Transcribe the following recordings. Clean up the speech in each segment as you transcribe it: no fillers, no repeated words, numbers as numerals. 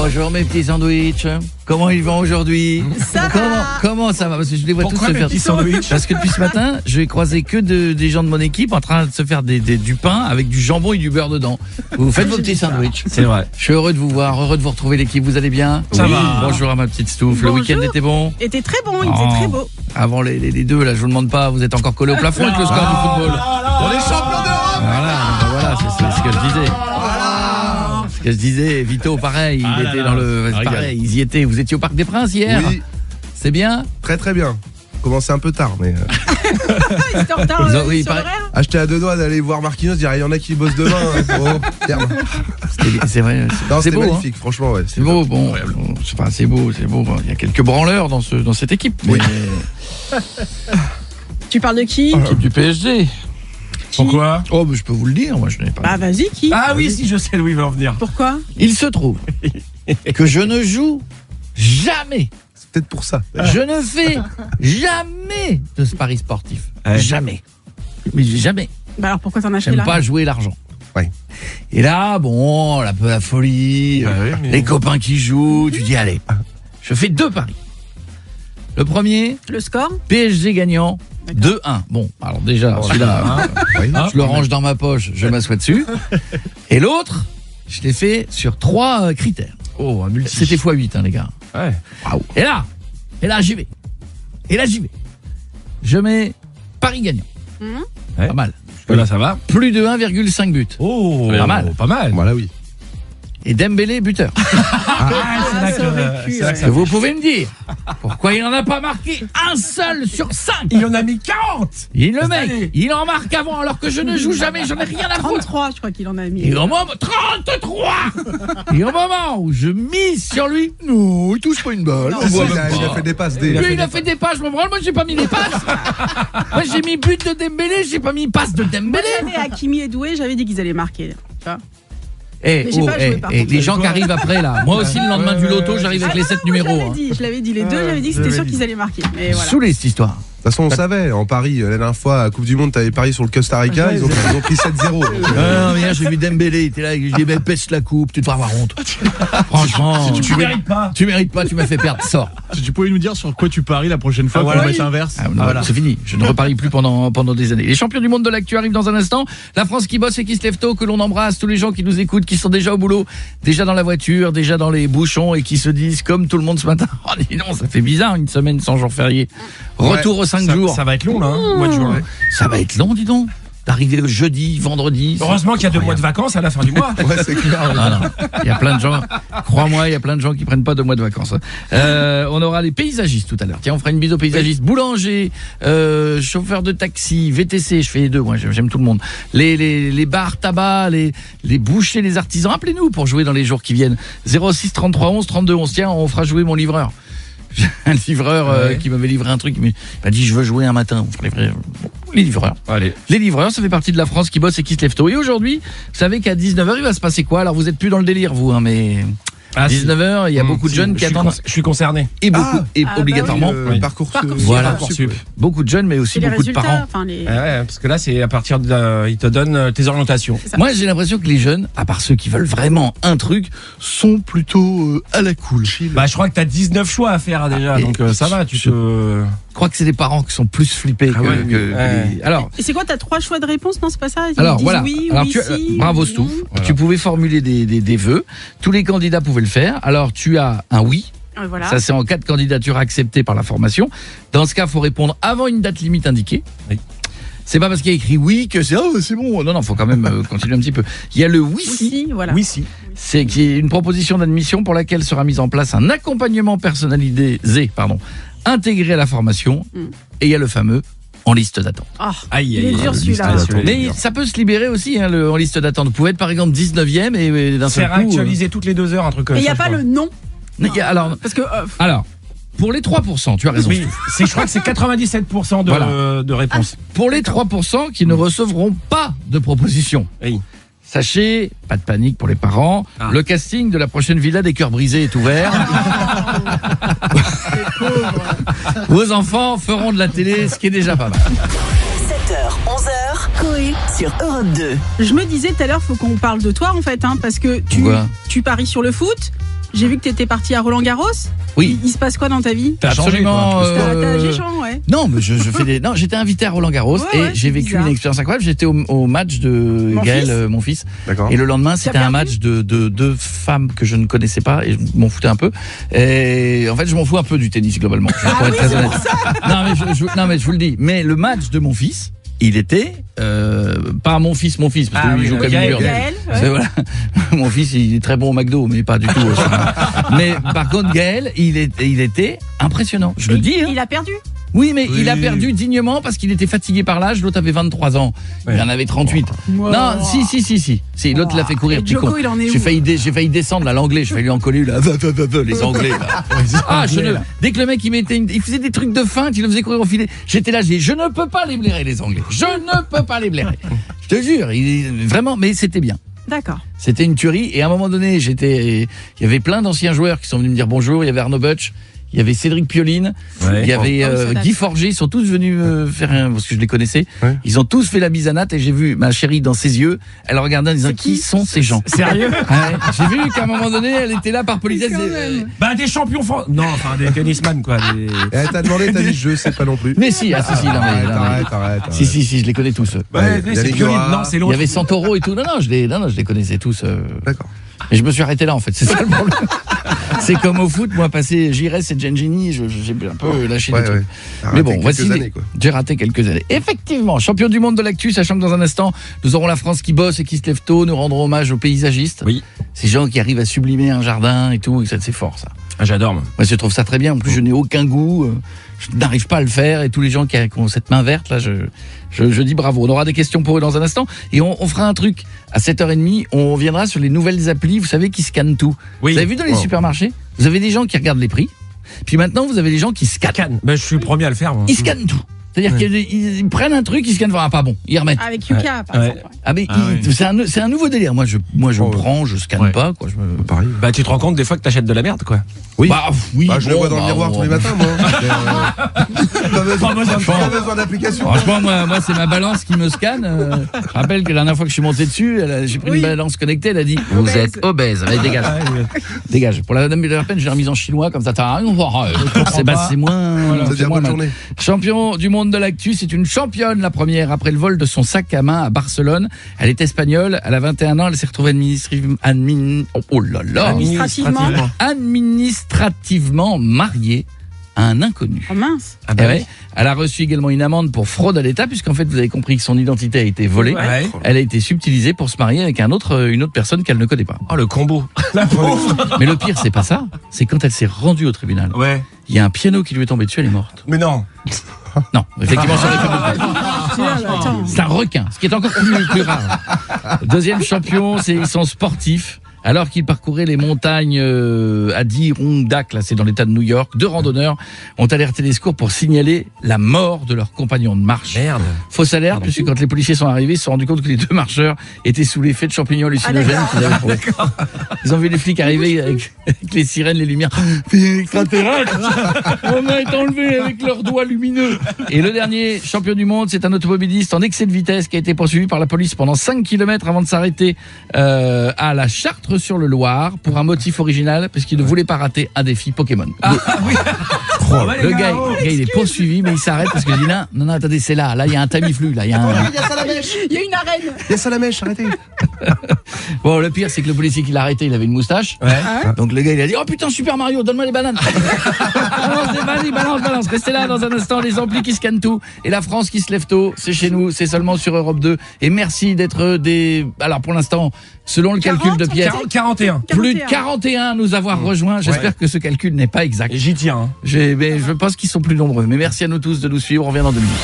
Bonjour mes petits sandwichs. Comment ils vont aujourd'hui? Ça va. Comment ça va? Parce que je les vois Pourquoi tous se mes faire petits sandwichs? Parce que depuis ce matin, je vais croiser que des gens de mon équipe en train de se faire du pain avec du jambon et du beurre dedans. Vous faites vos petits sandwichs. C'est vrai. Je suis heureux de vous voir, heureux de vous retrouver l'équipe. Vous allez bien? Ça va. Bonjour à ma petite Stouff. Le Bonjour. week-end était bon? Était très bon, il était très beau. Avant les deux là, je vous demande pas, vous êtes encore collés au plafond avec le score du football. On est champions d'Europe. Voilà, c'est ce que je disais. Ce que je disais, Vito, pareil, il était dans le. Pareil, ils y étaient. Vous étiez au Parc des Princes hier? Oui, C'est bien? très très bien. Commencé un peu tard, mais Il était en retard Ils ont- oui, sur pareil. l'horaire. acheté à deux doigts d'aller voir Marquinhos, dire il y en a qui bossent demain. Oh, terme. C'est vrai. Non, C'est c'était beau, hein. magnifique, franchement, ouais. C'est beau, bon. Enfin, c'est beau. Bon, il y a quelques branleurs dans cette équipe. Mais Tu parles de qui? l'équipe du PSG. Pourquoi? Oh, mais je peux vous le dire, moi je n'ai pas. Bah vas-y, qui? Ah oui, si je sais d'où il va en venir. Pourquoi? Il se trouve que je ne joue jamais. C'est peut-être pour ça. Je ne fais jamais de ce pari sportif. Ouais. Jamais. Mais jamais. Bah alors pourquoi t'en as fait J'aime là? pas jouer l'argent. Ouais. Et là, bon, un peu la folie, Ouais, ouais, mais- les copains qui jouent, tu dis allez, je fais 2 paris. Le premier, Le score? PSG gagnant, D'accord. 2-1. Bon, alors déjà, celui-là, Oui. je le range dans ma poche, je m'assois dessus. Et l'autre, je l'ai fait sur 3 critères. Oh, un multi. C'était x8, les gars. Ouais. Waouh. Et là, j'y vais. Je mets Paris gagnant. Ouais. Pas mal. Là, ça va. Plus de 1,5 buts. Oh, Pas mal. Pas mal. Voilà, oui. Et Dembélé buteur. C'est là ça aurait pu, c'est là que Est-ce ça que vous pouvez me dire pourquoi il n'en a pas marqué un seul sur 5? Il en a mis 40. Le mec, il en marque avant alors que je ne joue jamais, j'en ai rien à foutre. 33, je crois qu'il en a mis. Et au moment 33. Et au moment où je mise sur lui, non, il touche pas une balle. Non, on voit Il même a pas. fait des passes. Lui, il a fait des passes, je me branle, moi j'ai pas mis les passes. Moi j'ai mis but de Dembélé, j'ai pas mis passe de Moi Dembélé. j'avais Hakimi et Doué, j'avais dit qu'ils allaient marquer. Tu vois. Eh, Mais j'ai pas joué, par contre. les gens qui arrivent après là. Moi aussi le lendemain du loto, j'arrive avec les 7 Moi, numéros. hein. je l'avais dit les deux, j'avais dit que c'était sûr qu'ils allaient marquer. Mais voilà. Saoulé cette histoire. De toute façon, on savait, en Paris, la dernière fois, à la Coupe du Monde, t'avais parié sur le Costa Rica, ils ont pris 7-0. Non, mais hier j'ai vu Dembélé, il était là, j'ai dit ben pêche la coupe, tu devrais avoir honte. Franchement, Tu mérites pas. tu mérites pas, tu m'as fait perdre, sors. Si tu pouvais nous dire sur quoi tu paries la prochaine fois voilà. pour le match inverse. Ah, non, c'est fini, je ne reparie plus pendant des années. Les champions du monde de l'actu arrivent dans un instant. La France qui bosse et qui se lève tôt, que l'on embrasse, tous les gens qui nous écoutent, qui sont déjà au boulot, déjà dans la voiture, déjà dans les bouchons et qui se disent comme tout le monde ce matin, oh dis donc, ça fait bizarre une semaine sans jour férié. Retour aux 5 jours. Ça va être long là, hein, au mois de juin. Ça va être long, dis donc. D'arriver le jeudi, vendredi. Heureusement qu'il y a 2 mois de vacances à la fin du mois. Ouais, c'est clair. Ah non. Il y a plein de gens, crois-moi, il y a plein de gens qui prennent pas 2 mois de vacances. On aura les paysagistes tout à l'heure. Tiens, on fera une bise aux paysagistes. Boulanger, chauffeur de taxi, VTC, je fais les deux, moi j'aime tout le monde. Les bars, tabac, les bouchers, les artisans, appelez-nous pour jouer dans les jours qui viennent. 06 33 11 32 11. Tiens, on fera jouer mon livreur. J'ai un livreur qui m'avait livré un truc, mais il m'a dit je veux jouer un matin. On fera les livreurs. Allez. Les livreurs, ça fait partie de la France qui bosse et qui se lève tôt. Et aujourd'hui, vous savez qu'à 19h, il va se passer quoi? Alors vous êtes plus dans le délire, vous, hein, mais... Ah, 19h, il y a beaucoup de jeunes qui attendent Je suis concerné. et beaucoup et bah obligatoirement oui. Parcoursup. voilà, Parcoursup. beaucoup de jeunes mais aussi Et les beaucoup de résultats, parents. enfin les. Ouais, parce que là, c'est à partir de. Il te donne tes orientations. Ça. Moi, j'ai l'impression que les jeunes, à part ceux qui veulent vraiment un truc, sont plutôt à la cool. Bah, je crois que t'as 19 choix à faire déjà, et donc ça va, tu je- te. Je crois que c'est les parents qui sont plus flippés Ah que, ouais. que Ouais. les- Alors, Et c'est quoi, t'as 3 choix de réponse? Non, c'est pas ça? Ils alors disent voilà. Oui, Alors oui, si, bravo oui, Stouff. non. Voilà. Tu pouvais formuler des vœux. Tous les candidats pouvaient le faire. Alors tu as un oui. Voilà. Ça, c'est en cas de candidature acceptée par la formation. Dans ce cas, il faut répondre avant une date limite indiquée. Oui. C'est pas parce qu'il y a écrit oui que c'est c'est bon. Non, faut quand même continuer un petit peu. Il y a le oui Oui, si. si, voilà. Oui, si. C'est qui est une proposition d'admission pour laquelle sera mise en place un accompagnement personnalisé, intégré à la formation. Et il y a le fameux en liste d'attente. Ah, Aïe, il est aïe, dur aïe, celui-là. liste d'attente. Mais ça peut se libérer aussi, hein, en liste d'attente. Vous pouvez être par exemple 19e et d'un seul Faire coup. actualiser toutes les 2 heures, un truc comme Mais il ça. n'y a pas je le nom. Alors, Parce que. pour les 3%, tu as raison. Oui, je crois que c'est 97% Voilà. de réponses. Pour les 3% qui ne recevront pas de proposition. Oui. Sachez, pas de panique pour les parents, Ah. le casting de la prochaine Villa des Cœurs Brisés est ouvert. Vos enfants feront de la télé, ce qui est déjà pas mal. 7h, 11h, Coé sur Europe 2. Je me disais tout à l'heure, faut qu'on parle de toi en fait, hein, parce que Pourquoi tu paries sur le foot, J'ai vu que t'étais parti à Roland-Garros. Oui. Il se passe quoi dans ta vie? T'as changé, Absolument. quoi. T'as géchant, ouais. Non, mais je fais des. Non, j'étais invité à Roland-Garros Ouais, et ouais, j'ai c'est vécu bizarre. une expérience incroyable. J'étais au match de Mon Gaël, fils mon fils. D'accord. Et le lendemain, c'était un perdu match de deux femmes que je ne connaissais pas et je m'en foutais un peu. Et en fait, je m'en fous un peu du tennis globalement. Pour être très honnête. Non, mais je vous le dis. Mais le match de mon fils, il était pas mon fils, parce que lui il joue comme une Gaël. merde. Gaël, C'est- voilà. Mon fils, il est très bon au McDo, mais pas du tout. Mais par contre, Gaël, il était impressionnant. Je le dis. Hein. Il a perdu. Oui, mais Oui. il a perdu dignement parce qu'il était fatigué par l'âge. L'autre avait 23 ans. Il en avait 38. Non, si. L'autre l'a fait courir. Et petit con. Djoko, il en est où? J'ai failli descendre là, l'anglais. J'ai failli lui en coller là. Les anglais là. Dès que le mec il faisait des trucs de feinte, il le faisait courir au filet. J'étais là, je ne peux pas les blairer les anglais. Je ne peux pas les blairer. Je te jure, vraiment, mais c'était bien. D'accord. C'était une tuerie et à un moment donné, il y avait plein d'anciens joueurs qui sont venus me dire bonjour, il y avait Arnaud Butch, il y avait Cédric Pioline, Ouais. il y avait ça date. Guy Forger, ils sont tous venus me faire parce que je les connaissais. Ouais. Ils ont tous fait la bisanate et j'ai vu ma chérie dans ses yeux, elle regardait en disant C'est qui qui sont ces gens. Sérieux? Ouais, j'ai vu qu'à un moment donné, elle était là par politesse. Quand même. Bah, des champions français. Non, enfin, des tennisman, quoi. Et elle t'a demandé, t'as dit je sais pas non plus. Mais si, non, mais- Arrête. si, je les connais tous. Ouais, c'est Yannick Pioline. Noah. Non, c'est Il y l'autre. avait Santoro et tout. Non, je les connaissais tous. D'accord. Et je me suis arrêté là en fait, c'est ça le problème. C'est comme au foot, moi passer Jires et Gengini, j'ai un peu lâché des trucs. Mais bon, voici quelques années, quoi. j'ai raté quelques années. Effectivement, champion du monde de l'actu, sachant que dans un instant, nous aurons la France qui bosse et qui se lève tôt, nous rendrons hommage aux paysagistes. Oui. Ces gens qui arrivent à sublimer un jardin et tout, c'est fort ça. Ah, j'adore, moi. Moi je trouve ça très bien, en plus je n'ai aucun goût, je n'arrive pas à le faire et tous les gens qui ont cette main verte là, je dis bravo. On aura des questions pour eux dans un instant et on fera un truc à 7h30, on reviendra sur les nouvelles applis, vous savez, qui scannent tout. Oui. Vous avez vu dans les supermarchés, vous avez des gens qui regardent les prix, puis maintenant vous avez des gens qui scannent. Cannes. Bah, je suis le premier à le faire, moi. Ils scannent tout. C'est-à-dire qu'ils prennent un truc, ils scannent, ah pas bon, ils remettent. Avec Yuka, par Ouais. exemple. Ah mais oui. c'est un nouveau délire. Moi je prends, je scanne Ouais. pas quoi. Pareil. Bah, tu te rends compte des fois que t'achètes de la merde, quoi. Oui. Oui. Bah, je le vois dans le miroir tous les matins, moi. Pas besoin d'application. Franchement, moi c'est ma balance qui me scanne. Je rappelle que la dernière fois que je suis monté dessus, j'ai pris Oui. une balance connectée, elle a dit vous Obèse. êtes obèse. Allez, dégage. Dégage. Pour la dernière peine, je l'ai remise en chinois comme ça. T'as rien. C'est moins. Ça veut c'est dire moins bonne mal. journée. Champion du monde de l'actu, c'est une championne la première après le vol de son sac à main à Barcelone. Elle est espagnole, elle a 21 ans, elle s'est retrouvée administrativement mariée à un inconnu. Oh mince. Ah, Eh ouais. Elle a reçu également une amende pour fraude à l'État, puisqu'en fait vous avez compris que son identité a été volée. Ouais. Elle a été subtilisée pour se marier avec une autre personne qu'elle ne connaît pas. Oh, le combo. La pauvre. Mais le pire, c'est pas ça. C'est quand elle s'est rendue au tribunal. Ouais. Il y a un piano qui lui est tombé dessus, elle est morte. Mais non. Non, effectivement, ça aurait pu le faire. Attends. C'est un requin, ce qui est encore plus rare. Deuxième champion, ils sont sportifs. Alors qu'ils parcouraient les montagnes Adirondack, là c'est dans l'état de New York, 2 randonneurs ont alerté les secours pour signaler la mort de leur compagnon de marche. Merde. Fausse alerte, puisque quand les policiers sont arrivés, ils se sont rendus compte que les 2 marcheurs étaient sous l'effet de champignons hallucinogènes qu'ils avaient trouvés. Ils ont vu les flics arriver avec les sirènes, les lumières. Extraterrestre. On a été enlevés avec leurs doigts lumineux. Et le dernier champion du monde, c'est un automobiliste en excès de vitesse qui a été poursuivi par la police pendant 5 km avant de s'arrêter à la Chartres-sur-le-Loir pour un motif original, parce qu'il ne voulait pas rater un défi Pokémon. Le gars, il est poursuivi, mais il s'arrête parce que il dit non, attendez, c'est là, il y a un Tamiflu, là, il y a un... Il y a ça la mèche. Il y a une arène. Il y a ça la mèche, arrêtez. Bon, le pire, c'est que le policier qui l'a arrêté, il avait une moustache. Ouais. Donc le gars, il a dit oh putain, Super Mario, donne-moi les bananes. balance. Restez là dans un instant, les amplis qui scannent tout et la France qui se lève tôt. C'est chez nous, c'est seulement sur Europe 2. Et merci d'être alors pour l'instant, selon le calcul de Pierre, 41. plus de 41 à nous avoir rejoints. J'espère que ce calcul n'est pas exact. Et j'y tiens. Hein. Mais je pense qu'ils sont plus nombreux. Mais merci à nous tous de nous suivre. On revient dans 2 minutes.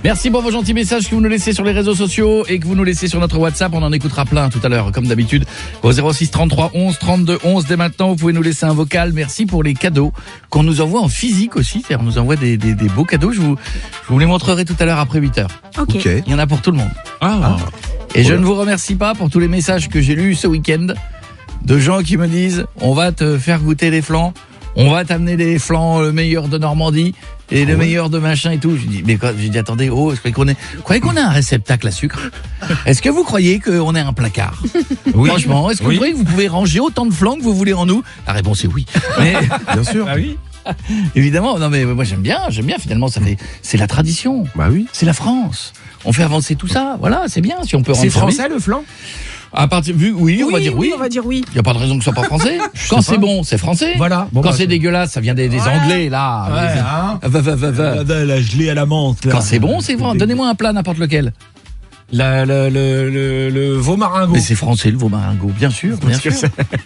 Merci pour vos gentils messages que vous nous laissez sur les réseaux sociaux et que vous nous laissez sur notre WhatsApp. On en écoutera plein tout à l'heure, comme d'habitude, au 06 33 11 32 11. Dès maintenant, vous pouvez nous laisser un vocal. Merci pour les cadeaux qu'on nous envoie en physique aussi. C'est-à-dire, on nous envoie des beaux cadeaux. Je vous les montrerai tout à l'heure après 8h. Ok. Ok. Il y en a pour tout le monde. Et je ne vous remercie pas pour tous les messages que j'ai lus ce week-end de gens qui me disent on va te faire goûter les flancs, On va t'amener les flancs, le meilleur de Normandie et le meilleur de machin et tout. J'ai dit attendez, vous croyez qu'on a un réceptacle à sucre? Est-ce que vous croyez qu'on est un placard? Oui. Franchement, est-ce que vous croyez que vous pouvez ranger autant de flancs que vous voulez en nous? La réponse est oui. Mais Bien sûr. Ah oui. évidemment, non mais moi j'aime bien finalement, c'est la tradition. Bah oui. C'est la France. On fait avancer tout ça. Voilà, c'est bien si on peut rendre C'est service. français le flan? À partir oui, on va dire oui. on va dire oui. Il y a pas de raison que ce soit pas français. Quand c'est bon, c'est français. Voilà. Bon, Quand bah, c'est dégueulasse, ça vient des Anglais là. Ouais, hein. Va. La gelée à la menthe. là. Quand c'est bon, c'est bon. Donnez-moi un plat n'importe lequel. Le veau maringot. Mais c'est français le veau maringot, bien sûr, bien sûr.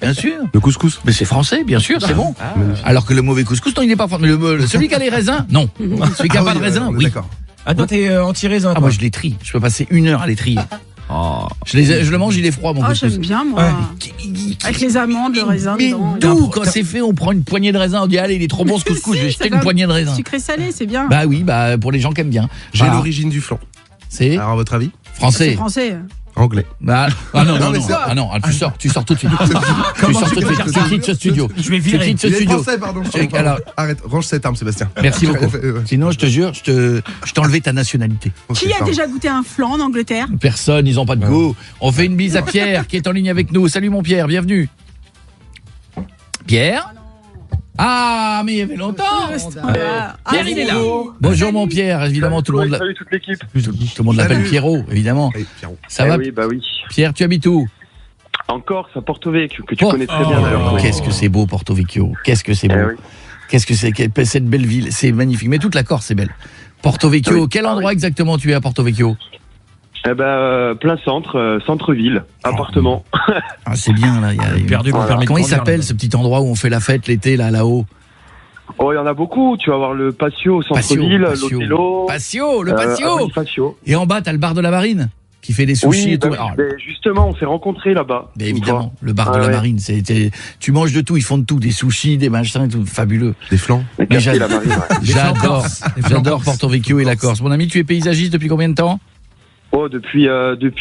Bien sûr. Le couscous. Mais c'est français, bien sûr, c'est bon. Alors que le mauvais couscous, non, il n'est pas français. Mais celui qui a les raisins, non. Celui qui a pas de raisins, oui. D'accord. Ah toi t'es anti-raisin. Ah moi je les trie. Je peux passer 1 heure à les trier. Je le mange, il est froid mon Ah, couscous. j'aime bien, moi. Avec les amandes, le raisin Mais dedans. d'où quand c'est fait, on prend une poignée de raisins, on dit allez, il est trop bon ce couscous, je vais jeter une poignée de raisins. Sucré-salé, c'est bien. Bah oui, bah pour les gens qui aiment bien. J'ai Voilà. l'origine du flan. C'est Alors, à votre avis? C'est français. français. Anglais. Bah, ah non, Non, mais c'est- tu sors tout de suite. Tu sors tout de suite, tu quittes ce studio. Je vais Tu virer. quittes ce Il est studio. français, pardon. Alors- Arrête, range cette arme, Sébastien. Merci beaucoup. Ouais. Sinon, je te jure, je t'ai enlevé ta nationalité. Ok, Qui a pardon. déjà goûté un flan en Angleterre? Personne, ils ont pas de goût. On fait une bise à Pierre qui est en ligne avec nous. Salut mon Pierre, bienvenue. Pierre? Ah, mais il y avait longtemps. Pierre, il est là. Bonjour mon Pierre, évidemment tout le monde Salut toute l'équipe. tout le monde l'appelle Salut. Pierrot, évidemment. Allez, Pierrot. Ça va Oui, bah oui. Pierre, tu habites où? En Corse, à Porto Vecchio, que tu Oh. connais très bien d'ailleurs. Oh, qu'est-ce que c'est beau Porto Vecchio. Qu'est-ce que c'est beau. Eh oui. Qu'est-ce que c'est cette belle ville, c'est magnifique. Mais toute la Corse c'est belle. Porto Vecchio, Oui. quel endroit exactement tu es à Porto Vecchio? Eh ben, plein centre, centre-ville, appartement. Ah, c'est bien là, il y a Perdu mon Voilà. permis de Comment il conduire, s'appelle là. ce petit endroit où on fait la fête l'été là-haut? Oh, il y en a beaucoup. Tu vas voir le Patio au centre-ville, l'Otello. Patio, le Patio. oui, Patio. Et en bas t'as le bar de la Marine qui fait des sushis Oui, et tout. bah, Ah, mais justement, on s'est rencontrés là-bas. mais une évidemment, le bar de Ah la ouais. Marine, tu manges de tout, ils font de tout, des sushis, des machins et tout, fabuleux. Des flancs. fois. Le Mais café, la marine, ouais. J'adore Porto Vecchio et la Corse. Mon ami, tu es paysagiste depuis combien de temps? Oh, depuis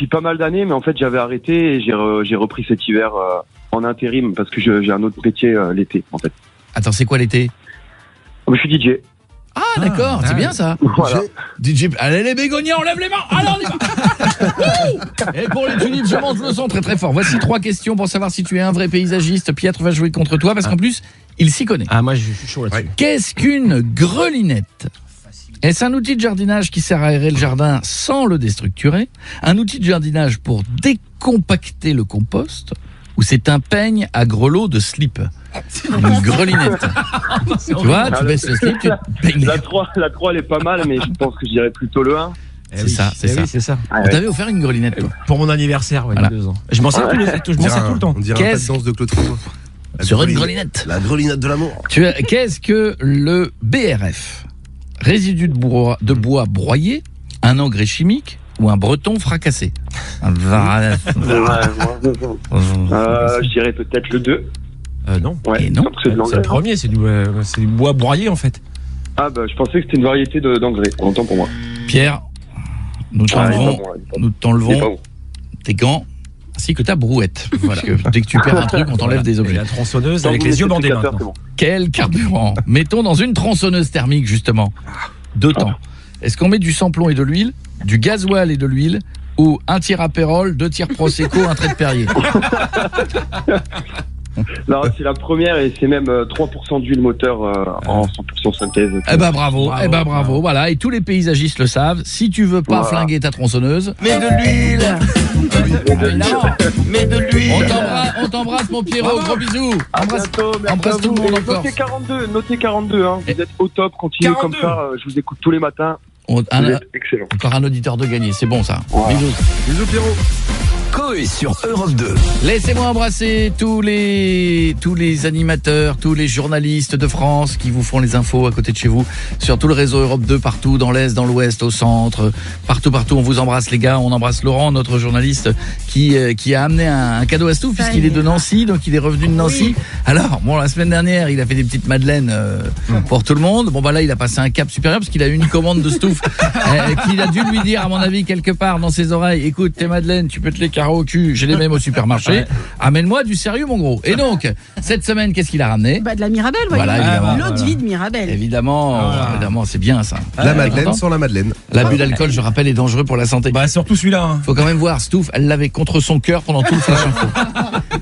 pas mal d'années, mais en fait, j'avais arrêté et j'ai repris cet hiver en intérim parce que j'ai un autre métier l'été, en fait. Attends, c'est quoi l'été? Je suis DJ. Ah d'accord, c'est bien ça. Voilà. DJ, allez les bégonias, on lève les mains. Alors on y va. Et pour les tulipes, je monte le son très très fort. Voici 3 questions pour savoir si tu es un vrai paysagiste. Pietre va jouer contre toi parce qu'en plus, il s'y connaît. Ah moi je suis chaud là-dessus. Qu'est-ce qu'une grelinette? Est-ce un outil de jardinage qui sert à aérer le jardin sans le déstructurer? Un outil de jardinage pour décompacter le compost? Ou c'est un peigne à grelots de slip? Une grelinette. Tu vois, tu baisses le slip, tu te peignes. La 3, elle est pas mal, mais je pense que je dirais plutôt le 1. C'est ça, c'est ça. Oui, c'est ça. Ah, On t'avait offert une grelinette, toi. Pour mon anniversaire, ouais, Voilà. il y a 2 ans. Je m'en sers tout le temps. On dirait un pas de Qu'est-ce- danse de Claude François. La Sur une grelinette. grelinette. La grelinette de l'amour. Qu'est-ce que le BRF? Résidu de bois broyé, un engrais chimique ou un breton fracassé? Je dirais peut-être le 2. Non. Ouais, Et non. donc c'est de C'est l'engrais. le premier, c'est du bois broyé en fait. Ah bah je pensais que c'était une variété d'engrais. Autant pour moi. Pierre, nous Ah, il est t'enlevons pas bon, il est pas bon. nous Il est pas t'enlevons bon. tes gants ainsi que ta brouette. Voilà. Parce que dès que tu perds un truc, on t'enlève des Et objets. la tronçonneuse Tant avec que les vous yeux êtes bandés sécateur, maintenant. Quel carburant mettons dans une tronçonneuse thermique, justement? 2 temps. Est-ce qu'on met du samplon et de l'huile, du gasoil et de l'huile, ou un tir apérol, 2 tirs Prosecco, un trait de Perrier? Non, c'est la première et c'est même 3% d'huile moteur en 100% synthèse. Eh ben bravo, Bravo, eh ben bravo, bravo. voilà. Et tous les paysagistes le savent. Si tu veux pas Voilà. flinguer ta tronçonneuse, mets de l'huile. Évidemment. Mets de l'huile. On t'embrasse mon Pierrot, gros bisous. À Embrasse. bientôt, merci embrasse à tout le vous. monde Et encore. Notez 42, hein. Vous êtes au top, continuez 42. comme ça, je vous écoute tous les matins, vous êtes excellent. Encore un auditeur de gagné, c'est bon ça. Voilà. Bisous. Bisous, Pierrot. Coé sur Europe 2. Laissez-moi embrasser tous les animateurs, tous les journalistes de France qui vous font les infos à côté de chez vous, sur tout le réseau Europe 2, partout, dans l'Est, dans l'Ouest, au centre, partout, on vous embrasse les gars, on embrasse Laurent, notre journaliste, qui a amené un cadeau à Stouff, puisqu'il est de Nancy, donc il est revenu de Nancy. Alors, bon, la semaine dernière, il a fait des petites madeleines pour tout le monde. Bon, bah là, il a passé un cap supérieur, parce qu'il a eu une commande de Stouff, qu'il a dû lui dire, à mon avis, quelque part dans ses oreilles, écoute, tes madeleines, tu peux te les carrer carreaux au cul, j'ai les mêmes au supermarché. Amène-moi du sérieux, mon gros. Et donc, cette semaine, qu'est-ce qu'il a ramené? Bah, de la Mirabelle, voyons. Voilà, évidemment. L'eau de vie de Mirabelle. Évidemment, c'est bien ça. La Madeleine sans la Madeleine. L'abus d'alcool, je rappelle, est dangereux pour la santé. Bah surtout celui-là. Hein. Faut quand même voir, Stouff, elle l'avait contre son cœur pendant tout le flash info.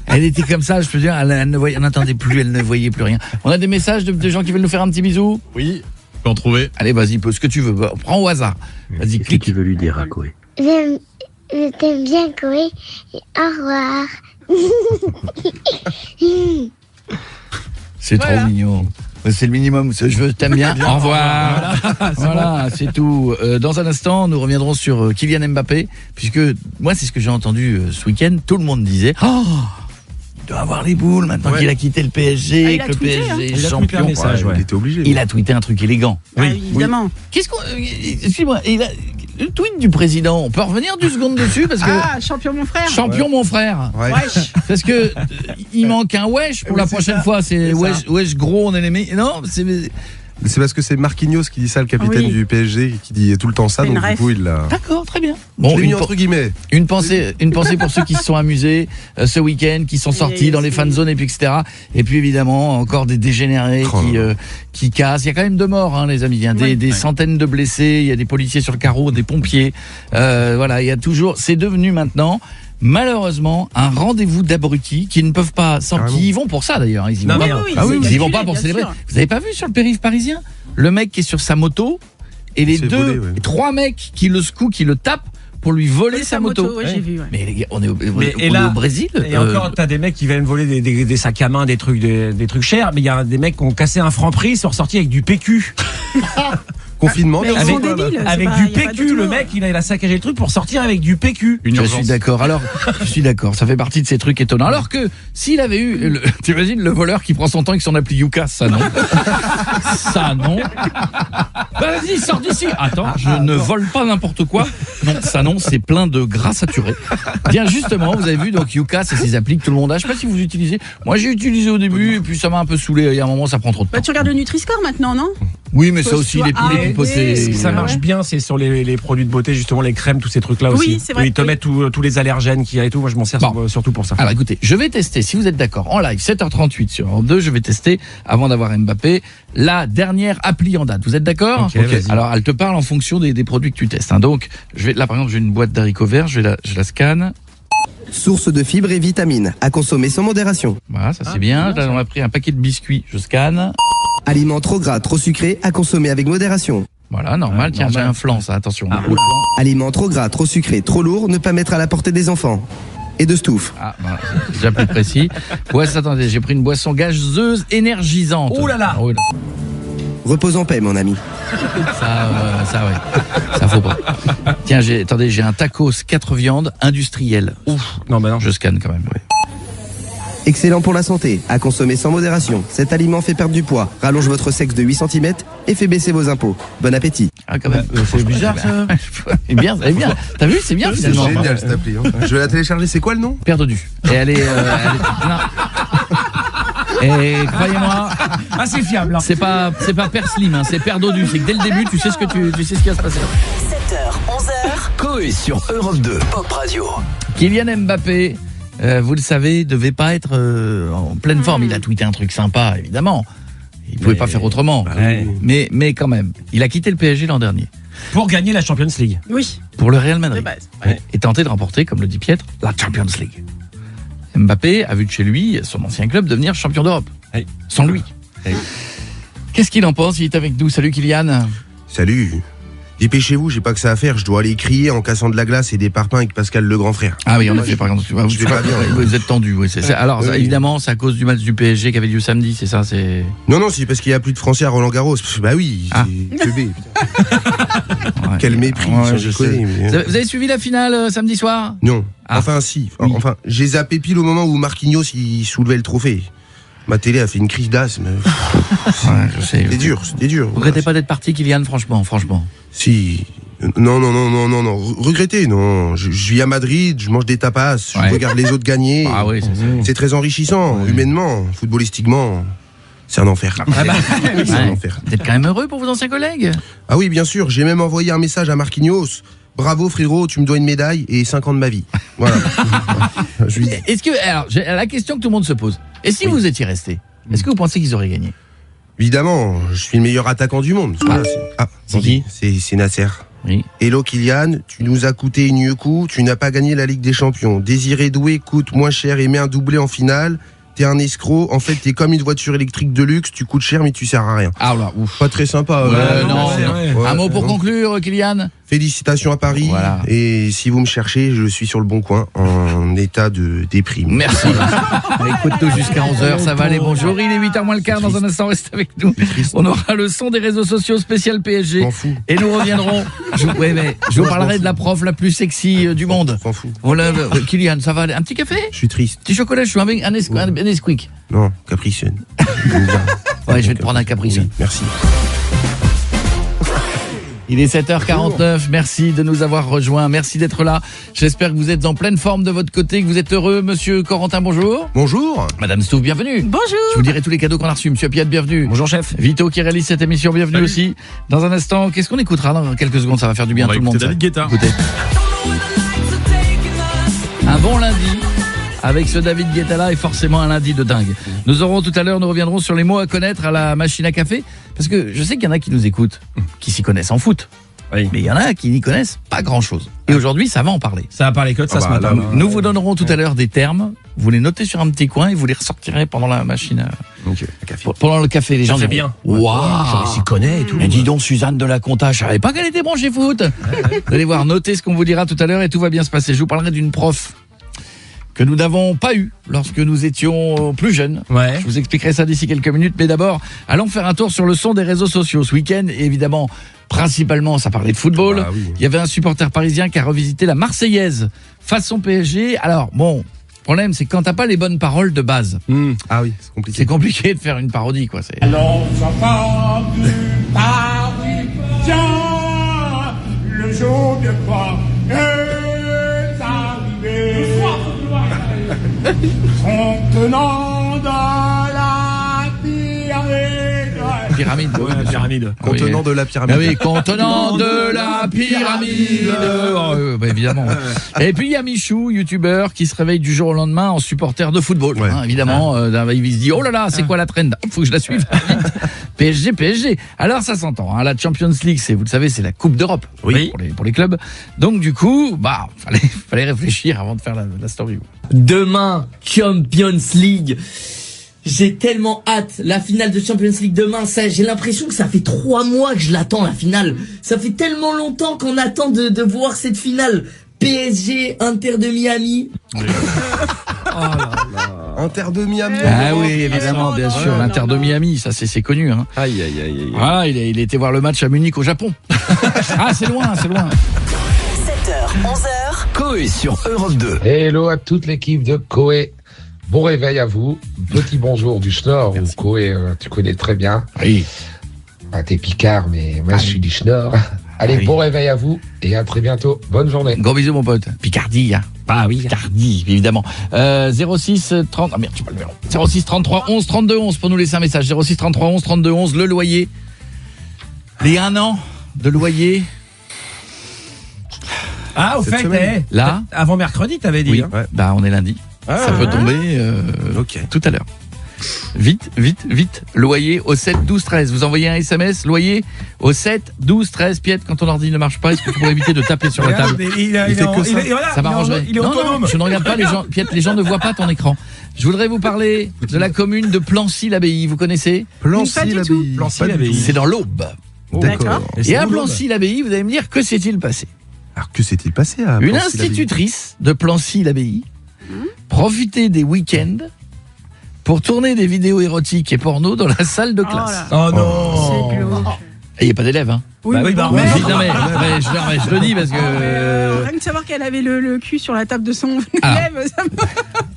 Elle était comme ça, je peux dire, elle n'entendait plus, elle ne voyait plus rien. On a des messages de gens qui veulent nous faire un petit bisou? Oui, tu peux en trouver. Allez, vas-y, ce que tu veux. Prends au hasard. Vas-y, Qu'est-ce que clique. tu veux lui dire à Koé? Je t'aime bien, Koé. Au revoir. C'est trop mignon. C'est le minimum. Je t'aime bien. Au revoir. Voilà, c'est tout. Dans un instant, nous reviendrons sur Kylian Mbappé, puisque moi, c'est ce que j'ai entendu ce week-end. Tout le monde disait, oh, il doit avoir les boules maintenant qu'il a quitté le PSG, il a que le tweeté, PSG est Il a tweeté un champion. message, Il était obligé. Il a tweeté un truc élégant. Ah oui, évidemment. Qu'est-ce qu'on... Excuse-moi, le tweet du président, on peut revenir 2 secondes dessus parce que... Ah, champion mon frère. Champion mon frère. Ouais. Wesh. Parce que il manque un wesh pour la prochaine fois. C'est wesh gros, on est les meilleurs. Non, C'est parce que c'est Marquinhos qui dit ça, le capitaine du PSG, qui dit tout le temps ça, C'est une donc du ref. coup il l'a. d'accord, très bien. Bon, Bon, mis entre guillemets. une pensée pour ceux qui se sont amusés ce week-end, qui sont sortis dans les fan zones et puis etc. Et puis évidemment encore des dégénérés qui cassent. Il y a quand même 2 morts, hein, les amis. Il y a des centaines de blessés. Il y a des policiers sur le carreau, des pompiers. Voilà, il y a toujours. C'est devenu maintenant, malheureusement, un rendez-vous d'abrutis qui ne peuvent pas sortir. Ils y vont pour ça d'ailleurs. Ils y vont Non, pas. mais Ils y vont pas pour célébrer. Vous avez pas vu sur le périph' parisien le mec qui est sur sa moto et les C'est 2, volé, ouais. 3 mecs qui le secouent, qui le tapent pour lui voler sa moto. Ouais, j'ai vu. Ouais. Mais les gars, on est là, au Brésil. Et encore, t'as des mecs qui viennent voler des sacs à main, des trucs chers, mais il y a des mecs qui ont cassé un Franprix, sont ressortis avec du PQ. Confinement, Mais ils bien sont sûr. débiles. c'est Avec pas- du y a pas PQ, d'autre le mot. mec, il a saccagé le truc pour sortir avec du PQ. Je suis d'accord. Alors, je suis d'accord. Ça fait partie de ces trucs étonnants. Alors que s'il avait eu, t'imagines le voleur qui prend son temps avec son appli Yuka, ça non. Ça non. Bah, vas-y, sors d'ici. Attends, je ne vole pas n'importe quoi. Non, ça non, c'est plein de gras saturé. Bien justement, vous avez vu donc Yuka, c'est ces applis que tout le monde a. Je sais pas si vous utilisez. Moi, j'ai utilisé au début et puis ça m'a un peu saoulé. Il y a un moment, ça prend trop de temps. Bah, tu regardes le Nutri-Score maintenant, non? Oui, mais ça Faut aussi, soit les arrêté. pipotés. Ça marche bien, c'est sur les produits de beauté, justement, les crèmes, tous ces trucs-là Oui, aussi. c'est vrai. Ils te mettent tous les allergènes qu'il y a et tout. Moi, je m'en sers Bon. surtout pour ça. Alors écoutez, je vais tester, si vous êtes d'accord, en live, 7h38 sur Europe 2, je vais tester, avant d'avoir Mbappé, la dernière appli en date. Vous êtes d'accord? Ok, vas-y. Alors elle te parle en fonction des produits que tu testes. Hein. Donc, là par exemple, j'ai une boîte d'haricots verts, je la scanne. Source de fibres et vitamines, à consommer sans modération. Voilà, ça c'est bien. Là, on a pris un paquet de biscuits, je scanne. Aliments trop gras, trop sucrés, à consommer avec modération. Voilà, normal. Tiens, j'ai un flan, ça, attention. Aliments trop gras, trop sucrés, trop lourds, ne pas mettre à la portée des enfants. Et de Stouff. Ah, voilà, c'est déjà plus précis. Ouais, attendez, j'ai pris une boisson gazeuse énergisante. Oh là là. Oui, Repose en paix, mon ami. ça, ouais. Ça faut pas. Tiens, j'ai un tacos 4 viandes industriel. Ouf. Non, bah non. Je scanne quand même. Excellent pour la santé, à consommer sans modération. Cet aliment fait perdre du poids, rallonge votre sexe de 8 cm et fait baisser vos impôts. Bon appétit. Ah, quand même. C'est bizarre, ça. C'est bien, c'est bien. T'as vu, c'est bien C'est finalement. génial cette appli. Hein. Je vais la télécharger. C'est quoi le nom? Père Dodu. Et elle est non. Et croyez-moi, Ah, c'est fiable. Hein. c'est pas Père Slim, hein, c'est Père Dodu. C'est que dès le début, tu sais ce qui va se passer. 7h, 11h, Koé sur Europe 2, Pop Radio. Kylian Mbappé, vous le savez, devait pas être en pleine forme. Il a tweeté un truc sympa, évidemment. Il pouvait pas faire autrement. Ouais. Mais quand même, il a quitté le PSG l'an dernier Pour gagner la Champions League. Oui, pour le Real de Madrid base. et tenter de remporter, comme le dit Pietre, la Champions League. Mbappé a vu de chez lui son ancien club devenir champion d'Europe. Oui. Sans lui. Oui. Qu'est-ce qu'il en pense? Il est avec nous. Salut Kylian. Salut. Dépêchez-vous, j'ai pas que ça à faire. Je dois aller crier en cassant de la glace et des parpaings avec Pascal le grand frère. Ah oui, en effet, par exemple, vous je vais pas bien. vous êtes tendu. Oui, alors, Oui. évidemment, c'est à cause du match du PSG qui avait lieu samedi, c'est ça, c'est. Non, c'est parce qu'il y a plus de Français à Roland-Garros. Bah oui, Ah. c'est teubé. Ouais. Quel mépris, Ouais, sans je déconner, sais. mais- Vous avez suivi la finale samedi soir? Non. Ah. Enfin, si. Oui. Enfin, j'ai zappé pile au moment où Marquinhos il soulevait le trophée. Ma télé a fait une crise d'asthme. Ouais, je sais. C'était dur, c'était dur. Vous regrettez pas d'être parti, Kylian, franchement? Si. Non. Regretter, non. Je vis à Madrid, je mange des tapas, je Ouais. regarde les autres gagner. Ah oui, c'est C'est très enrichissant, humainement, footballistiquement. C'est un enfer. Ah bah, C'est un ouais. enfer. Vous êtes quand même heureux pour vos anciens collègues? Ah oui, bien sûr, j'ai même envoyé un message à Marquinhos bravo frérot, tu me dois une médaille et 5 ans de ma vie. Voilà. Je lui dis. Est-ce que, alors, la question que tout le monde se pose, et si vous étiez resté, est-ce que vous pensez qu'ils auraient gagné? Évidemment, je suis le meilleur attaquant du monde. C'est qui? C'est Nasser. Oui. Hello Kylian, tu nous as coûté une coup, tu n'as pas gagné la Ligue des Champions. Désiré Doué coûte moins cher et met un doublé en finale. T'es un escroc, en fait t'es comme une voiture électrique de luxe, tu coûtes cher mais tu sers à rien. Ah là, ouf. Pas très sympa. Non. Ouais, Un mot pour non. conclure, Kylian. Félicitations à Paris. Voilà. Et si vous me cherchez, je suis sur le bon coin en état de déprime. Merci. Écoute-nous jusqu'à 11h, ça va aller. Bonjour, il est 8h moins le quart. Dans un instant, reste avec nous. On aura le son des réseaux sociaux spécial PSG. M'en fous. Et nous reviendrons. Je vous parlerai de la prof la plus sexy du monde. M'en fous. Voilà, Kylian, ça va aller. Un petit café? Je suis triste. Petit chocolat, je suis un Nesquik. Non, capricieux. Ouais, je vais te prendre un caprice. Oui, merci. Il est 7h49, merci de nous avoir rejoints, merci d'être là. J'espère que vous êtes en pleine forme de votre côté, que vous êtes heureux. Monsieur Corentin, bonjour. Bonjour. Madame Stouff, bienvenue. Bonjour. Je vous dirai tous les cadeaux qu'on a reçus. Monsieur Piat, bienvenue. Bonjour chef. Vito qui réalise cette émission, bienvenue aussi. Dans un instant, qu'est-ce qu'on écoutera dans quelques secondes? Ça va faire du bien à tout le monde. David Guetta. Écoutez. Un bon lundi. Avec ce David Guetta là et forcément un lundi de dingue. Nous reviendrons sur les mots à connaître à la machine à café. Parce que je sais qu'il y en a qui nous écoutent, qui s'y connaissent en foot. Oui. Mais il y en a qui n'y connaissent pas grand chose. Et aujourd'hui, ça va en parler. Ça va parler que de ça ce matin. là, Nous vous donnerons tout à l'heure des termes. Vous les notez sur un petit coin et vous les ressortirez pendant la machine à café. Pendant le café, les gens fait diront, bien. Waouh, s'y connaît et tout. mais dis donc Suzanne de la Conta, je savais pas qu'elle était branchée foot. Vous allez voir, notez ce qu'on vous dira tout à l'heure et tout va bien se passer. Je vous parlerai d'une prof que nous n'avons pas eu lorsque nous étions plus jeunes. Ouais. Je vous expliquerai ça d'ici quelques minutes, mais d'abord, allons faire un tour sur le son des réseaux sociaux ce week-end. Et évidemment, principalement, ça parlait de football. Ah oui. Il y avait un supporter parisien qui a revisité la Marseillaise façon PSG. Alors, bon, le problème, c'est que quand t'as pas les bonnes paroles de base, Ah oui, c'est compliqué. c'est compliqué de faire une parodie, quoi. C'est... L'enfant du Parisien, le jour de pas est arrivé. Contenant de la pyramide. Ouais, la pyramide. Contenant de la pyramide. Ah oui, contenant de la pyramide. Bah, évidemment. Et puis il y a Michou, youtubeur, qui se réveille du jour au lendemain en supporter de football. Ouais. Hein, évidemment, il se dit oh là là, c'est quoi la trend? Faut que je la suive. PSG. Alors ça s'entend. Hein, la Champions League, vous le savez, c'est la Coupe d'Europe. Oui. Pour les clubs. Donc du coup, fallait réfléchir avant de faire la story. Demain, Champions League. J'ai tellement hâte. La finale de Champions League demain, ça, j'ai l'impression que ça fait 3 mois que je l'attends, la finale. Ça fait tellement longtemps qu'on attend de voir cette finale. PSG, Inter de Miami. Inter de Miami. Ah oui, évidemment, bien sûr, l'Inter de Miami, ça c'est connu. Hein. Aïe. Voilà, il a été voir le match à Munich au Japon. Ah, c'est loin. 7h, 11h. Coé sur Europe 2. Hello à toute l'équipe de Coé. Bon réveil à vous. Petit bonjour du Schnorr, où Coé, tu connais très bien. Oui. Ah, t'es Picard, mais moi je suis du Schnorr. Allez, oui. bon réveil à vous et à très bientôt. Bonne journée. Gros bisous, mon pote. Picardie, hein. Ah oui. Picardie, évidemment. 06 30. Ah merde, j'ai pas le numéro. 06 33 11 32 11 pour nous laisser un message. 06 33 11 32 11. Le loyer. Les 1 an de loyer. Ah, au Cette fait, semaine. Là. avant mercredi, t'avais dit. Oui. Hein. Ouais. Bah, on est lundi. Ah, Ça peut tomber Ok. tout à l'heure. Vite. Loyer au 7 12 13. Vous envoyez un SMS, loyer au 7 12 13. Piet, quand ton ordi ne marche pas, est-ce que tu pourrais éviter de taper sur la Regarde, table? il fait que ça. Ça m'arrangerait. Il est Non, autonome. je ne regarde pas les gens. Piet, les gens ne voient pas ton écran. Je voudrais vous parler de la commune de Plancy-l'Abbaye. Vous connaissez? Pas du Plancy-l'Abbaye. tout. Plancy-l'Abbaye. C'est dans l'Aube. D'accord. Et à Plancy-l'Abbaye, vous allez me dire, que s'est-il passé? Alors que s'est-il passé à Une Plancy-l'Abbaye? institutrice de Plancy-l'Abbaye profitait des week-ends pour tourner des vidéos érotiques et porno dans la salle de classe. Oh C'est non. glauque. Et il n'y a pas d'élèves, hein. Oui, Bah oui, bah, mais- Non, mais je le dis parce que... Rien que savoir qu'elle avait le cul sur la table de son Ah. élève, ça me...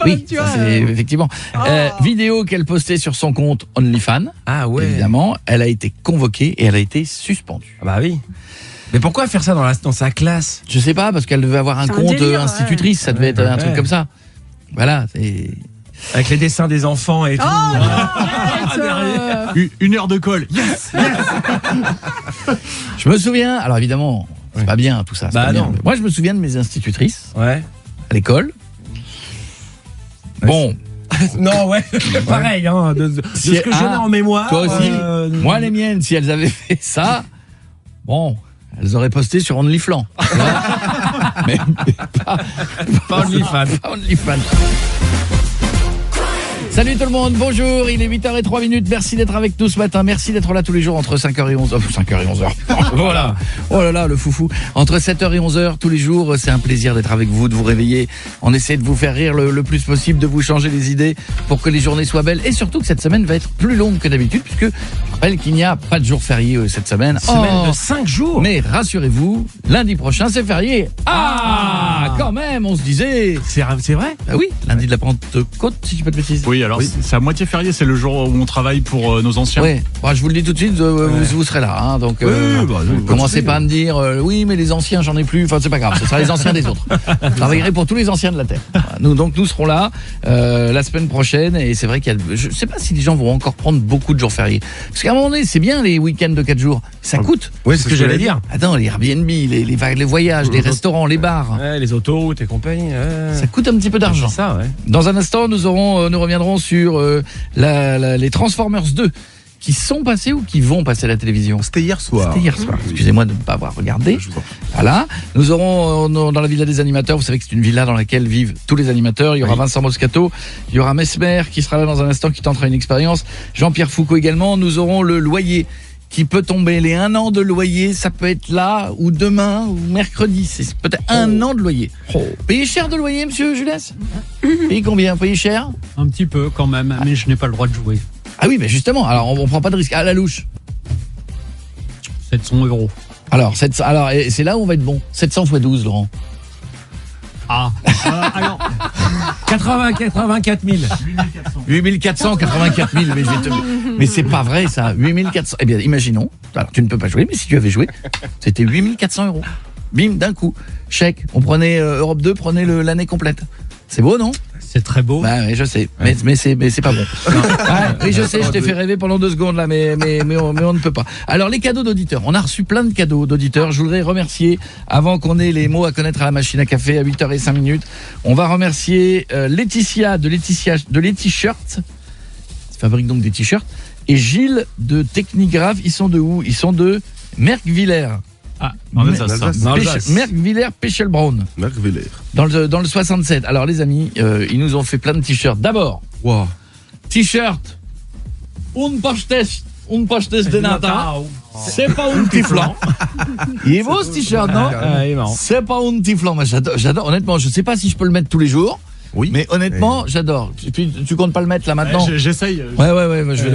Oui, tu ça, vois, c'est effectivement. Oh. Vidéo qu'elle postait sur son compte OnlyFans. Ah ouais. Évidemment, elle a été convoquée et elle a été suspendue. Ah bah oui. Mais pourquoi faire ça dans sa classe? Je sais pas, parce qu'elle devait avoir un C'est un compte délire, institutrice, ça devait être un truc Ouais. comme ça. Voilà, c'est... Avec les dessins des enfants et tout. Oh, Une heure de colle. Yes. Je me souviens, alors évidemment, C'est pas bien tout ça. Bah non. Moi je me souviens de mes institutrices Ouais. à l'école. Bon. Non, ouais, pareil, hein, de ce que j'en ai en mémoire. Toi aussi. Moi, les miennes, si elles avaient fait ça, bon, elles auraient posté sur OnlyFans. mais pas OnlyFans. Pas OnlyFans. Salut tout le monde, bonjour, il est 8h03, merci d'être avec nous ce matin, merci d'être là tous les jours entre 5h et 11h, 5h et 11h, voilà, oh là là le foufou, entre 7h et 11h tous les jours, c'est un plaisir d'être avec vous, de vous réveiller, on essaie de vous faire rire le plus possible, de vous changer les idées pour que les journées soient belles et surtout que cette semaine va être plus longue que d'habitude puisque je rappelle qu'il n'y a pas de jour férié cette semaine. Semaine de 5 jours. Mais rassurez-vous, lundi prochain c'est férié. Quand même, on se disait. C'est vrai? Bah oui, lundi de la Pentecôte si je peux te bêtise. Oui, alors c'est à moitié férié, c'est le jour où on travaille pour nos anciens. Oui, je vous le dis tout de suite, vous serez là. Hein, donc, commencez pas à me dire, oui, mais les anciens, j'en ai plus. Enfin, c'est pas grave, ce sera les anciens des autres. Je travaillerai pour tous les anciens de la Terre. Voilà, nous serons là la semaine prochaine. Et c'est vrai je sais pas si les gens vont encore prendre beaucoup de jours fériés. Parce qu'à un moment donné, c'est bien les week-ends de 4 jours. Ça coûte. Oui, c'est ce que j'allais dire. Attends, les Airbnb, les voyages, les restaurants, les bars. Ouais, les autoroutes et compagnie. Ça coûte un petit peu d'argent. C'est ça, ouais. Dans un instant, nous reviendrons sur les Transformers 2 qui sont passés ou qui vont passer à la télévision. C'était hier soir. Excusez-moi de ne pas avoir regardé. Voilà. Nous aurons dans la villa des animateurs, vous savez que c'est une villa dans laquelle vivent tous les animateurs. Il y aura Vincent Moscato, il y aura Mesmer qui sera là dans un instant, qui tentera une expérience. Jean-Pierre Foucault également. Nous aurons le loyer qui peut tomber. Les 1 an de loyer, ça peut être là, ou demain, ou mercredi. C'est peut-être 1 an de loyer. Payez cher de loyer, monsieur Jules? Payez combien? Payez cher? Un petit peu quand même, mais je n'ai pas le droit de jouer. Ah oui, mais justement, alors on prend pas de risque. À la louche. 700 €. Alors, et c'est là où on va être bon. 700 x 12, Laurent. Alors 84 000. 8484 000. Mais c'est pas vrai ça. 8400. Eh bien, imaginons. Alors, tu ne peux pas jouer, mais si tu avais joué, c'était 8400 €. Bim, d'un coup. Chèque. On prenait Europe 2, prenez l'année complète. C'est beau, non? C'est très beau. Bah oui, je sais. Mais c'est pas bon. Oui, je sais, je t'ai fait rêver pendant 2 secondes là, mais on ne peut pas. Alors, les cadeaux d'auditeurs. On a reçu plein de cadeaux d'auditeurs. Je voudrais remercier, avant qu'on ait les mots à connaître à la machine à café à 8h05, on va remercier Laetitia de T-Shirt. Ils fabriquent donc des t-shirts. Et Gilles de Technigraphe. Ils sont de où? Ils sont de Merckviller. En Alsace. Merckviller Pechelbraun. Merckviller. Dans le 67. Alors les amis, ils nous ont fait plein de t-shirts. D'abord, t-shirt un pastes de Natal. C'est pas un tiflan. Il est beau ce t-shirt, non? C'est pas un tiflan. Moi j'adore. Honnêtement, je sais pas si je peux le mettre tous les jours. Oui. Mais honnêtement, j'adore. Tu comptes pas le mettre là maintenant? J'essaye. Ouais, je vais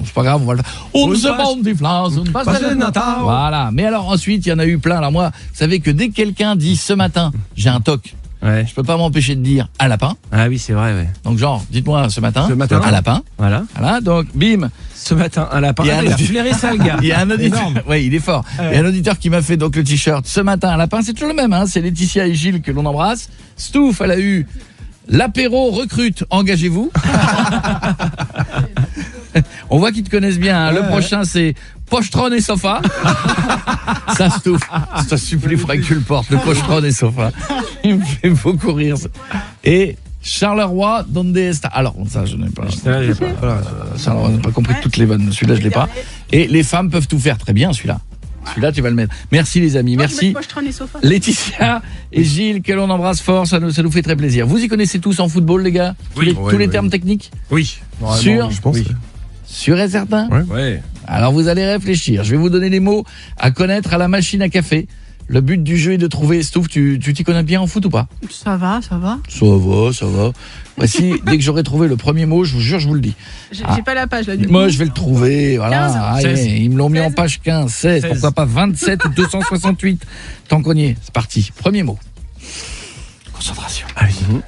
c'est pas grave, on va le faire. On ne sait pas, on déflance, on passe de Natal. Voilà. Mais alors ensuite, il y en a eu plein. Alors moi, vous savez que dès que quelqu'un dit ce matin, j'ai un toc. Ouais. Je peux pas m'empêcher de dire un lapin. Ah oui, c'est vrai, ouais. Donc genre, dites-moi ce matin un lapin. Voilà. Donc bim. Ce matin, un lapin. Il a flairé ça, le gars. Il y a un auditeur. Ouais, il est fort. Il y a un auditeur qui m'a fait donc le t-shirt. Ce matin, un lapin, c'est toujours le même, hein. C'est Laetitia et Gilles que l'on embrasse. Stouff, elle a eu l'apéro recrute, engagez-vous. On voit qu'ils te connaissent bien, hein. Le prochain c'est pochetron et sofa. Ça Stouff, ça supplie, il faudrait que tu le portes, le pochetron et sofa. Il me fait beaucoup rire. Et Charleroi, donde está? Alors, ça je n'ai pas. On n'a pas compris toutes les vannes, celui-là je l'ai pas. Et les femmes peuvent tout faire, très bien celui-là. Celui-là, tu vas le mettre. Merci les amis, merci. Laetitia et Gilles, que l'on embrasse fort, ça nous fait très plaisir. Vous y connaissez tous en football, les gars? Tous les termes techniques? Oui. Sûr? Je pense. Oui. Sûr et certain? Ouais. Alors vous allez réfléchir. Je vais vous donner les mots à connaître à la machine à café. Le but du jeu est de trouver... Stouff, tu t'y connais bien en foot ou pas? Ça va. Ça va. Voici, dès que j'aurai trouvé le premier mot, je vous jure, je vous le dis. J'ai pas la page là du coup. Moi, je vais le trouver, voilà. 15, ils me l'ont mis en page 15, 16, pourquoi pas 27 ou 268. Tant qu'on y est, c'est parti. Premier mot. Concentration. Allez-y.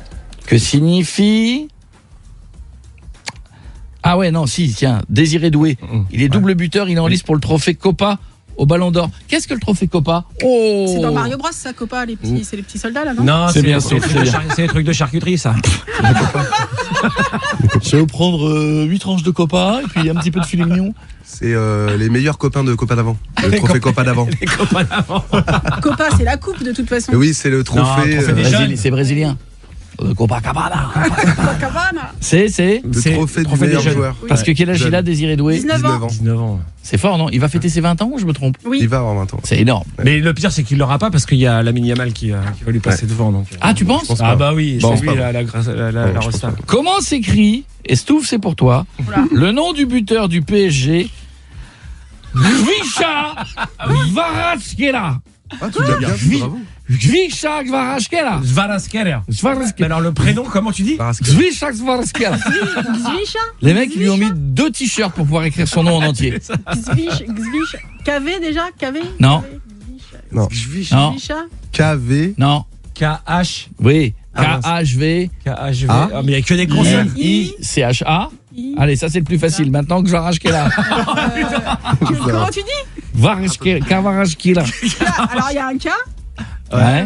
Que signifie... Ah ouais, non, si, tiens, Désiré Doué. Il est double buteur, il est en lice pour le trophée Copa au Ballon d'Or. Qu'est-ce que le trophée Copa? Oh, C'est dans Mario Bros, ça, Copa, c'est les petits soldats, là, non? Non, c'est bien, c'est les trucs de charcuterie, ça. Je vais vous prendre 8 tranches de Copa et puis un petit peu de filet mignon. C'est les meilleurs copains de Copa d'avant. Le trophée Copa d'avant. Les copains d'avant. Copa, c'est la coupe, de toute façon. Oui, c'est le trophée. C'est brésilien. Copacabana. Copacabana. C'est le trophée du meilleur joueur. Parce que quel âge il a, Désiré Doué? 19 ans. C'est fort, non? Il va fêter ses 20 ans ou je me trompe? Oui. Il va avoir 20 ans. C'est énorme. Mais le pire, c'est qu'il l'aura pas parce qu'il y a Lamine Yamal qui va lui passer devant. Donc. Ah, tu penses? Ah bah oui, Bon, c'est lui la resta. Comment s'écrit, et Stouff, c'est pour toi, le nom du buteur du PSG, Gvisha Kvaratskhelia. Ah, tu l'as bien dit, bravo. Gvisha Kvaratskhelia. Svaraskhelia. Mais alors le prénom, comment tu dis? Gvisha Kvaratskhelia. Les mecs, ils lui ont mis 2 t-shirts pour pouvoir écrire son nom en entier. Gvish. KV déjà? KV? Non. Non. Non. KV. Non. KH. Oui. KHV. KHV. Ah, mais il n'y a que des consonnes. ICHA. Allez, ça c'est le plus facile. Maintenant que Kvaratskhelia. Comment tu dis? Kvaratskhelia. Alors il y a un K. Ouais.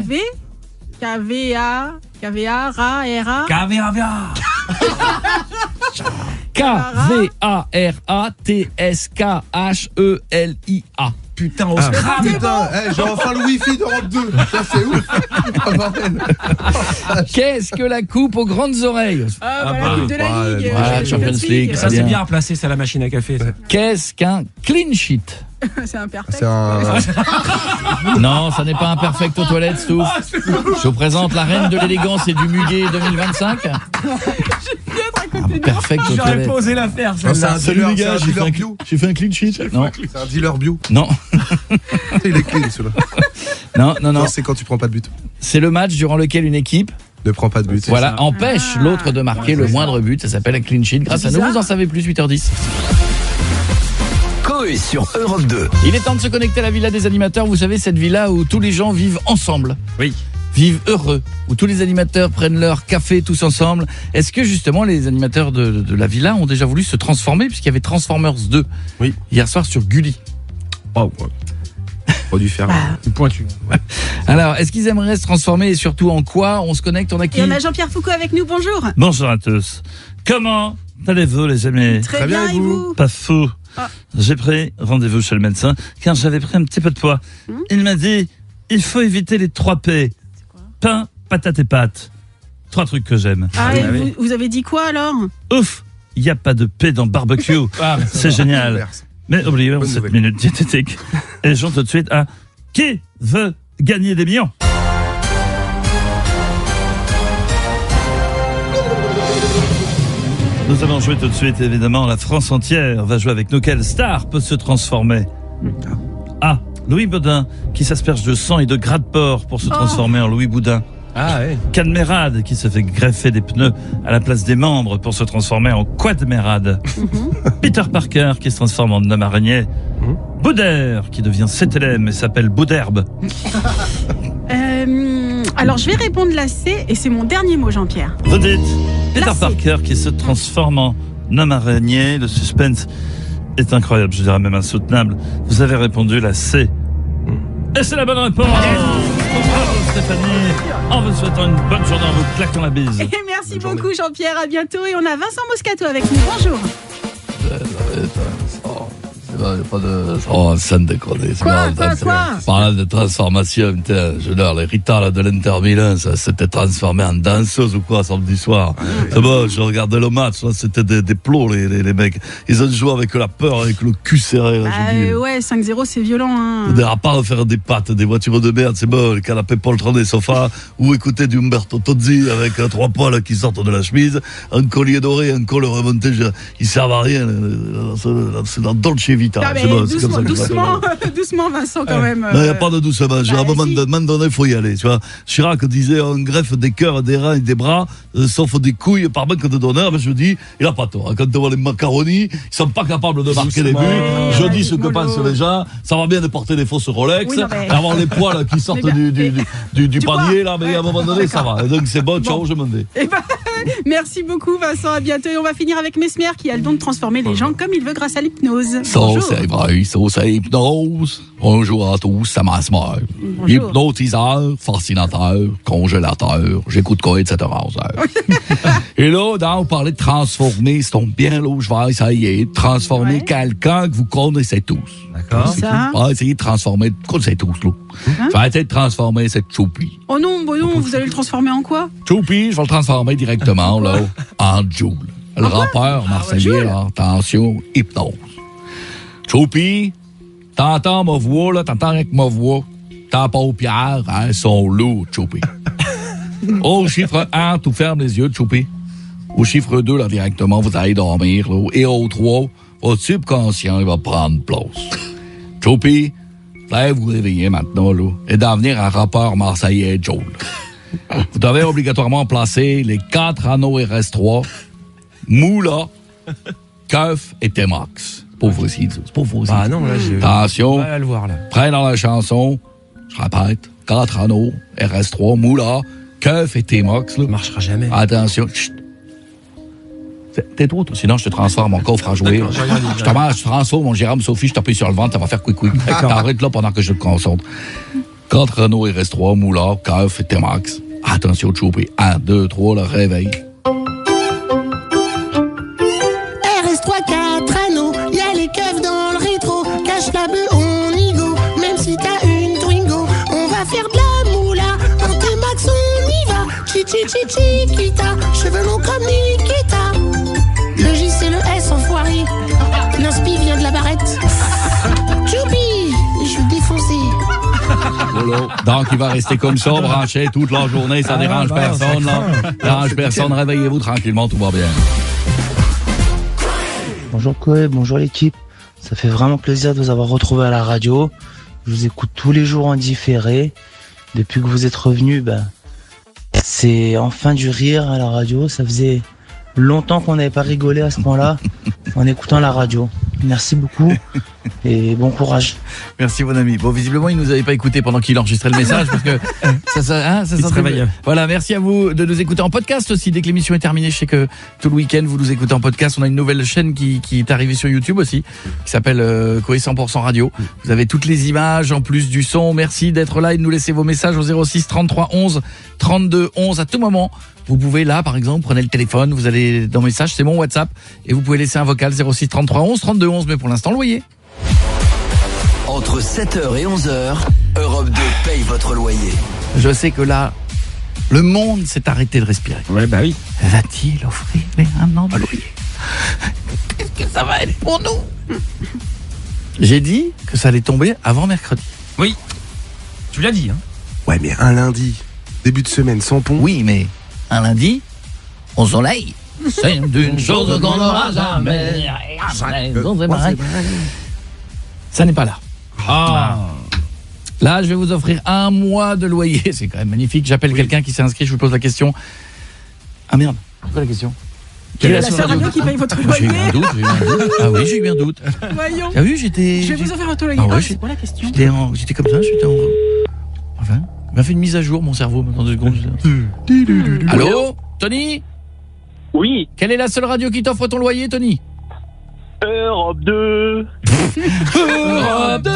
KV. KVA. RA. KVA. Kvaratskhelia. Putain, on se crame. Putain, j'ai enfin le wifi d'Europe 2. Ça c'est ouf. Qu'est-ce que la coupe aux grandes oreilles? La coupe de la Ligue. Voilà, Champions League. Ça c'est bien replacé, c'est la machine à café. Ça. Qu'est-ce qu'un clean sheet? C'est un perfect. Non, ça n'est pas un perfect aux toilettes, Stouff. Je vous présente la reine de l'élégance et du muguet 2025. Perfect aux J'aurais toilettes. pas osé la faire. Salut les gars, j'ai fait un clean sheet. Non. C'est un dealer bio. Non. Il est clean celui-là. Non. C'est quand tu prends pas de but. C'est le match durant lequel une équipe ne prend pas de but. Voilà, empêche l'autre de marquer le moindre but. Ça s'appelle un clean sheet. Grâce à nous, vous en savez plus, 8h10. Coé sur Europe 2. Il est temps de se connecter à la villa des animateurs. Vous savez, cette villa où tous les gens vivent ensemble. Oui. Vivent heureux, où tous les animateurs prennent leur café tous ensemble. Est-ce que justement les animateurs de la villa ont déjà voulu se transformer, puisqu'il y avait Transformers 2 hier soir sur Gulli? Wow. Pas dû faire une pointure. Alors, est-ce qu'ils aimeraient se transformer et surtout en quoi? On se connecte, on a qui? Et on a Jean-Pierre Foucault avec nous, bonjour. Bonjour à tous. Comment allez-vous les amis? Très bien, et vous? Pas fou. J'ai pris rendez-vous chez le médecin car j'avais pris un petit peu de poids. Il m'a dit, il faut éviter les 3 P. Pain, patate et pâtes. 3 trucs que j'aime. Vous avez dit quoi alors? Ouf, il n'y a pas de P dans barbecue. C'est génial. Mais oubliez cette minute diététique. Et j'en tout de suite à qui veut gagner des millions? Nous allons jouer tout de suite, évidemment, la France entière va jouer avec nous. Quelle star peut se transformer? Ah, Louis Baudin, qui s'asperge de sang et de gras de porc pour se transformer en Louis Boudin. Ah ouais. Cadmerade, qui se fait greffer des pneus à la place des membres pour se transformer en Quadmerade. Peter Parker, qui se transforme en homme araignée. Boudère, qui devient CTLM et s'appelle Bouderbe. Alors je vais répondre la C et c'est mon dernier mot, Jean-Pierre. Vous dites Peter Parker qui se transforme en homme araignée. Le suspense est incroyable, je dirais même insoutenable. Vous avez répondu la C. Et c'est la bonne réponse. Bravo Stéphanie. En vous souhaitant une bonne journée, en vous claquant la bise. Et merci beaucoup Jean-Pierre, à bientôt. Et on a Vincent Moscato avec nous, bonjour. Pas de... Oh, sans déconner. Quoi Parlant de transformation, je veux dire, les Rita là, de l'Inter Milan, ça s'était transformé en danseuse ou quoi samedi soir. C'est bon, je regardais le match, là, c'était des plots les mecs. Ils ont joué avec la peur, avec le cul serré. Là, ouais, 5-0 c'est violent. Hein. À part faire des pâtes, des voitures de merde, c'est bon, le canapé poltron des sofas, ou écouter du Umberto Tozzi avec 3 poils qui sortent de la chemise, un collier doré, un col remonté, ils servent à rien. C'est dans Dolce Vita. C'est bon, doucement Vincent quand même. Non, il n'y a pas de doucement. À un moment donné, il faut y aller. Tu vois. Chirac disait on greffe des cœurs, des reins et des bras, sauf des couilles par manque de donneur. Mais je dis, il n'a pas tort. Quand on voit les macaronis, ils ne sont pas capables de marquer les buts. Je dis ce que pensent les gens. Ça va bien de porter des fausses Rolex, avoir les poils qui sortent du panier, là, mais à un moment donné, ça va. Et donc c'est bon, ciao, je m'en vais. Merci beaucoup Vincent, à bientôt. Et on va finir avec Mesmer qui a le don de transformer les gens comme il veut grâce à l'hypnose. Ça, Bonjour. c'est vrai, ça, c'est hypnose. Bonjour à tous, ça m'asmère. Bonjour. Hypnotiseur, fascinateur, congélateur, j'écoute quoi, etc. Et là, dans vous parlez de transformer, c'est tombe bien là où je vais essayer de transformer quelqu'un que vous connaissez tous. D'accord. Ça. Je vais essayer de transformer, vous connaissez tous, là. Je vais essayer de transformer cette Choupi. Oh non, vous allez le transformer en quoi? Choupi, je vais le transformer directement, là, en Joule. Le rappeur marseillais, là, attention, hypnose. Choupi, t'entends ma voix, là, t'entends avec ma voix. Ta paupières, hein, sont lourdes, Choupi. Au chiffre 1, tu fermes les yeux, Choupi. Au chiffre 2, là, directement, vous allez dormir, là. Et au 3, votre subconscient, il va prendre place. Choupi, vous allez vous réveiller maintenant, là, et devenir un rappeur marseillais, Joule. Vous devez obligatoirement placer les 4 anneaux RS3, Moula, Keuf et T-Max. C'est pas vous aussi, c'est pas vous aussi. Ah non, là, j'ai... Attention, mal à le voir, là. près dans la chanson, je répète, 4 anneaux, RS3, Moula, Keuf et T-Max. Ça marchera jamais. Attention, chut. Tais-toi, toi, sinon je te transforme en coffre à jouer. Je te transforme mon Jérôme Sophie, je t'appuie sur le ventre, ça va faire couicouic. T'arrêtes là pendant que je te concentre. 4 anneaux, RS3, Moula, Keuf et T-Max. Attention, Choupi. 1, 2, 3, le réveil. RS3, 4 anneaux, y'a les keufs dans le rétro. Cache la bœuf, on y go. Même si t'as une Twingo, on va faire de la moula. En T-Max, on y va. Chiquita, cheveux longs comme Nikita. Le J, c'est le S, enfoiré. L'inspi vient de la barrette. Choupi, je suis défoncé. Voilà. Donc, il va rester comme ça, branché toute la journée, ça dérange personne, là. Dérange personne, réveillez-vous tranquillement, tout va bien. Bonjour Koé, bonjour l'équipe. Ça fait vraiment plaisir de vous avoir retrouvé à la radio. Je vous écoute tous les jours en différé. Depuis que vous êtes revenus, c'est enfin du rire à la radio. Ça faisait longtemps qu'on n'avait pas rigolé à ce point-là en écoutant la radio. Merci beaucoup et bon courage. Merci mon ami. Bon, visiblement, il nous avait pas écouté pendant qu'il enregistrait le message parce que ça se réveille. Voilà, merci à vous de nous écouter en podcast aussi. Dès que l'émission est terminée, je sais que tout le week-end vous nous écoutez en podcast. On a une nouvelle chaîne qui est arrivée sur YouTube aussi, qui s'appelle Koé 100% Radio. Vous avez toutes les images en plus du son. Merci d'être là et de nous laisser vos messages au 06 33 11 32 11 à tout moment. Vous pouvez là, par exemple, prenez le téléphone, vous allez dans message, c'est mon WhatsApp, et vous pouvez laisser un vocal 06 33 11 32 11, mais pour l'instant, loyer. Entre 7h et 11h, Europe 2 paye votre loyer. Je sais que là, le monde s'est arrêté de respirer. Ouais, bah oui. Va-t-il offrir un an de loyer? Qu'est-ce que ça va être pour nous? J'ai dit que ça allait tomber avant mercredi. Oui, tu l'as dit, hein. Ouais, mais un lundi, début de semaine, sans pont. Oui, mais un lundi, au soleil. C'est d'une chose qu'on n'aura jamais. Ça n'est pas là. Là, je vais vous offrir un mois de loyer. C'est quand même magnifique. J'appelle quelqu'un qui s'est inscrit, je vous pose la question. Ah merde, c'est quoi la question? Quelle est la seule radio qui paye votre loyer? J'ai eu un doute. Ah oui, j'ai eu un doute. Voyons. Ah oui, j'étais... Je vais vous offrir votre loyer. Ah ouais, c'est quoi la question? J'étais comme ça, Enfin, il m'a fait une mise à jour, mon cerveau, maintenant 2 secondes. Allô, Tony? Oui. Quelle est la seule radio qui t'offre ton loyer, Tony? Europe 2. Europe 2.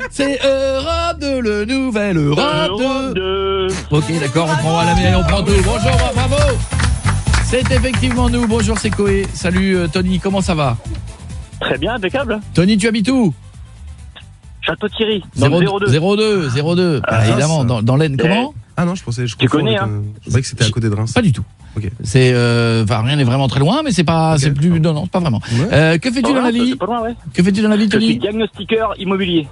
C'est Europe 2, le nouvel Europe 2. Ok, d'accord, on prend à la mienne, on prend tout. Bonjour, bravo. C'est effectivement nous. Bonjour, c'est Koé. Salut, Tony, comment ça va? Très bien, impeccable. Tony, tu habites où? Château-Thierry, dans le 02. Évidemment, dans l'Aisne. Comment? Ah non, je pensais... Tu connais, hein? Je croyais que c'était à côté de Reims. Pas du tout. Ok. C'est rien n'est vraiment très loin, mais c'est pas, c'est plus, non, pas vraiment. Ouais. Que fais-tu dans la vie? C'est pas loin, ouais. Que fais-tu dans la vie, Je suis Tony? diagnostiqueur immobilier.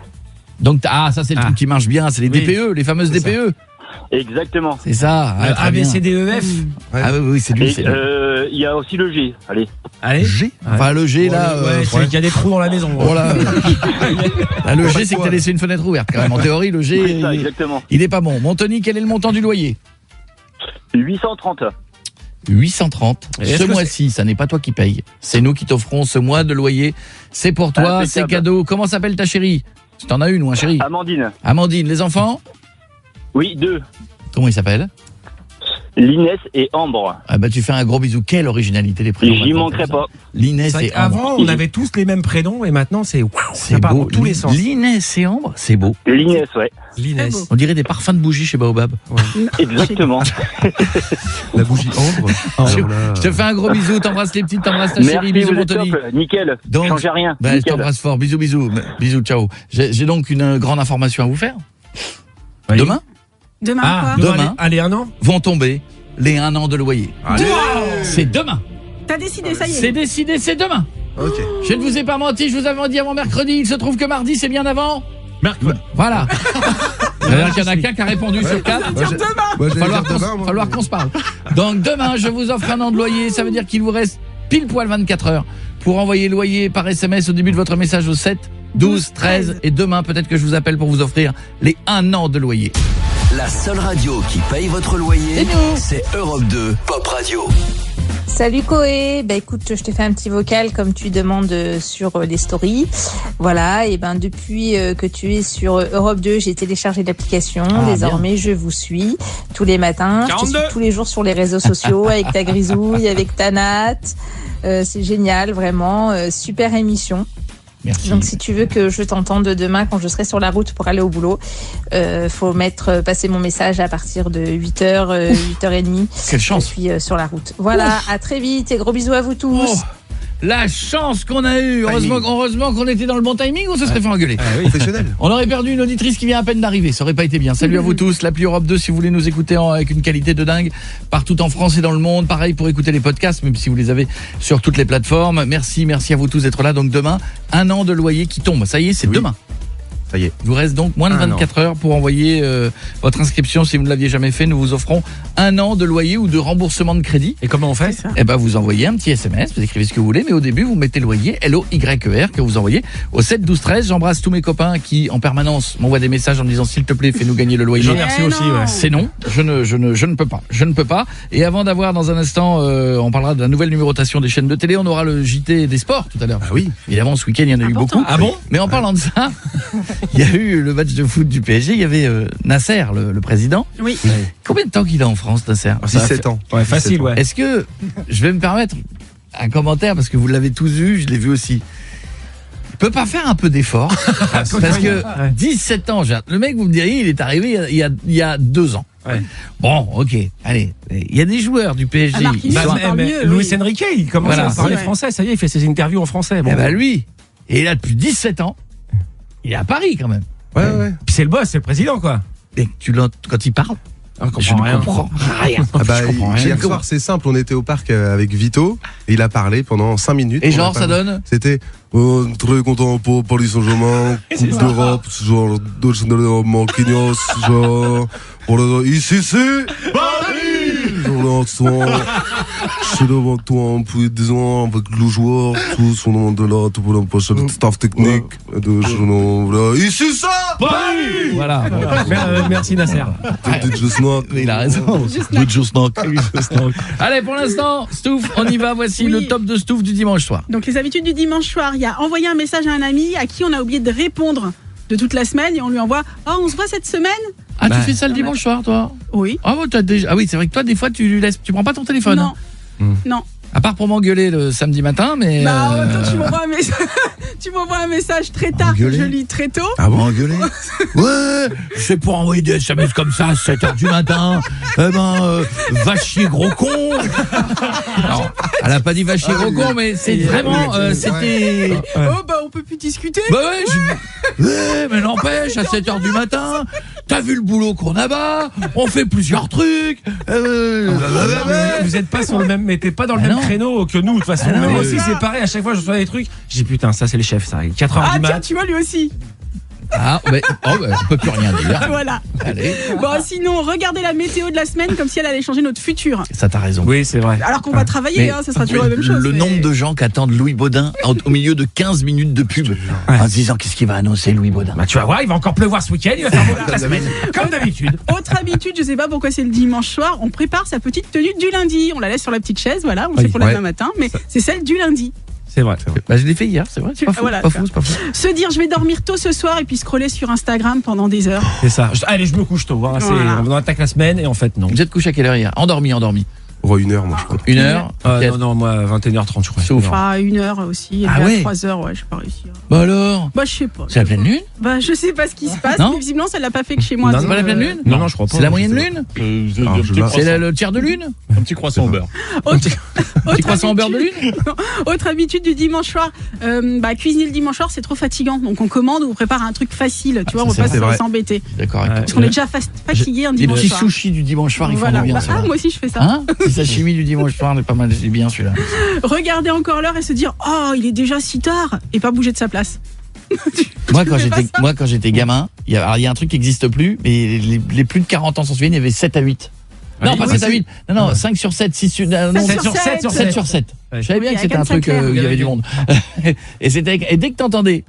Donc, ça c'est le truc qui marche bien, c'est les DPE, les fameuses DPE. Exactement. C'est ça. ABCDEF. Ah oui, c'est lui. Il y a aussi le G. Allez. G. Enfin, le G, là. Ouais, c'est qu'il y a des trous dans la maison. Voilà. Là, le G, c'est que t'as laissé une fenêtre ouverte, quand même. En théorie, le G. Oui, ça, exactement. Il est pas bon. Mon Tony, quel est le montant du loyer? 830. 830. Ce mois-ci, ça n'est pas toi qui paye. C'est nous qui t'offrons ce mois de loyer. C'est pour toi, c'est cadeau. Comment s'appelle ta chérie? Si t'en as une ou un chéri? Amandine. Amandine, les enfants? Oui, 2. Comment il s'appelle? Linès et Ambre. Ah bah tu fais un gros bisou. Quelle originalité les prénoms. J'y manquerai pas. Linès et Ambre. Avant, on avait tous les mêmes prénoms et maintenant, c'est C'est part beau. dans tous les sens. Linès et Ambre, c'est beau. Linès, ouais. Linès. On dirait des parfums de bougies chez Baobab. Exactement. La bougie Ambre. Je te fais un gros bisou, t'embrasses les petites, t'embrasses ta Merci, chérie, bisous vous mon êtes Tony. top. Nickel. Donc, Changez rien. Bah, je Nickel. t'embrasse fort, bisous, bisous, ciao. J'ai donc une grande information à vous faire. Oui. Demain Demain, quoi demain. Allez, un an vont tomber les 1 an de loyer. C'est demain. T'as décidé, ça y est. C'est décidé, c'est demain. Ok. Je ne vous ai pas menti, je vous avais dit avant mercredi, il se trouve que mardi c'est bien avant. Mercredi. Voilà. C'est-à-dire qu'il y en a qu'un qui a répondu sur 4. Falloir qu'on se parle. Donc demain, je vous offre 1 an de loyer, ça veut dire qu'il vous reste pile poil 24 heures pour envoyer le loyer par SMS au début de votre message au 7 12 13 et demain peut-être que je vous appelle pour vous offrir les 1 an de loyer. La seule radio qui paye votre loyer, c'est Europe 2 Pop Radio. Salut Koé, bah écoute, je te fais un petit vocal comme tu demandes sur les stories. Voilà, et ben depuis que tu es sur Europe 2, j'ai téléchargé l'application. Désormais, je vous suis tous les matins. 42. Je te suis tous les jours sur les réseaux sociaux avec ta grisouille, avec ta natte. C'est génial, vraiment, super émission. Merci. Donc si tu veux que je t'entende demain quand je serai sur la route pour aller au boulot, faut passer mon message à partir de 8h, 8h30. Quelle chance. Je suis sur la route. Voilà, à très vite et gros bisous à vous tous. Oh, la chance qu'on a eue. Heureusement qu'on était dans le bon timing, on se serait fait engueuler. Professionnel. On aurait perdu une auditrice qui vient à peine d'arriver, ça aurait pas été bien. Salut à vous tous, l'appli Europe 2 si vous voulez nous écouter avec une qualité de dingue partout en France et dans le monde. Pareil pour écouter les podcasts, même si vous les avez sur toutes les plateformes. Merci à vous tous d'être là. Donc demain, 1 an de loyer qui tombe. Ça y est, c'est demain. Ça y est. Il vous reste donc moins de 24 heures pour envoyer votre inscription si vous ne l'aviez jamais fait. Nous vous offrons 1 an de loyer ou de remboursement de crédit. Et comment on fait? Eh ben, vous envoyez un petit SMS, vous écrivez ce que vous voulez, mais au début, vous mettez loyer, L-O-Y-E-R, que vous envoyez au 7 12 13. J'embrasse tous mes copains qui, en permanence, m'envoient des messages en me disant s'il te plaît, fais-nous gagner le loyer. J'en remercie aussi, ouais. C'est non. Je ne peux pas. Je ne peux pas. Et avant d'avoir dans un instant, on parlera de la nouvelle numérotation des chaînes de télé, on aura le JT des sports tout à l'heure. Ah oui. Évidemment, ce week-end, il y en a eu beaucoup. Ah bon? Mais en parlant de ça, il y a eu le match de foot du PSG, il y avait Nasser, le président. Oui. Combien de temps qu'il a en France, Nasser? 17 ans. Ouais, facile, ouais. Est-ce que je vais me permettre un commentaire parce que vous l'avez tous vu, je l'ai vu aussi. Il peut pas faire un peu d'effort parce que 17 ans, le mec, vous me diriez, il est arrivé il y a 2 ans. Ouais. Bon, ok, allez. Il y a des joueurs du PSG. Luis Enrique, il commence à parler français, ça y est, il fait ses interviews en français. Bon. Eh ben lui, et il a depuis 17 ans, il est à Paris quand même. Ouais, ouais. Puis c'est le boss, c'est le président, quoi. Et quand il parle, je ne comprends rien. Ah bah, Je comprends rien. hier soir, c'est simple, on était au parc avec Vito et il a parlé pendant 5 minutes. Et genre, ça donne C'était très content pour Paris Saint-Germain, Coupe d'Europe, genre, Marquinhos, genre, ici c'est Paris! Genre, l'instant, je suis devant toi depuis 10 ans avec le joueur, tous on est là, tout pour le staff technique, ici ça! Paris! Voilà. Merci Nasser. Il a raison. Allez, pour l'instant, Stouff, on y va. Voici le top de Stouff du dimanche soir. Donc les habitudes du dimanche soir, il y a envoyé un message à un ami à qui on a oublié de répondre de toute la semaine et on lui envoie « Oh, on se voit cette semaine ?» Ah, tu fais ça le dimanche soir, toi? Oui. Ah, bon, ah oui, c'est vrai que toi, des fois, tu prends pas ton téléphone. Non. Non. À part pour m'engueuler le samedi matin, mais... Bah, toi, tu m'envoies un message très tard que je lis très tôt. Ah bon, engueuler? Ouais, c'est pour envoyer des SMS comme ça à 7h du matin. Eh ben, va chier gros con. Non, elle a pas dit va chier gros con, mais c'est vraiment, c'était... Oh, bah, on peut plus discuter. Bah ouais, mais n'empêche, à 7h du matin, t'as vu le boulot qu'on a bas, on fait plusieurs trucs. Vous êtes pas sur le même, mais t'es pas dans le même créneau que nous, de toute façon. Moi aussi, c'est pareil, à chaque fois, je reçois des trucs. Je dis putain, ça, c'est le chef, ça. 4h du mat. Tiens, tu vois, lui aussi. Ah, on peut plus rien dire. Voilà. Allez. Bon, sinon, regardez la météo de la semaine comme si elle allait changer notre futur. Ça, t'as raison. Oui, c'est vrai. Alors qu'on va travailler, ça sera toujours la même chose. Le nombre de gens qui attendent Louis Baudin au milieu de 15 minutes de pub en se disant qu'est-ce qu'il va annoncer Louis Baudin. Bah, tu vas voir, il va encore pleuvoir ce week-end, il va faire beau toute la semaine. Comme d'habitude. Autre habitude, je sais pas pourquoi c'est le dimanche soir, on prépare sa petite tenue du lundi. On la laisse sur la petite chaise, voilà, on sait pour le lendemain matin, mais c'est celle du lundi. C'est vrai. Bah, je l'ai fait hier, c'est vrai. C'est pas fou, Voilà, pas fou, c'est pas fou. Se dire je vais dormir tôt ce soir et puis scroller sur Instagram pendant des heures. C'est ça. Allez, je me couche tôt. Hein. Voilà. On attaque la semaine et en fait, non. Vous êtes couché à quelle heure hier? Endormi. Oh, 1 heure, moi, je crois. 1 heure? Non, moi, 21h30, je crois. Sauf. Enfin, 1 heure aussi. Et Ah puis ouais. à 3 heures, ouais, j'ai pas réussi. Bah alors? Bah, je sais pas. C'est la pleine lune? Bah, je sais pas ce qui se passe. Non Mais visiblement, ça l'a pas fait que chez moi. Non, donc, c'est pas la pleine lune? Non, je crois pas. C'est la moyenne lune? C'est le tiers de lune? Un petit croissant au beurre. Petit croissant au beurre de lune? Autre habitude du dimanche soir, cuisiner le dimanche soir, c'est trop fatigant. Donc, on commande ou on prépare un truc facile. Tu vois, on va pas s'embêter. D'accord avec toi. Parce qu'on est déjà fatigué un Les dimanche petits soir. sushis du dimanche soir, ils font du bien. Bah, moi aussi, je fais ça. Hein? Petit sashimi du dimanche soir, c'est pas mal, c'est bien celui-là. Regarder encore l'heure et se dire oh il est déjà si tard et pas bouger de sa place. Moi quand j'étais gamin, il y a un truc qui n'existe plus, mais les plus de 40 ans s'en souviennent, il y avait 7 à 8. Non, pas 7 à 8. Non, 5 sur 7, 6 sur 7. 7 sur 7. Je savais bien que c'était un truc où il y avait du monde. Et dès que t'entendais,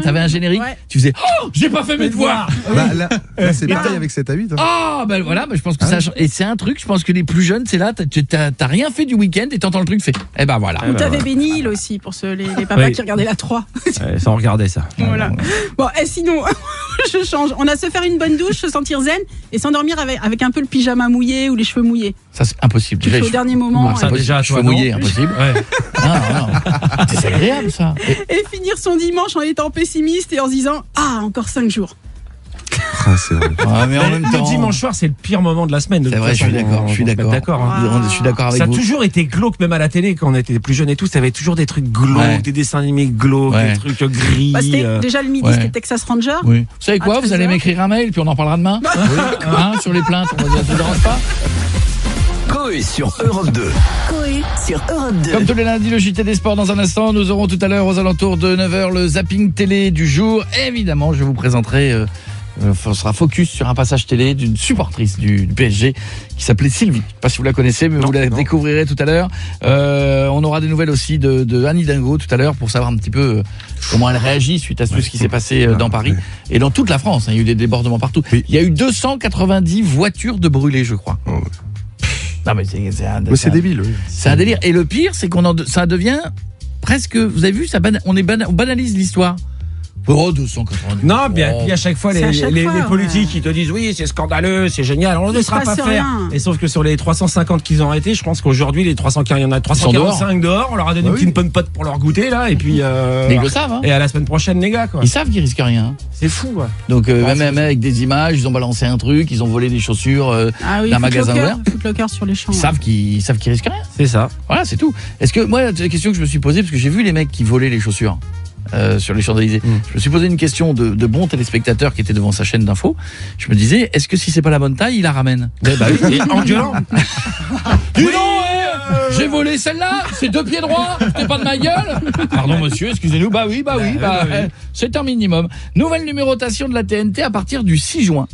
t'avais un générique, tu faisais oh, j'ai pas fait mes devoirs. Bah, là c'est pareil avec 7 à 8. Hein. Ah, ben voilà, je pense que ça. Et c'est un truc, je pense que les plus jeunes, c'est là, t'as rien fait du week-end et t'entends le truc fait. Eh ben voilà. Ou t'avais Bénil aussi pour les papas qui regardaient la 3. Ça en regardait ça. Voilà. Bon, et sinon, je change. On a se faire une bonne douche, se sentir zen et s'endormir avec un peu le pyjama mouillé ou les cheveux mouillés. Ça c'est impossible. Tu fais au dernier moment. Ça déjà, cheveux mouillés, impossible. Non. C'est agréable ça. Et finir son dimanche en étant pessimiste et en se disant ah encore 5 jours. Ah, c'est vrai. Mais en même temps, le dimanche soir, c'est le pire moment de la semaine. C'est vrai, je suis d'accord. Je suis d'accord avec ça vous. Ça a toujours été glauque, même à la télé, quand on était plus jeunes et tout. Ça avait toujours des trucs glauques, des dessins animés glauques, des trucs gris. C'était déjà le midi, c'était Texas Ranger. Oui. Vous savez quoi? Vous allez m'écrire un mail, puis on en parlera demain. Sur les plaintes, on va dire, ça vous dérange pas? Coé sur Europe 2. Coé sur Europe 2. Comme tous les lundis, le JT des sports dans un instant. Nous aurons tout à l'heure aux alentours de 9h le zapping télé du jour. Évidemment, je vous présenterai on sera focus sur un passage télé d'une supportrice du PSG qui s'appelait Sylvie. Je ne sais pas si vous la connaissez, mais vous la découvrirez tout à l'heure. On aura des nouvelles aussi de Anne Hidalgo tout à l'heure pour savoir un petit peu comment elle réagit suite à tout ce qui s'est passé dans Paris et dans toute la France. Il y a eu des débordements partout. Il y a eu 290 voitures de brûlées, je croès. Non mais c'est débile. Oui. C'est un délire. Et le pire, c'est ça devient presque. Vous avez vu, on banalise l'histoire. Oh, 290. Non, bien, puis à chaque fois, les politiques qui te disent oui, c'est scandaleux, c'est génial, on ne laissera pas faire. Et sauf que sur les 350 qu'ils ont arrêtés, je pense qu'aujourd'hui, les 315, il y en a 345 dehors, on leur a donné une petite bonne pote pour leur goûter, là, et puis. Ils le savent, hein. Et à la semaine prochaine, les gars, quoi. Ils savent qu'ils risquent rien. C'est fou, ouais. Donc, même avec des images, ils ont balancé un truc, ils ont volé des chaussures d'un magasin ouvert. Footlocker sur les champs. Ils savent qu'ils risquent rien. C'est ça. Voilà, c'est tout. Est-ce que, moi, c'est la question que je me suis posée, parce que j'ai vu les mecs qui volaient les chaussures. Sur les Champs-Élysées. Je me suis posé une question de bons téléspectateurs qui étaient devant sa chaîne d'infos. Je me disais, est-ce que si c'est pas la bonne taille, il la ramène? Et en gueulant. J'ai volé celle-là, c'est 2 pieds droits, c'était pas de ma gueule. Pardon monsieur, excusez-nous, oui. C'est un minimum. Nouvelle numérotation de la TNT à partir du 6 juin.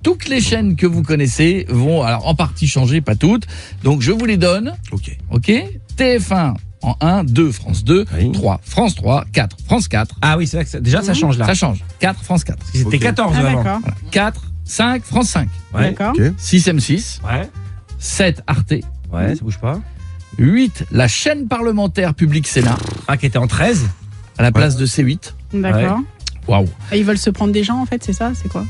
Toutes les chaînes que vous connaissez vont alors en partie changer, pas toutes. Donc je vous les donne. OK. TF1 en 1, 2 France 2, 3 France 3, 4 France 4. Ah oui, c'est vrai que déjà ça change là. Ça change. 4 France 4. C'était 14 avant. D'accord. 4 5 France 5. D'accord. 6 M6. Ouais. 7 Arte. Ouais, ça bouge pas. 8 la chaîne parlementaire Public Sénat. Qui était en 13 à la place de C8. D'accord. Waouh. Ils veulent se prendre des gens en fait, c'est ça, c'est quoi?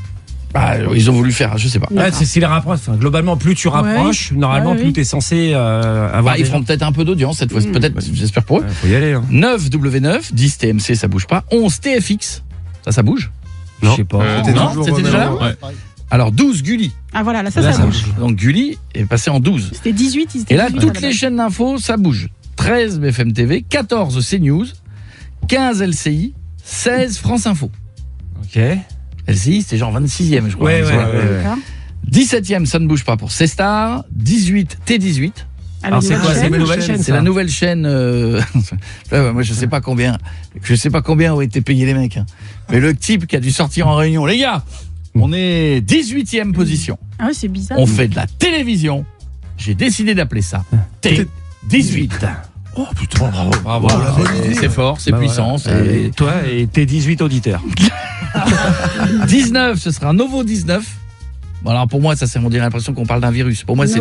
Ils ont voulu faire, je sais pas. C'est les rapproches. Enfin, globalement, plus tu rapproches, normalement, plus tu es censé avoir. Ils feront peut-être un peu d'audience cette fois. Peut-être, j'espère pour eux. Faut y aller. 9 W9, 10 TMC, ça bouge pas. 11 TFX, ça bouge. Non. Je sais pas. C'était déjà là. Alors 12 Gulli. Ah voilà, là ça bouge. Donc Gulli est passé en 12. C'était 18, ils étaient. Et là, toutes les chaînes d'infos, ça bouge. 13 BFM TV, 14 CNews, 15 LCI, 16 France Info. OK. LCI, c'était genre 26e, je crois. Ouais. 17e, ça ne bouge pas pour C-Star. 18, T18. Alors c'est quoi? C'est la nouvelle chaîne. C'est la nouvelle chaîne. Moi, je sais pas combien ont été payés les mecs. Mais le type qui a dû sortir en réunion, les gars, on est 18e position. Ah ouais, c'est bizarre. On fait de la télévision. J'ai décidé d'appeler ça T18. Oh putain, bravo. C'est fort, c'est puissant. Et toi et tes 18 auditeurs. 19, ce sera un nouveau 19. Bon, alors pour moi, ça, on dirait l'impression qu'on parle d'un virus. Pour moi, c'est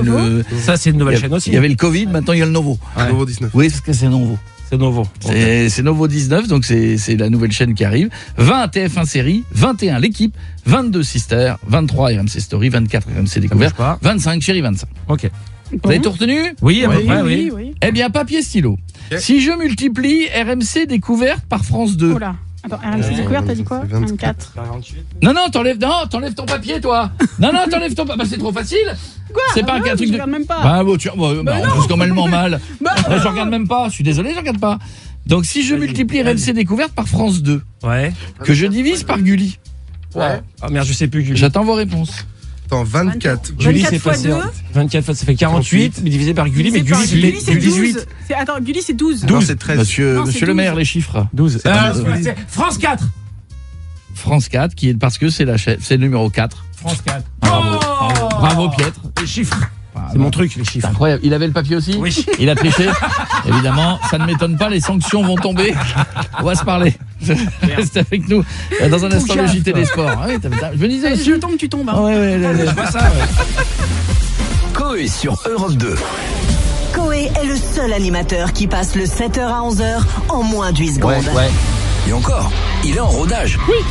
Ça, c'est une nouvelle chaîne aussi. Il y avait le Covid, maintenant il y a le Novo. Nouveau 19. Oui, parce que c'est nouveau. C'est nouveau. C'est Novo 19, donc c'est la nouvelle chaîne qui arrive. 20 TF1 série, 21 l'équipe, 22 Sister, 23 RMC Story, 24 RMC Découverte, 25 Chérie 25. Ok. Vous avez tout retenu? Oui, à peu près, oui. Eh bien, papier stylo. Okay. Si je multiplie RMC Découverte par France 2. Oh là. Attends, RMC Découverte, t'as dit quoi? 24. Non, t'enlèves ton papier, toi. Non, t'enlèves ton papier. Bah, c'est trop facile. Quoi? C'est pas un truc de. Je regarde même pas. Bah, bon, on se quand même mal. Je regarde même pas. Je suis désolé, je regarde pas. Donc, si je multiplie RMC Découverte par France 2, que je divise par Gulli. Ouais. Ah merde, je sais plus, Gulli. J'attends vos réponses. Attends, 24. Gulli, c'est passé. 24 fois, ça fait 48, mais divisé par Gulli, mais Gulli, c'est 18. Attends, Gulli, c'est 12. Non, c'est 13. Monsieur le maire, les chiffres. 12. France 4. France 4, qui est parce que c'est le numéro 4. France 4. Bravo, Pietre. Les chiffres. C'est mon truc, les chiffres. C'est incroyable. Il avait le papier aussi? Oui. Il a triché. Évidemment, ça ne m'étonne pas, les sanctions vont tomber. On va se parler. Reste avec nous. Dans un instant, le JT des sports. Ah oui, je me disais, je tombe, tu tombes. Hein. Ouais. Je vois ça, Coé sur Europe 2. Coé est le seul animateur qui passe le 7h à 11h en moins de 8 secondes. Ouais. Et encore, il est en rodage. Oui.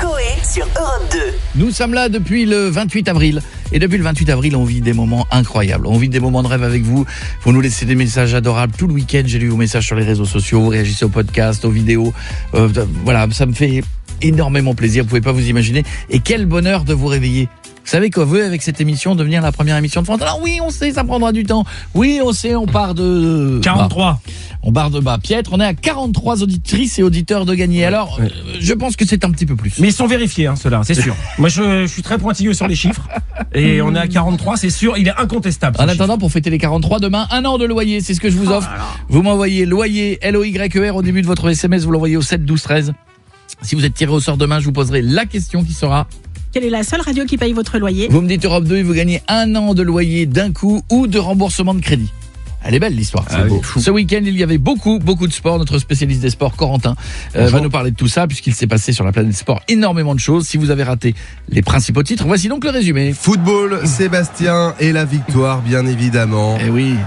Coé sur Europe 2. Nous sommes là depuis le 28 avril. Et depuis le 28 avril, on vit des moments incroyables. On vit des moments de rêve avec vous. Vous nous laissez des messages adorables tout le week-end. J'ai lu vos messages sur les réseaux sociaux. Vous réagissez aux podcasts, aux vidéos. Voilà, ça me fait énormément plaisir. Vous pouvez pas vous imaginer. Et quel bonheur de vous réveiller. Vous savez qu'on veut, avec cette émission, devenir la première émission de France. Alors oui, on sait, ça prendra du temps. Oui, on sait, on part de... 43. On part de bas. Pietre, on est à 43 auditrices et auditeurs de gagner. Alors, je pense que c'est un petit peu plus. Mais ils sont vérifiés, ceux-là, c'est sûr. Moi, je suis très pointilleux sur les chiffres. Et on est à 43, c'est sûr, il est incontestable. En attendant, pour fêter les 43, demain, 1 an de loyer, c'est ce que je vous offre. Vous m'envoyez loyer, LOYER, au début de votre SMS, vous l'envoyez au 7 12 13. Si vous êtes tiré au sort demain, je vous poserai la question qui sera... Quelle est la seule radio qui paye votre loyer? Vous me dites Europe 2 et vous gagnez 1 an de loyer d'un coup ou de remboursement de crédit. Elle est belle l'histoire, c'est beau. Ce week-end, il y avait beaucoup de sport. Notre spécialiste des sports, Corentin, va nous parler de tout ça, puisqu'il s'est passé sur la planète sport énormément de choses. Si vous avez raté les principaux titres, voici donc le résumé. Football, Sébastien, et la victoire, bien évidemment,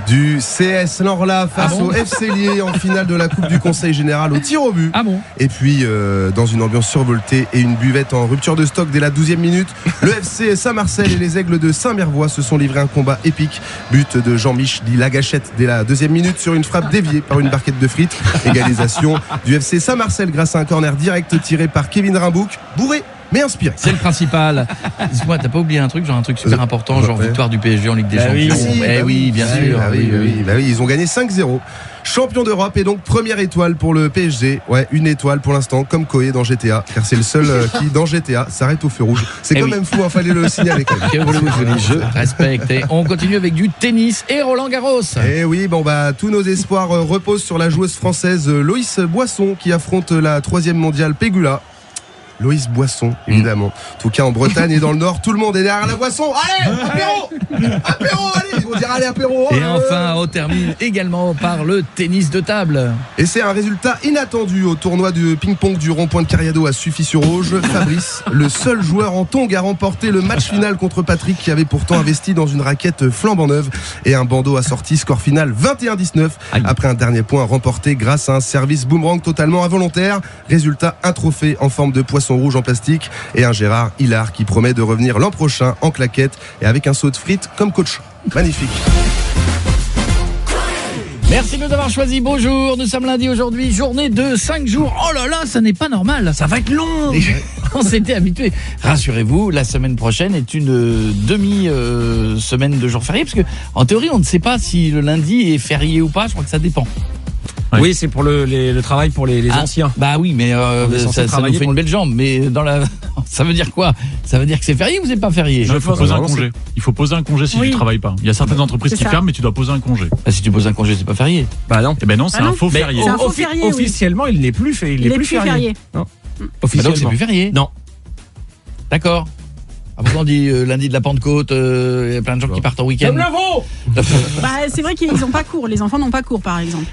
du CS Lanrela face au FC Lié en finale de la Coupe du Conseil Général au tir au but. Et puis, dans une ambiance survoltée et une buvette en rupture de stock dès la 12e minute, le FC Saint-Marcel et les Aigles de Saint-Mervois se sont livrés un combat épique. But de Jean-Mich Lagachette dès la 2e minute sur une frappe déviée par une barquette de frites. Égalisation du FC Saint-Marcel grâce à un corner direct tiré par Kevin Rimbaud, bourré mais inspiré. C'est le principal. Dis-moi, t'as pas oublié un truc super important, genre victoire du PSG en Ligue des Champions. Oui, bien sûr. Oui, ils ont gagné 5-0. Champion d'Europe et donc première étoile pour le PSG. Ouais, une étoile pour l'instant, comme Coé dans GTA, car c'est le seul qui, dans GTA, s'arrête au feu rouge. C'est quand même fou, il fallait le signaler quand même. Que voulez-vous que je dise ? Je respecte. Et on continue avec du tennis et Roland Garros. Et oui, tous nos espoirs reposent sur la joueuse française Loïs Boisson qui affronte la 3e mondiale Pegula. Loïs Boisson, évidemment. En tout cas, en Bretagne et dans le Nord, tout le monde est derrière la boisson. Allez, apéro, allez, ils vont dire allez, apéro. Et enfin, on termine également par le tennis de table. Et c'est un résultat inattendu au tournoi de ping-pong du rond-point de Cariado à Suffy-sur-Auge. Fabrice, le seul joueur en tongs, a remporté le match final contre Patrick, qui avait pourtant investi dans une raquette flambant neuve et un bandeau assorti. Score final 21-19 après un dernier point remporté grâce à un service boomerang totalement involontaire. Résultat, un trophée en forme de poisson rouge en plastique et un Gérard Hillard qui promet de revenir l'an prochain en claquette et avec un saut de frites comme coach. Magnifique. Merci de nous avoir choisi. Bonjour, nous sommes lundi aujourd'hui, journée de 5 jours. Oh là là, ça n'est pas normal. Ça va être long. On s'était habitué. Rassurez-vous, la semaine prochaine est une demi-semaine de jours fériés, parce que en théorie, on ne sait pas si le lundi est férié ou pas. Je crois que ça dépend. Oui, c'est pour le travail pour les anciens. Bah oui, mais ça nous fait une belle jambe. Mais ça veut dire quoi? Ça veut dire que c'est férié ou c'est pas férié? Il faut poser un congé. Il faut poser un congé si tu travailles pas. Il y a certaines entreprises qui ferment, mais tu dois poser un congé. Bah, si tu poses un congé, c'est pas férié. Bah non. Eh ben non, c'est un faux férié. Officiellement, il n'est plus férié. Non. Officiellement, donc c'est plus férié. Non. D'accord. Après on dit lundi de la Pentecôte, il y a plein de gens qui partent en week-end. Comme le veau. C'est vrai qu'ils n'ont pas cours. Les enfants n'ont pas cours, par exemple.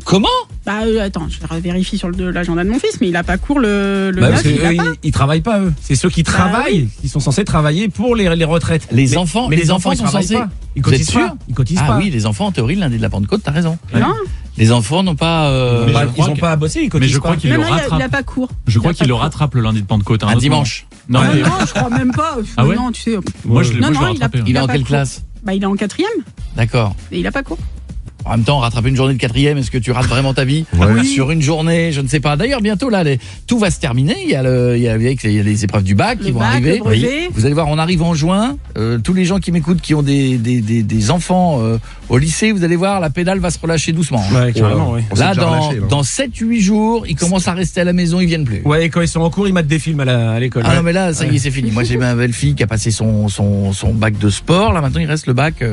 Comment? Attends, je vérifie sur l'agenda de mon fils, mais il a pas cours le 9, parce que ils travaillent pas, eux. C'est ceux qui travaillent, qui sont censés travailler pour les retraites. Les enfants sont censés. Ils cotisent pas. Ils cotisent pas. Ah oui, les enfants, en théorie, le lundi de la Pentecôte, t'as raison. Non. Les enfants n'ont pas. Ils n'ont pas à bosser, ils cotisent. Mais je crois qu'il le rattrape. Il a pas cours. Je crois qu'il le rattrape le lundi de Pentecôte. Un dimanche. Non, non, je crois même pas. Ah ouais Non, tu sais. Moi, je l'ai rattrapé. Il est en quelle classe? Bah, il est en 4e. D'accord. Et il a pas cours. En même temps, rattraper une journée de 4e, est-ce que tu rates vraiment ta vie sur une journée? Je ne sais pas. D'ailleurs, bientôt là, tout va se terminer. Il y a les épreuves du bac qui vont arriver. Vous allez voir, on arrive en juin. Tous les gens qui m'écoutent, qui ont des enfants au lycée, vous allez voir, la pédale va se relâcher doucement. Ouais, carrément, oui. Là, dans 7-8 jours, ils commencent à rester à la maison, ils viennent plus. Ouais, et quand ils sont en cours, ils mettent des films à l'école. Ah non, mais là, ça y est, c'est fini. Moi, j'ai ma belle-fille qui a passé son bac de sport. Là, maintenant, il reste le bac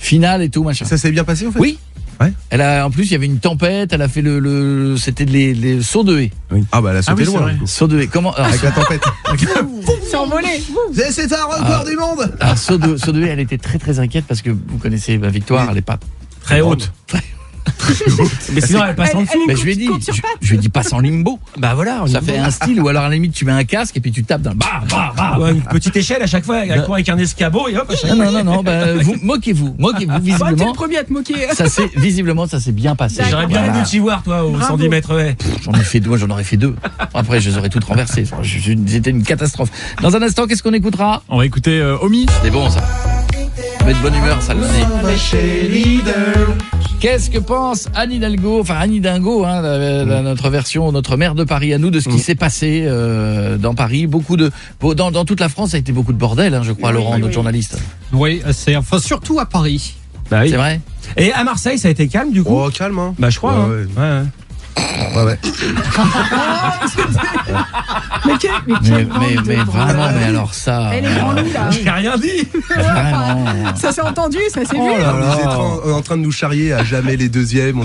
final et tout, machin. Ça s'est bien passé, en fait? Oui. Ouais. En plus, il y avait une tempête, elle a fait c'était les sauts de haie. Oui. Ah bah elle a sauté loin. Saut de haie. Comment avec la tempête. C'est envolé. C'est un record du monde. Alors saut de haie, elle était très très inquiète parce que vous connaissez Victoire, elle est pas très haute. Mais sinon elle passe en dessous. Je lui ai dit passe en limbo. Bah voilà, ça fait un style. Ou alors à la limite tu mets un casque et puis tu tapes dans le une petite échelle à chaque fois, avec un escabeau et hop. Non, vous moquez-vous visiblement. T'es le premier à te moquer. Visiblement ça s'est bien passé. J'aurais bien voulu t'y voir toi au 110 mètres. J'en aurais fait 2. Après je les aurais toutes renversées. C'était une catastrophe. Dans un instant, qu'est-ce qu'on écoutera? On va écouter Omi. C'est bon ça. Mais de bonne humeur, ça le nez. Qu'est-ce que pense Anne Hidalgo, notre version, notre maire de Paris à nous, de ce qui s'est passé dans Paris? Dans toute la France, ça a été beaucoup de bordel, je crois, Laurent, notre journaliste. Oui, surtout à Paris. Bah oui. C'est vrai. Et à Marseille, ça a été calme du coup? Oh, calme, hein. Bah je crois. Ouais. Mais vraiment, mais alors ça. Elle est grand loup là. J'ai rien dit. Vraiment. Ça s'est entendu, ça s'est vu. Vous êtes en train de nous charrier à jamais les deuxièmes.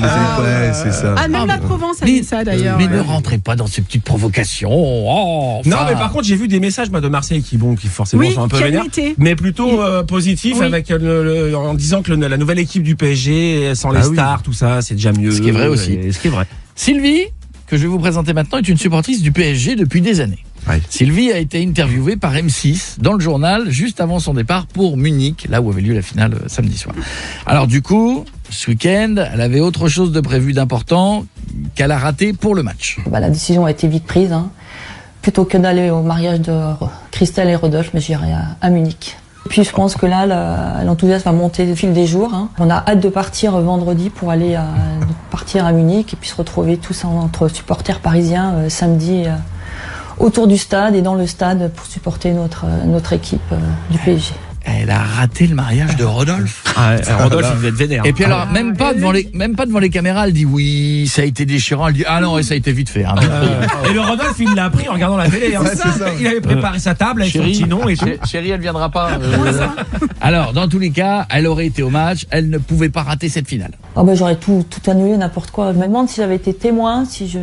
C'est ça. Ah, même la Provence a dit ça d'ailleurs. Mais ne rentrez pas dans ces petites provocations. Non, mais par contre, j'ai vu des messages de Marseille qui forcément sont un peu vénères, mais plutôt positifs, avec en disant que la nouvelle équipe du PSG, sans les stars, tout ça, c'est déjà mieux. Ce qui est vrai aussi. Ce qui est vrai. Sylvie, que je vais vous présenter maintenant, est une supportrice du PSG depuis des années. Ouais. Sylvie a été interviewée par M6 dans le journal juste avant son départ pour Munich, là où avait lieu la finale samedi soir. Alors du coup, ce week-end, elle avait autre chose de prévu d'important qu'elle a raté pour le match. La décision a été vite prise. Plutôt que d'aller au mariage de Christelle et Rodolphe, mais j'irai à Munich. Puis je pense que là, l'enthousiasme va monter au fil des jours. On a hâte de partir vendredi pour aller partir à Munich et puis se retrouver tous entre supporters parisiens samedi autour du stade et dans le stade pour supporter notre équipe du PSG. Elle a raté le mariage de Rodolphe. Rodolphe, il devait être vénère. Et puis alors, même pas devant les caméras, elle dit oui, ça a été déchirant. Elle dit non, et ça a été vite fait. Et le Rodolphe, il l'a appris en regardant la télé. Il avait préparé sa table avec son petit nom et tout. Chérie, elle viendra pas. Alors, dans tous les cas, elle aurait été au match. Elle ne pouvait pas rater cette finale. J'aurais tout annulé, n'importe quoi. Je me demande si j'avais été témoin, si je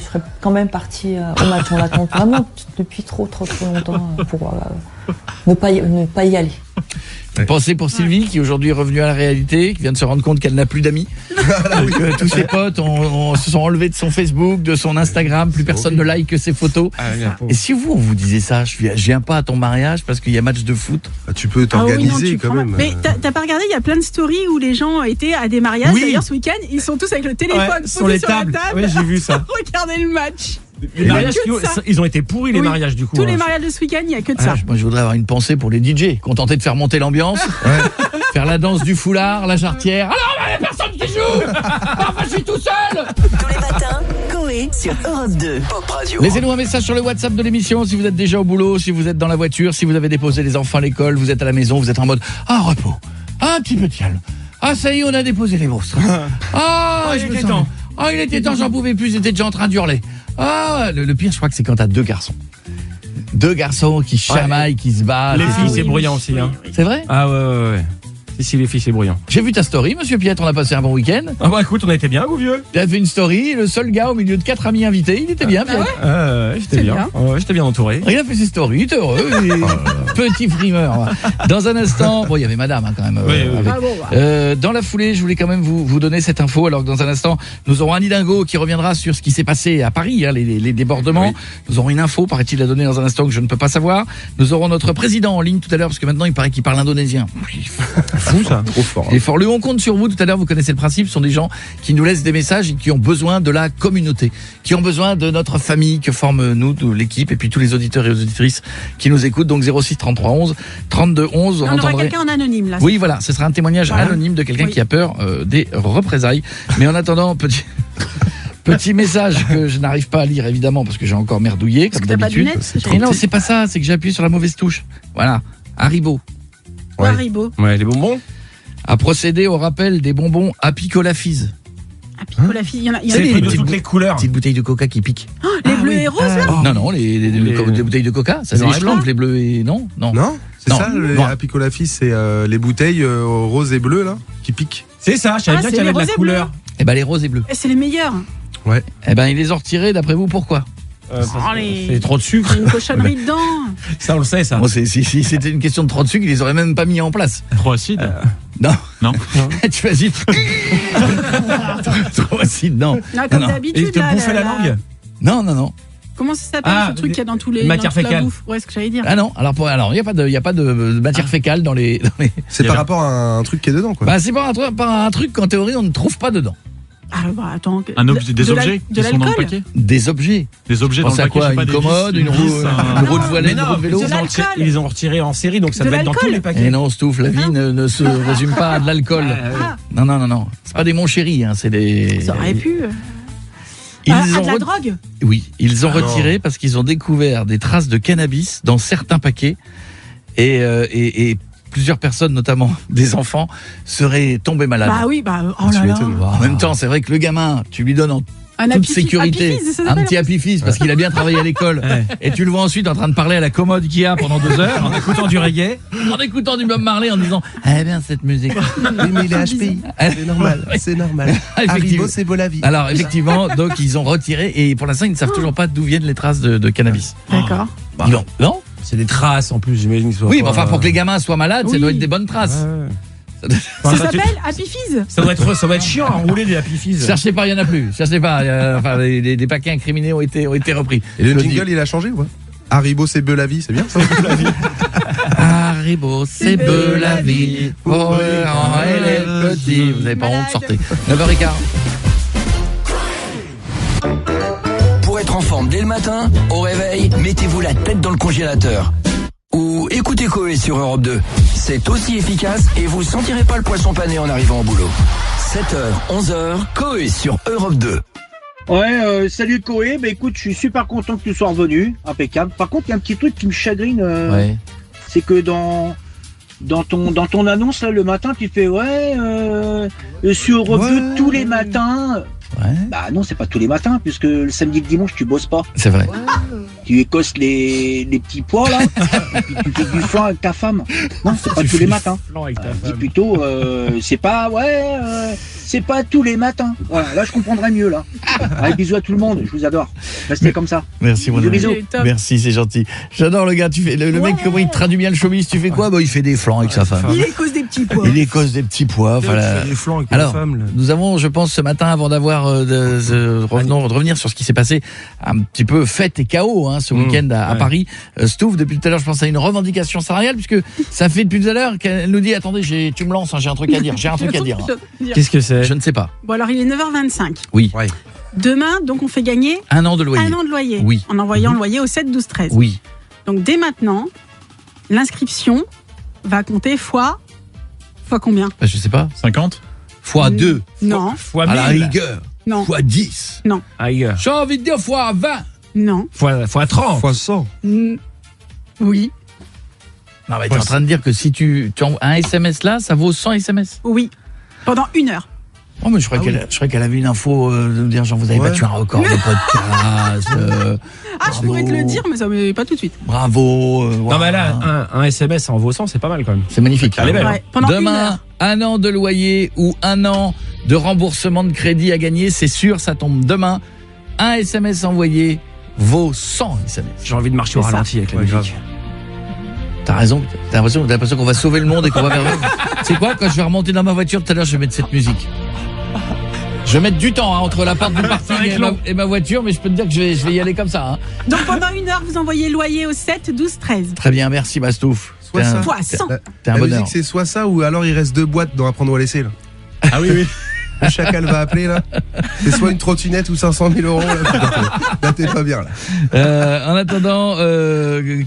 serais quand même partie au match. On l'attend vraiment depuis trop longtemps pour ne pas y aller. Pensez pour Sylvie qui aujourd'hui est revenue à la réalité, qui vient de se rendre compte qu'elle n'a plus d'amis, que tous ses potes se sont enlevés de son Facebook, de son Instagram, plus personne ne like que ses photos. Et si on vous disait ça, je viens pas à ton mariage parce qu'il y a match de foot, tu peux t'organiser quand même. Mais t'as pas regardé, il y a plein de stories où les gens étaient à des mariages. D'ailleurs ce week-end, ils sont tous avec le téléphone sur les tables. Oui, j'ai vu ça. Regardez le match. Les mariages ils ont été pourris les mariages du coup. Tous les mariages de ce week-end, il n'y a que de ça. Moi je voudrais avoir une pensée pour les DJ, contenter de faire monter l'ambiance, faire la danse du foulard, la jarretière. Alors il n'y a personne qui joue. Enfin je suis tout seul. Tous les matins, Coé sur Europe 2. Pop Radio. Laissez-nous un message sur le WhatsApp de l'émission si vous êtes déjà au boulot, si vous êtes dans la voiture, si vous avez déposé les enfants à l'école, vous êtes à la maison, vous êtes en mode repos, un petit peu de calme. Ça y est, on a déposé les monstres. Il était temps, j'en pouvais plus, j'étais déjà en train d'hurler. Le pire, je crois que c'est quand t'as deux garçons. Deux garçons qui chamaillent, qui se battent. Les filles, c'est bruyant aussi. C'est vrai? Ah ouais. Si les filles, c'est bruyant. J'ai vu ta story, monsieur Piette, on a passé un bon week-end. Écoute, on a été bien, vous vieux. Tu as fait une story, le seul gars au milieu de 4 amis invités, il était bien, Piette. J'étais bien. J'étais bien entouré. Il a fait ses stories, il était heureux. Petit frimeur. Dans un instant, il y avait madame quand même. Dans la foulée, je voulais quand même vous donner cette info, alors que dans un instant, nous aurons Anne Hidalgo qui reviendra sur ce qui s'est passé à Paris, les débordements. Nous aurons une info, paraît-il, à donner dans un instant que je ne peux pas savoir. Nous aurons notre président en ligne tout à l'heure, parce que maintenant, il paraît qu'il parle indonésien. fou ça. Trop fort. Et fort. On compte sur vous tout à l'heure, vous connaissez le principe, ce sont des gens qui nous laissent des messages et qui ont besoin de la communauté, qui ont besoin de notre famille que forme nous, de l'équipe, et puis tous les auditeurs et auditrices qui nous écoutent. Donc 06 33 11 32 11. On aura quelqu'un en anonyme là. Oui, voilà, ce sera un témoignage anonyme de quelqu'un qui a peur des représailles. Mais en attendant, petit message que je n'arrive pas à lire évidemment parce que j'ai encore merdouillé comme d'habitude. Et non, c'est pas ça, c'est que j'ai appuyé sur la mauvaise touche. Voilà, Haribo. Ouais. Haribo. Ouais, les bonbons. A procédé au rappel des bonbons Happy Cola Fizz. Happy Cola Fizz, il y en a de toutes les couleurs. Petites bouteilles de Coca qui piquent. Oh, les bleus et roses là. Non, les bouteilles de Coca, ça c'est les schlamps, les bleus et non. C'est ça, les Happy Cola Fizz, c'est les bouteilles roses et bleues là qui piquent. C'est ça, je savais bien qu'il y avait de la couleur. Eh ben les roses et bleus. C'est les meilleurs. Ouais. Eh ben ils les ont retirés, d'après vous, pourquoi? C'est trop de sucre. Il y a une cochonnerie dedans. Ça on le sait ça. Bon, si c'était une question de trop de sucre, ils les auraient même pas mis en place. Trop acide. Non. Tu vas-y. Trop acide, non. Non, comme d'habitude. Et te bouffer la langue. Non. Comment ça s'appelle ce truc qu'il y a dans tous les matières fécales. Ouais, ce que j'allais dire. Ah non, alors il y a pas de matière fécale dans les C'est par rapport à un truc qui est dedans quoi. Bah c'est par un truc qu'en théorie on ne trouve pas dedans. Ah bah attends, des objets qui sont dans le paquet. Des objets dans le paquet. Quoi, une commode, une roue de voile, une roue de vélo. Ils les ont retirés en série, donc ça devait être dans tous les paquets. Et non, Stouff, la vie ne se résume pas à de l'alcool. Non. C'est pas des mon chéri, c'est des. Ça aurait pu. De la drogue. Oui, ils ont retiré parce qu'ils ont découvert des traces de cannabis dans certains paquets et plusieurs personnes, notamment des enfants, seraient tombés malades. Bah oui, oh là là. En même temps, c'est vrai que le gamin, tu lui donnes en toute sécurité un petit Happy Fizz parce qu'il a bien travaillé à l'école et tu le vois ensuite en train de parler à la commode qu'il y a pendant 2 heures en écoutant du reggae, en écoutant du Bob Marley, en disant bien cette musique. Oui, mais il est HPI, c'est normal. Haribo, c'est beau la vie. Alors effectivement, donc ils ont retiré et pour l'instant ils ne savent toujours pas d'où viennent les traces de cannabis. D'accord. Non. C'est des traces en plus, j'imagine. Oui, mais enfin pour que les gamins soient malades, ça doit être des bonnes traces. Ça s'appelle Happy Fizz. Ça doit être chiant à rouler des Happy Fizz. Cherchez pas, il y en a plus. Cherchez pas. Enfin, des paquets incriminés ont été repris. Et le jingle, il a changé ou pas? Haribo, c'est beau la vie, c'est bien ça? Haribo, c'est beau la vie. Oh, elle est petite. Vous n'avez pas honte, sortez. 9h15. Pour être en forme dès le matin, au réveil, mettez-vous la tête dans le congélateur. Ou écoutez Coé sur Europe 2. C'est aussi efficace et vous sentirez pas le poisson pané en arrivant au boulot. 7h, 11h, Coé sur Europe 2. Ouais, salut Coé. Bah écoute, je suis super content que tu sois revenu. Impeccable. Par contre, il y a un petit truc qui me chagrine. C'est que dans ton annonce là, le matin, tu fais sur Europe 2 tous les matins. Bah non, c'est pas tous les matins, puisque le samedi et le dimanche, tu bosses pas. C'est vrai. Tu écosses les petits pois, là, et puis tu fais du flan avec ta femme. Non, c'est pas tous les matins. Dis plutôt, c'est pas tous les matins. Voilà, là, je comprendrais mieux, là. Allez, bisous à tout le monde, je vous adore. Restez comme ça. Merci, mon ami. Bisous. Merci, c'est gentil. J'adore le gars, le mec, comment il traduit bien le showbiz, tu fais quoi? Il fait des flans avec sa femme. Il écosse des petits pois. Il écosse des petits pois. Alors, nous avons, je pense, ce matin, avant d'avoir de revenir sur ce qui s'est passé, un petit peu fête et chaos ce week-end à Paris. Stouff, depuis tout à l'heure, je pense à une revendication salariale, puisque ça fait depuis tout à l'heure qu'elle nous dit, attendez, tu me lances, j'ai un truc à dire. Qu'est-ce que c'est? Je ne sais pas. Bon, alors il est 9h25. Oui. Demain, donc on fait gagner 1 an de loyer. 1 an de loyer. Oui. En envoyant le loyer au 7 12 13. Oui. Donc dès maintenant, l'inscription va compter fois combien? Je sais pas. 50 fois 2. Non. Fois 1000. À la 1000. rigueur. Non. Fois 10. Non. J'ai envie de dire fois 20. Non. Fois 30. Fois 100. Oui. Non, mais tu es en train de dire que si tu envoies un SMS là, ça vaut 100 SMS. Oui. Pendant 1 heure. Oh, mais je croyais qu'elle avait une info de me dire, genre, vous avez battu un record de podcast. Je pourrais te le dire, mais ça ne pas tout de suite. Bravo. Non, mais là, un SMS en vaut 100, c'est pas mal quand même. C'est magnifique. Elle est belle. Pendant demain, 1 an de loyer ou 1 an de remboursement de crédit à gagner, c'est sûr, ça tombe demain. Un SMS envoyé vaut 100 SMS. J'ai envie de marcher au ralenti avec la musique. T'as raison, t'as l'impression qu'on va sauver le monde et qu'on va vers. C'est quoi, quand je vais remonter dans ma voiture tout à l'heure, je vais mettre cette musique. Je vais mettre du temps entre la porte du parking et ma voiture, mais je peux te dire que je vais y aller comme ça. Donc pendant 1 heure, vous envoyez loyer au 7 12 13. Très bien, merci Bastouf. Soit ça. Fois 100. T'es un La bonheur. musique, c'est soit ça ou alors il reste 2 boîtes dans Apprendre ou à laisser. Là. Ah oui, oui. Le chacal va appeler là. C'est soit une trottinette ou 500 000 €. Là, t'es pas bien là. En attendant,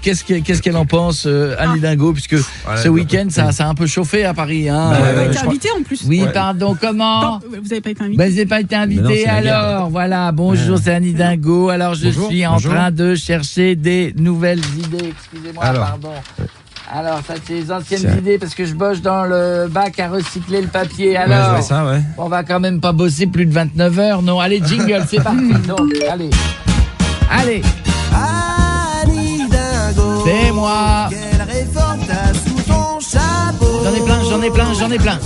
qu'est-ce qu'elle en pense, Annie Dingo, puisque ce week-end ça a un peu chauffé à Paris. Hein. Vous avez été invité en plus. Oui, pardon, comment? Non, vous n'avez pas été invité. Ben, j'ai pas été invité, non, alors voilà, bonjour, c'est Annie Dingo. Alors je suis en train de chercher des nouvelles idées, excusez-moi, pardon. Alors ça c'est les anciennes idées parce que je bosse dans le bac à recycler le papier. Alors on va quand même pas bosser plus de 29 heures, non? Allez, jingle, c'est parti. Donc, allez. Annie Dingo, c'est moi. quelle réforme t'as sous ton chapeau? J'en ai plein.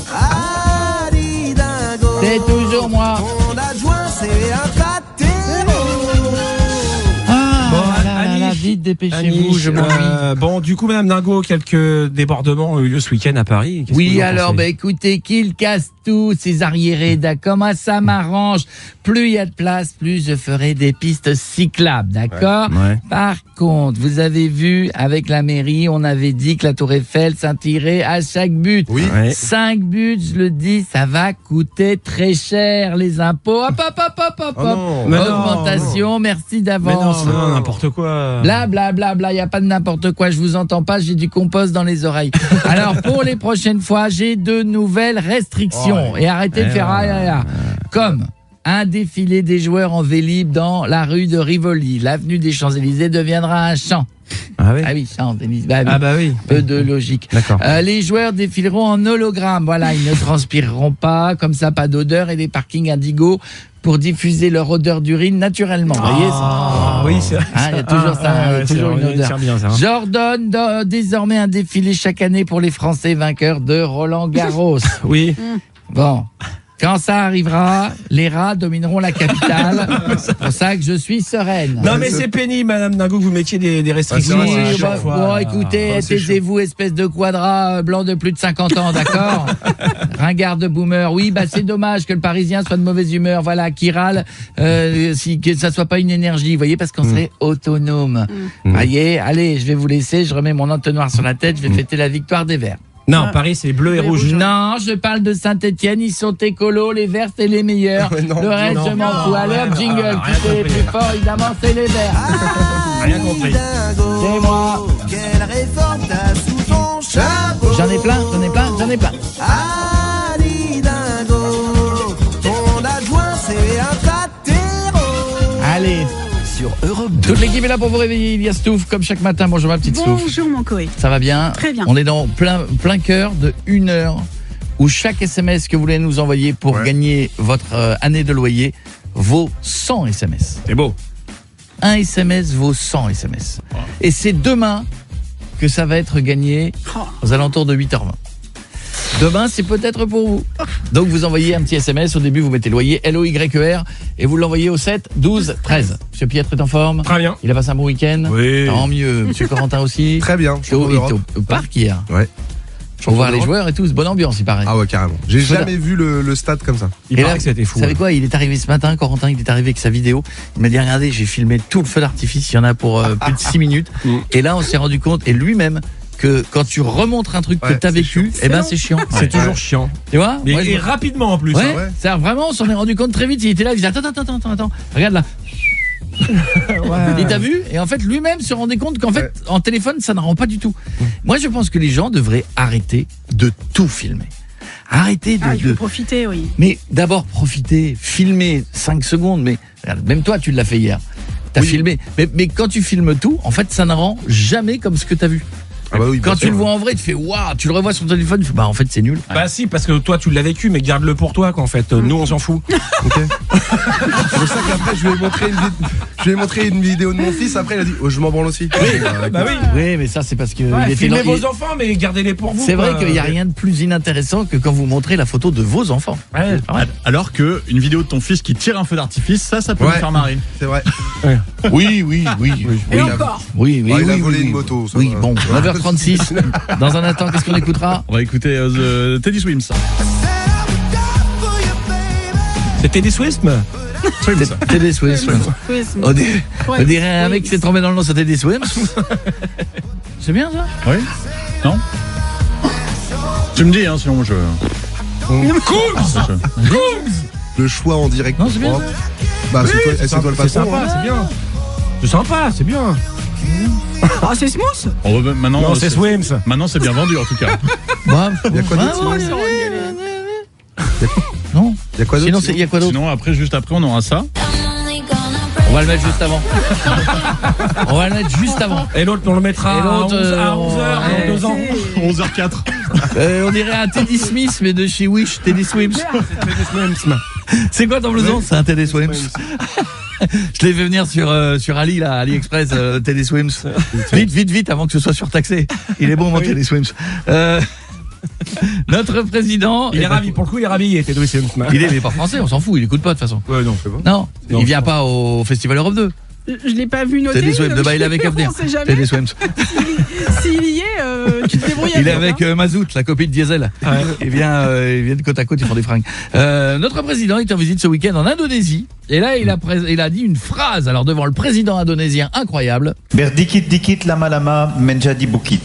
Annie Dingo, c'est toujours moi. Ton adjoint c'est un pâté. Vite, dépêchez-vous, je m'ennuie. Bon, du coup, Madame Dingo, quelques débordements ont eu lieu ce week-end à Paris. Oui, alors, écoutez, qu'ils cassent tous ces arriérés, d'accord? Moi, ça m'arrange. Plus il y a de place, plus je ferai des pistes cyclables, d'accord? Ouais. Par contre, vous avez vu, avec la mairie, on avait dit que la Tour Eiffel scintillerait à chaque but. Oui. 5 buts, je le dis, ça va coûter très cher, les impôts. Hop. Augmentation, merci d'avance. Mais non, n'importe quoi. Bla, y a pas de n'importe quoi, je vous entends pas, j'ai du compost dans les oreilles. Alors, pour les prochaines fois, j'ai de nouvelles restrictions. Et arrêtez de faire comme un défilé des joueurs en Vélib dans la rue de Rivoli. L'avenue des Champs-Élysées deviendra un champ. Ah oui, Champs-Élysées. oui. Peu de logique. D'accord. Les joueurs défileront en hologramme. Voilà, ils ne transpireront pas, comme ça, pas d'odeur, et les parkings Indigo pour diffuser leur odeur d'urine naturellement. Vous voyez ça? Oui, c'est vrai. Il y a toujours toujours une odeur. Bien, ça, hein. J'ordonne désormais un défilé chaque année pour les Français vainqueurs de Roland Garros. Oui. Bon. Quand ça arrivera, les rats domineront la capitale. C'est pour ça que je suis sereine. Non, mais c'est pénible, Madame Dingo, que vous mettiez des restrictions. Écoutez, taisez-vous, espèce de quadra blanc de plus de 50 ans, d'accord? Ringard de boomer. Oui, c'est dommage que le Parisien soit de mauvaise humeur. Voilà, qui râle, que ça soit pas une énergie, vous voyez, parce qu'on serait autonome. Voyez, allez, je vais vous laisser, je remets mon entonnoir sur la tête, je vais fêter la victoire des Verts. Non, Paris, c'est bleu et rouge. Non, je parle de Saint-Etienne, ils sont écolos, les Verts, c'est les meilleurs. Le reste, je m'en fous. Allez, hop, jingle, qui c'est les plus forts, évidemment, c'est les Verts. Rien compris. C'est moi. Quelle réforme t'as sous ton chapeau? J'en ai plein. Annie Dingo, ton adjoint c'est un pâtéro. Allez. Sur Europe 2. Toute l'équipe est là pour vous réveiller. Il y a Stouff, comme chaque matin. Bonjour ma petite Stouff. Bonjour mon Coé. Ça va bien? Très bien. On est dans plein cœur de 1 heure où chaque SMS que vous voulez nous envoyer pour gagner votre année de loyer vaut 100 SMS. C'est beau. Un SMS vaut 100 SMS. Et c'est demain que ça va être gagné aux alentours de 8h20. Demain, c'est peut-être pour vous. Donc, vous envoyez un petit SMS. Au début, vous mettez loyer, LOYER, et vous l'envoyez au 7 12 13. Monsieur Pietre est en forme? Très bien. Il a passé un bon week-end? Oui. Tant mieux. Monsieur Corentin aussi? Très bien. Il était au parc hier. Ouais. Pour voir les joueurs et tout. C'est bonne ambiance, il paraît. Ah ouais, carrément. J'ai jamais vu le stade comme ça. Il paraît que c'était fou. Vous savez quoi? Il est arrivé ce matin, Corentin, il est arrivé avec sa vidéo. Il m'a dit, regardez, j'ai filmé tout le feu d'artifice. Il y en a pour plus de 6 minutes. Et là, on s'est rendu compte, et lui-même, que quand tu remontres un truc que t'as vécu, c'est chiant. C'est toujours chiant. Tu vois? Et rapidement en plus. Ouais. C'est vraiment, on s'en est rendu compte très vite. Il était là, il disait attends. Regarde là. Il t'a vu? Et en fait, lui-même se rendait compte qu'en fait, en téléphone, ça ne rend pas du tout. Moi, je pense que les gens devraient arrêter de tout filmer. Arrêtez de... il faut profiter, oui. Mais d'abord, profiter, filmer 5 secondes. Mais regarde, même toi, tu l'as fait hier. T'as filmé. Mais quand tu filmes tout, en fait, ça ne rend jamais comme ce que t'as vu. Ah bah oui, quand tu le vois en vrai, tu fais waouh, tu le revois sur ton téléphone, tu fais bah en fait c'est nul. Bah si, parce que toi tu l'as vécu, mais garde-le pour toi quoi en fait. Nous on s'en fout. Ok. C'est pour ça qu'après je lui ai montré une vidéo de mon fils. Après il a dit je m'en branle aussi. Oui, bah oui. Oui, mais ça c'est parce que filmez vos enfants, mais gardez-les pour vous. C'est vrai qu'il n'y a rien de plus inintéressant que quand vous montrez la photo de vos enfants. Ouais. Alors que une vidéo de ton fils qui tire un feu d'artifice, ça peut me faire marrer. C'est vrai. Oui. Et encore. Oui. Il a volé une moto. Oui, bon, 9h36. Dans un instant, qu'est-ce qu'on écoutera? On va écouter Teddy Swims. C'est Teddy Swims? Teddy Swims. On dirait un mec qui s'est trompé dans le nom, c'est Teddy Swims. C'est bien ça? Oui. Non. Tu me dis, hein, sinon je. Le choix en direct. Non, c'est bien. Bah, c'est toi le patron. C'est sympa, c'est bien. C'est sympa, c'est bien. Ah, c'est smooth. Maintenant, non, c'est Swims. Maintenant, c'est bien vendu en tout cas. Bah, il y a quoi d'autre Non. Il y a quoi d'autre Sinon, il y a quoi d'autre? Sinon, juste après, on aura ça. On va le mettre juste avant. On va le mettre juste avant. Et l'autre, on le mettra à 11h, dans 2 ans. 11h04. On dirait un Teddy Smith, mais de chez Wish, Teddy Swims. C'est quoi ton blouson? C'est un Teddy Swims. Je l'ai fait venir sur Ali, là, AliExpress, Teddy Swims. Vite, avant que ce soit surtaxé. Il est bon, mon Teddy Swims. Notre président. Il est ravi, pour le coup, il est rhabillé, Teddy Swims. Il est, mais pas français, on s'en fout, il écoute pas de toute façon. Ouais, non, c'est bon. Non, il vient pas au Festival Europe 2. Je l'ai pas vu noter. Teddy Swims, bah il avait qu'à venir. Teddy Swims. S'il y est, tu te débrouilles. Il est avec Mazout, la copine de Diesel. Ouais. Il vient de côte à côte, ils font des fringues. Notre président est en visite ce week-end en Indonésie. Et là, il a dit une phrase, alors devant le président indonésien, incroyable. Berdikit dikit lama lama menjadi bukit.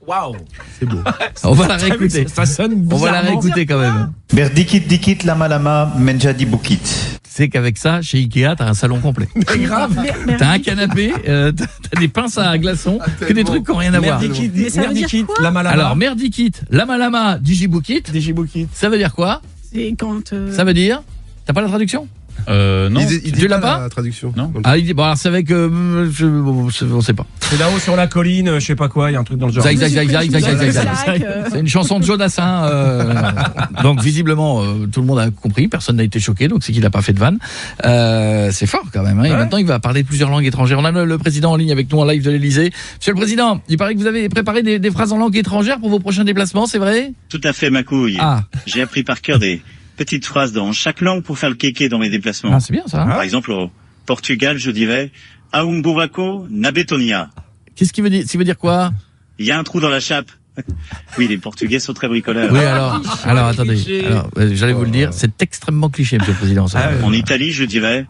Waouh, c'est beau. On va la réécouter. Ça sonne bizarrement. On va la réécouter quand même. Berdikit dikit lama lama menjadi bukit. C'est qu'avec ça, chez Ikea, t'as un salon complet. C'est grave. T'as un canapé, t'as des pinces à glaçons, que des trucs qui n'ont rien à voir. Merdikit, lama lama. Alors, merdikit, lama lama, digibukit. Ça veut dire quoi? C'est quand. Ça veut dire. T'as pas la traduction? Non. Tu l'as pas? La traduction. Non. Ah, il dit, bon, alors c'est avec, on sait pas. C'est là-haut sur la colline, je sais pas quoi, il y a un truc dans le genre. C'est une chanson de Jodassin. Donc visiblement, tout le monde a compris, personne n'a été choqué, donc c'est qu'il a pas fait de vanne. C'est fort quand même. Hein, et maintenant, il va parler plusieurs langues étrangères. On a le président en ligne avec nous en live de l'Elysée. Monsieur le président, il paraît que vous avez préparé des phrases en langue étrangère pour vos prochains déplacements, c'est vrai? Tout à fait, ma couille. Ah. J'ai appris par cœur des petites phrases dans chaque langue pour faire le kéké dans mes déplacements. Ah, c'est bien ça. Par exemple, au Portugal, je dirais Aum buraco na betonia. Qu'est-ce qu'il veut dire? Ça veut dire quoi? Il y a un trou dans la chape. Oui, les Portugais sont très bricoleurs. Oui, alors attendez. Alors, j'allais vous le dire, c'est extrêmement cliché, monsieur le président. Ça. En Italie, je dirais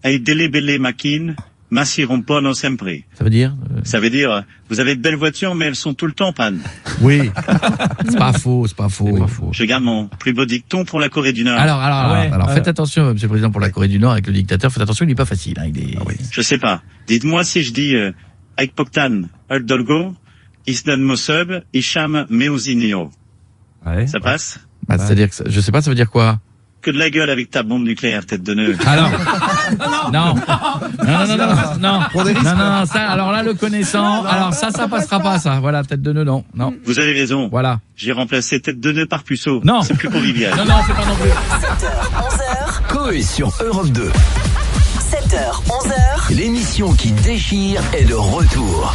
Ei delle belle macchine, ma si rompono sempre. Ça veut dire? Ça veut dire, vous avez de belles voitures, mais elles sont tout le temps en panne. Oui. C'est pas faux. Je garde mon plus beau dicton pour la Corée du Nord. Alors, faites attention, monsieur le président, pour la Corée du Nord, avec le dictateur, faites attention, il n'est pas facile. Hein, Je sais pas. Dites-moi si je dis, Aik Poktan, Aldolgo, Isnan Mosub, Isham Meusinio. Ouais. Ça passe? Bah, c'est-à-dire que, je sais pas, ça veut dire quoi? Que de la gueule avec ta bombe nucléaire, tête de nœud. Alors, non, ça, alors là, le connaissant, alors ça passera pas, ça. Voilà, tête de nœud, non. Vous avez raison. Voilà. J'ai remplacé tête de nœud par puceau. Non. C'est plus convivial. Non, c'est pas non plus. 7h, 11h. Coé sur Europe 2. 7h, 11h. L'émission qui déchire est de retour.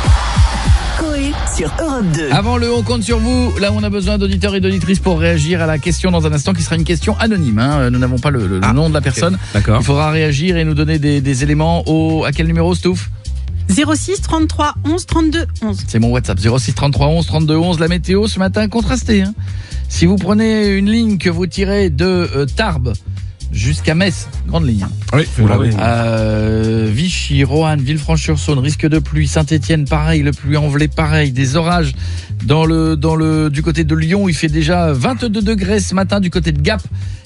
Coé sur Europe 2. Avant le on compte sur vous, là on a besoin d'auditeurs et d'auditrices pour réagir à la question dans un instant qui sera une question anonyme. Hein. Nous n'avons pas le nom de la personne. Okay. D'accord. Il faudra réagir et nous donner des éléments à quel numéro, Stouff? 06 33 11 32 11. C'est mon WhatsApp, 06 33 11 32 11. La météo ce matin contrastée. Hein. Si vous prenez une ligne que vous tirez de Tarbes jusqu'à Metz, grande ligne. Oui, Vichy, Roanne, Villefranche-sur-Saône, risque de pluie. Saint-Étienne, pareil, le Puy-en-Velay, pareil, des orages du côté de Lyon, il fait déjà 22 degrés ce matin du côté de Gap.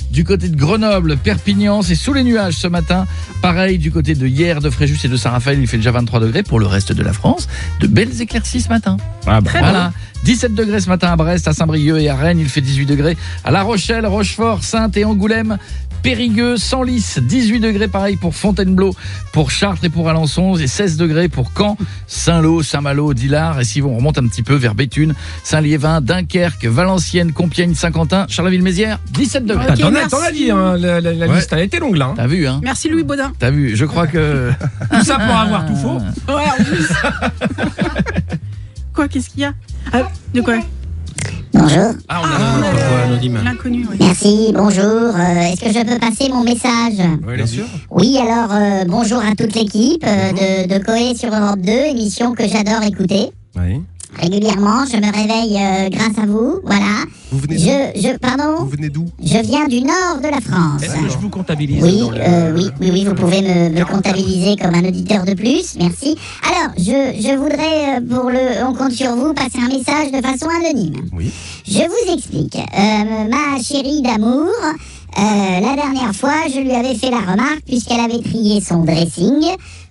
Du côté de Grenoble, Perpignan, c'est sous les nuages ce matin. Pareil, du côté de Hyères, de Fréjus et de Saint-Raphaël, il fait déjà 23 degrés. Pour le reste de la France, de belles éclaircies ce matin. Voilà. 17 degrés ce matin à Brest, à Saint-Brieuc et à Rennes, il fait 18 degrés. À La Rochelle, Rochefort, Saintes et Angoulême, Périgueux, Senlis, 18 degrés pareil pour Fontainebleau, pour Chartres et pour Alençon, et 16 degrés pour Caen, Saint-Lô, Saint-Malo, Dillard, et si on remonte un petit peu vers Béthune, Saint-Liévin, Dunkerque, Valenciennes, Compiègne, Saint-Quentin, Charleville-Mézières, 17 degrés. Okay, t'en as dit, hein, la liste a été longue là. Hein. T'as vu, hein? Merci Louis Baudin. T'as vu, je crois que... Tout ça pour avoir tout faux. Ouais, en plus. Quoi, qu'est-ce qu'il y a? De quoi? Bonjour. Ah, on a l'inconnu, oui. Merci, bonjour. Est-ce que je peux passer mon message? Oui, bien sûr. Oui, alors, bonjour à toute l'équipe de Coé sur Europe 2, émission que j'adore écouter. Oui. régulièrement. Je me réveille grâce à vous. Voilà. Vous venez d'où Pardon. Vous venez d'où? Je viens du nord de la France. Est-ce que je vous comptabilise? Oui, vous pouvez me comptabiliser comme un auditeur de plus. Merci. Alors, je voudrais, on compte sur vous, passer un message de façon anonyme. Oui. Je vous explique. Ma chérie d'amour, la dernière fois, je lui avais fait la remarque, puisqu'elle avait trié son dressing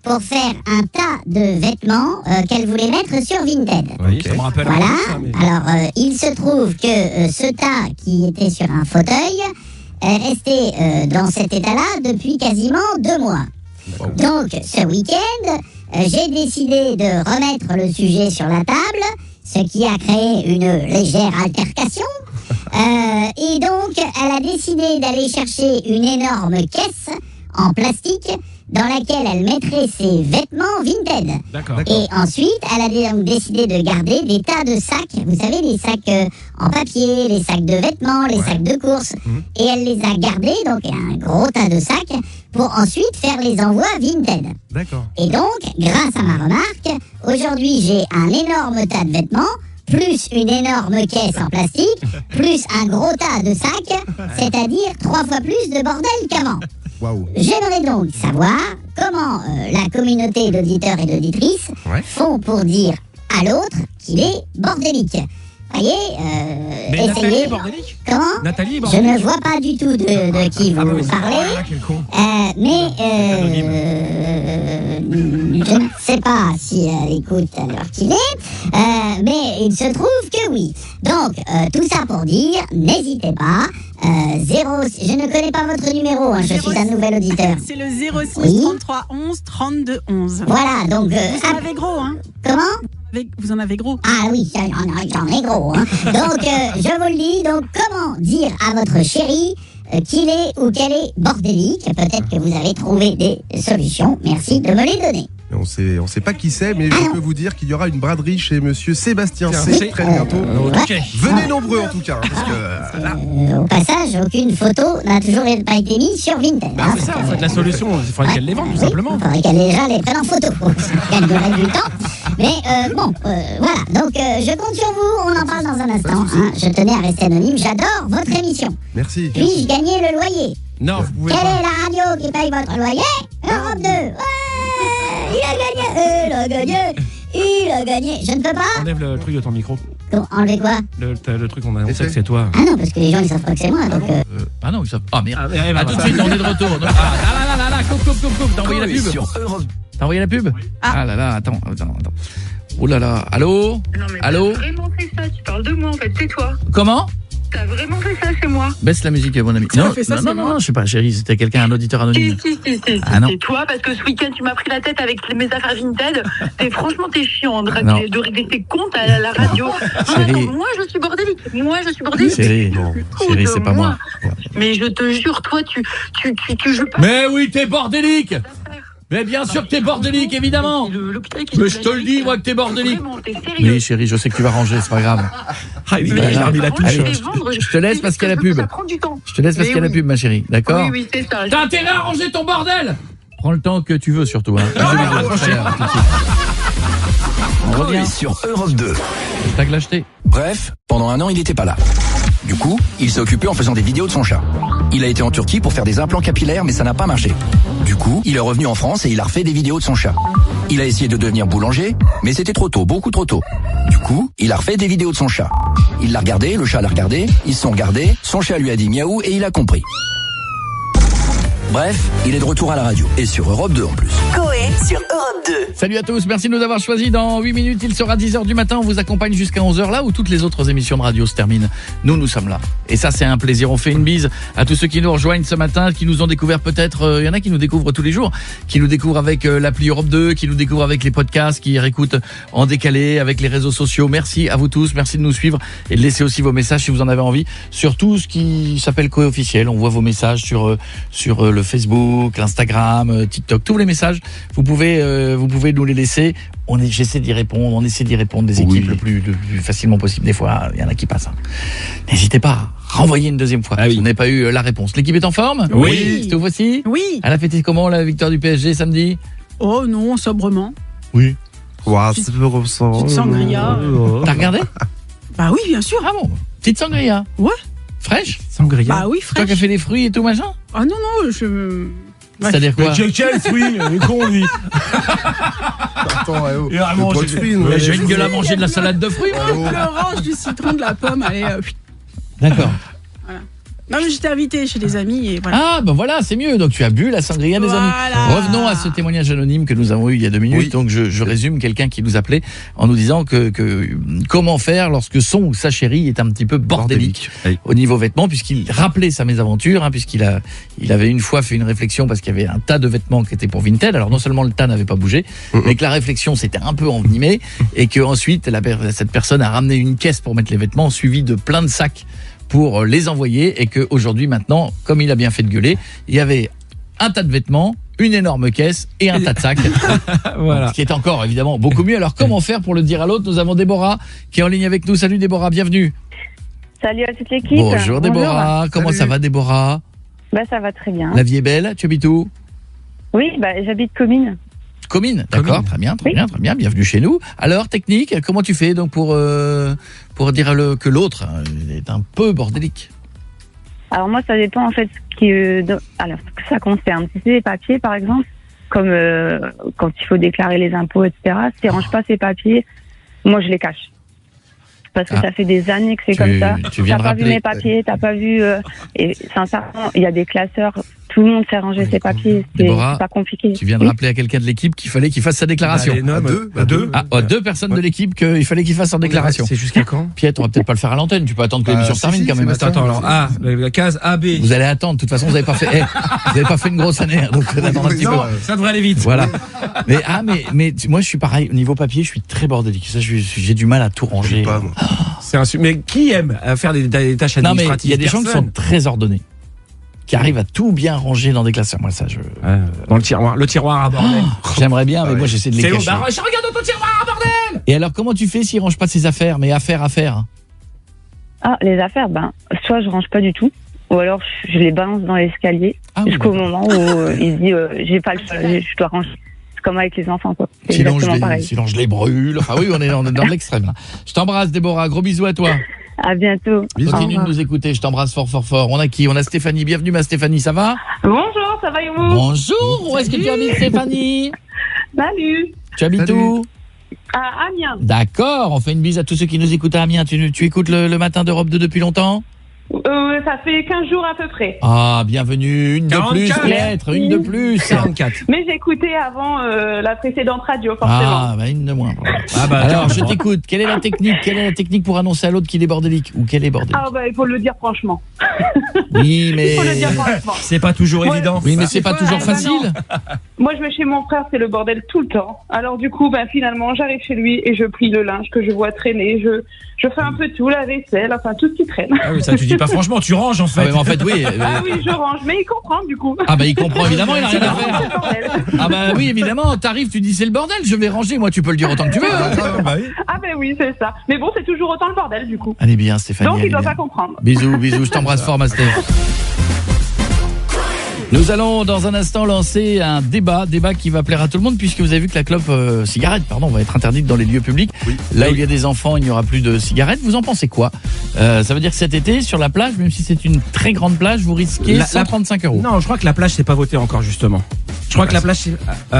pour faire un tas de vêtements qu'elle voulait mettre sur Vinted. Oui, ça me rappelle. Voilà. Ça, mais... Alors, il se trouve que ce tas qui était sur un fauteuil est resté dans cet état-là depuis quasiment 2 mois. Donc, ce week-end, j'ai décidé de remettre le sujet sur la table, ce qui a créé une légère altercation. Et donc, elle a décidé d'aller chercher une énorme caisse en plastique dans laquelle elle mettrait ses vêtements Vinted. D'accord. Et ensuite, elle a donc décidé de garder des tas de sacs, vous savez, les sacs en papier, les sacs de vêtements, les sacs de course. Et elle les a gardés, donc un gros tas de sacs, pour ensuite faire les envois Vinted. D'accord. Et donc, grâce à ma remarque, aujourd'hui j'ai un énorme tas de vêtements, plus une énorme caisse en plastique, plus un gros tas de sacs, c'est-à-dire 3 fois plus de bordel qu'avant. Waouh. J'aimerais donc savoir comment la communauté d'auditeurs et d'auditrices font pour dire à l'autre qu'il est bordélique. Voyez, mais essayez. Nathalie est bordélique. Comment? Nathalie est Je bordélique. ne vois pas du tout de qui vous parlez. Quel con. Mais je ne sais pas si elle écoute à l'heure qu'il est, mais il se trouve que oui. Donc, tout ça pour dire, n'hésitez pas, je ne connais pas votre numéro, hein, je suis un nouvel auditeur. C'est le 06 33 11 32 11. Voilà, donc... vous en avez gros, hein? Comment? Vous en avez gros. Ah oui, j'en ai gros. Hein. Donc, je vous le dis, donc comment dire à votre chérie qu'il est ou qu'elle est bordélique? Peut-être que vous avez trouvé des solutions. Merci de me les donner. On sait pas qui c'est, mais je peux vous dire qu'il y aura une braderie chez monsieur Sébastien C très bientôt. Venez nombreux en tout cas. Parce que, au passage, aucune photo n'a toujours pas été mise sur Vinted. C'est ça en fait la solution, il faudrait qu'elle les vende tout simplement. Il faudrait qu'elle déjà les prenne en photo. Ça gagnerait du temps. Mais voilà. Donc je compte sur vous, on en parle dans un instant. Hein. Je tenais à rester anonyme, j'adore votre émission. Merci. Puis-je gagner le loyer? Non, vous pouvez Quelle pas. est la radio qui paye votre loyer? Europe 2. Ouais, il a gagné. Je ne peux pas. Enlève le truc de ton micro. Enlevez quoi? Le truc, on sait que c'est toi. Ah non, parce que les gens ils savent pas que c'est moi. Donc, Ah non, ils savent. Ah merde. Ah, tout de suite, on est de retour. Là, coupe. T'as envoyé la pub? T'as envoyé la pub? Ah là là, attends. Oh là là, allô? Non mais allô? t'as vraiment fait ça, tu parles de moi en fait, c'est toi. Comment? T'as vraiment fait ça, c'est moi. Baisse la musique, mon ami. Non, je sais pas, chérie, c'était quelqu'un, un auditeur anonyme. Si, Ah non. c'est toi, parce que ce week-end, tu m'as pris la tête avec mes affaires Vinted. Franchement, t'es chiant de régler tes comptes à la radio. Chérie. Moi, je suis bordélique. Chérie, c'est pas moi. Mais je te jure, toi, tu joues pas. Mais oui, t'es bordélique! Mais bien sûr que t'es bordélique, évidemment. Mais je te le dis, moi, que t'es bordélique. Oui, chérie, je sais que tu vas ranger, c'est pas grave. Ah, il a remis la touche. Allez, je te laisse parce qu'il y a la pub. Je te laisse parce qu'il y a la pub, ma chérie. D'accord? Oui, c'est ça. T'as intérêt à ranger ton bordel. Prends le temps que tu veux, surtout. Hein. On revient sur Europe 2. Hashtag l'acheter. Bref, pendant 1 an, il n'était pas là. Du coup, il s'est occupé en faisant des vidéos de son chat. Il a été en Turquie pour faire des implants capillaires, mais ça n'a pas marché. Du coup, il est revenu en France et il a refait des vidéos de son chat. Il a essayé de devenir boulanger, mais c'était trop tôt, beaucoup trop tôt. Du coup, il a refait des vidéos de son chat. Il l'a regardé, le chat l'a regardé, ils se sont regardés, son chat lui a dit miaou et il a compris. Bref, il est de retour à la radio et sur Europe 2 en plus. Coé sur Europe 2. Salut à tous, merci de nous avoir choisis. Dans 8 minutes, il sera 10h du matin. On vous accompagne jusqu'à 11h, là où toutes les autres émissions de radio se terminent. Nous sommes là. Et ça, c'est un plaisir. On fait une bise à tous ceux qui nous rejoignent ce matin, qui nous ont découvert peut-être. Il y en a qui nous découvrent tous les jours, qui nous découvrent avec l'appli Europe 2, qui nous découvrent avec les podcasts, qui réécoutent en décalé, avec les réseaux sociaux. Merci à vous tous. Merci de nous suivre et de laisser aussi vos messages si vous en avez envie sur tout ce qui s'appelle Coé officiel. On voit vos messages sur le Facebook, l'Instagram, TikTok, tous les messages. Vous pouvez nous les laisser. J'essaie d'y répondre. On essaie d'y répondre des équipes le plus facilement possible. Des fois, il y en a qui passent. N'hésitez pas. Renvoyez une deuxième fois. Vous n'avez pas eu la réponse. L'équipe est en forme? Oui. Cette fois-ci? Oui. Elle a fêté comment la victoire du PSG samedi? Oh non, sobrement. Oui. Petite sangria. T'as regardé? Bah oui, bien sûr. Ah bon? Petite sangria? Ouais. Fraîche? Sangria. Bah oui, fraîche. Toi qui as fait les fruits et tout machin? Ah non, je... C'est-à-dire quoi? Quel fruit? Il est con, lui. Attends, Il a mangé pas de fruits, nous. J'ai une gueule à manger de la salade de fruits, moi. L'orange, du citron, de la pomme, allez. D'accord. Voilà. Non, mais j'étais invitée chez des amis et voilà. Ah, ben voilà, c'est mieux. Donc tu as bu la sangria des amis. Revenons à ce témoignage anonyme que nous avons eu il y a 2 minutes. Oui. Donc je résume, quelqu'un qui nous appelait en nous disant que comment faire lorsque son ou sa chérie est un petit peu bordélique. Au niveau vêtements, puisqu'il rappelait sa mésaventure, puisqu'il avait une fois fait une réflexion parce qu'il y avait un tas de vêtements qui étaient pour Vinted. Alors non seulement le tas n'avait pas bougé, mais que la réflexion s'était un peu envenimée et que ensuite cette personne a ramené une caisse pour mettre les vêtements, suivi de plein de sacs pour les envoyer, et qu'aujourd'hui maintenant, comme il a bien fait de gueuler, il y avait un tas de vêtements, une énorme caisse et un tas de sacs. Voilà. Ce qui est encore évidemment beaucoup mieux. Alors comment faire pour le dire à l'autre? Nous avons Déborah qui est en ligne avec nous. Salut Déborah, bienvenue. Salut à toute l'équipe. Bonjour Déborah. Bonjour. Comment ça va Déborah? Bah ça va très bien. La vie est belle, tu habites où? Oui, j'habite Comines. Comines, d'accord, très bien, bienvenue chez nous. Alors, technique, comment tu fais donc pour dire que l'autre est un peu bordélique? Alors moi, ça dépend en fait ce que ça concerne. Si c'est des papiers, par exemple, comme quand il faut déclarer les impôts, etc., s'il range pas ses papiers, moi je les cache. Parce que ça fait des années que c'est comme ça. T'as pas vu mes papiers, t'as pas vu... et sincèrement, il y a des classeurs, tout le monde sait ranger ses papiers, c'est pas compliqué. Tu viens de rappeler à quelqu'un de l'équipe qu'il fallait qu'il fasse sa déclaration. Deux personnes de l'équipe qu'il fallait qu'il fasse leur déclaration. C'est jusqu'à quand? Pierre, on va peut-être pas le faire à l'antenne, tu peux attendre que l'émission se termine quand même. Attends, alors la case A, B. Vous allez attendre, de toute façon vous avez pas fait une grosse année, donc attendre un petit peu. Ça devrait aller vite. Voilà. Mais moi je suis pareil, au niveau papier, je suis très bordélique. Ça, j'ai du mal à tout ranger. Mais qui aime faire des tâches administratives? Non, mais il y a des gens qui sont très ordonnés, qui arrivent à tout bien ranger dans des classeurs. Moi, ça, dans le tiroir à bordel. J'aimerais bien, mais moi, j'essaie de les cacher. Je regarde dans ton tiroir à bordel. Et alors, comment tu fais s'il range pas ses affaires, mais affaires? Ah, les affaires, soit je range pas du tout, ou alors je les balance dans l'escalier jusqu'au moment où il se dit, j'ai pas le choix, je dois ranger. Comme avec les enfants, quoi. Sinon je les brûle. Enfin oui, on est dans l'extrême. Je t'embrasse Déborah, gros bisous à toi. À bientôt. Continue de nous écouter, je t'embrasse fort. On a qui? On a Stéphanie, bienvenue ma Stéphanie, ça va? Bonjour, ça va et vous? Bonjour, où est-ce que tu habites Stéphanie? Salut. Tu habites où? À Amiens. D'accord, on fait une bise à tous ceux qui nous écoutent à Amiens. Tu écoutes le matin d'Europe 2 depuis longtemps? Ça fait 15 jours à peu près. Ah, bienvenue, une 44. De plus peut-être, une de plus. 44. Mais j'écoutais avant la précédente radio, forcément. Ah, une de moins. Alors, je t'écoute. Quelle est la technique pour annoncer à l'autre qu'il est bordélique ou qu'elle est bordélique? Il faut le dire franchement. Oui, mais... Il faut le dire franchement. C'est pas toujours évident. Oui, mais c'est pas toujours facile. Moi, je vais chez mon frère, c'est le bordel tout le temps. Alors du coup, finalement, j'arrive chez lui et je plie le linge que je vois traîner. Je fais un peu tout, la vaisselle, enfin tout ce qui traîne. Ah oui, ça tu dis pas franchement, tu ranges en fait. Ah, mais en fait, oui. Oui, je range, mais il comprend du coup. Ah il comprend évidemment, il a rien à faire. Oui, évidemment, t'arrives, tu dis c'est le bordel, je vais ranger, moi tu peux le dire autant que tu veux. Oui, c'est ça. Mais bon, c'est toujours autant le bordel du coup. Allez bien Stéphanie. Donc il doit pas comprendre. Bisous, je t'embrasse fort ma Steph. Nous allons dans un instant lancer un débat qui va plaire à tout le monde, puisque vous avez vu que la clope cigarette va être interdite dans les lieux publics. Là où il y a des enfants, il n'y aura plus de cigarettes. Vous en pensez quoi? Ça veut dire que cet été, sur la plage, même si c'est une très grande plage, vous risquez 135 €. Non, je crois que la plage c'est pas voté encore justement. Je crois que la plage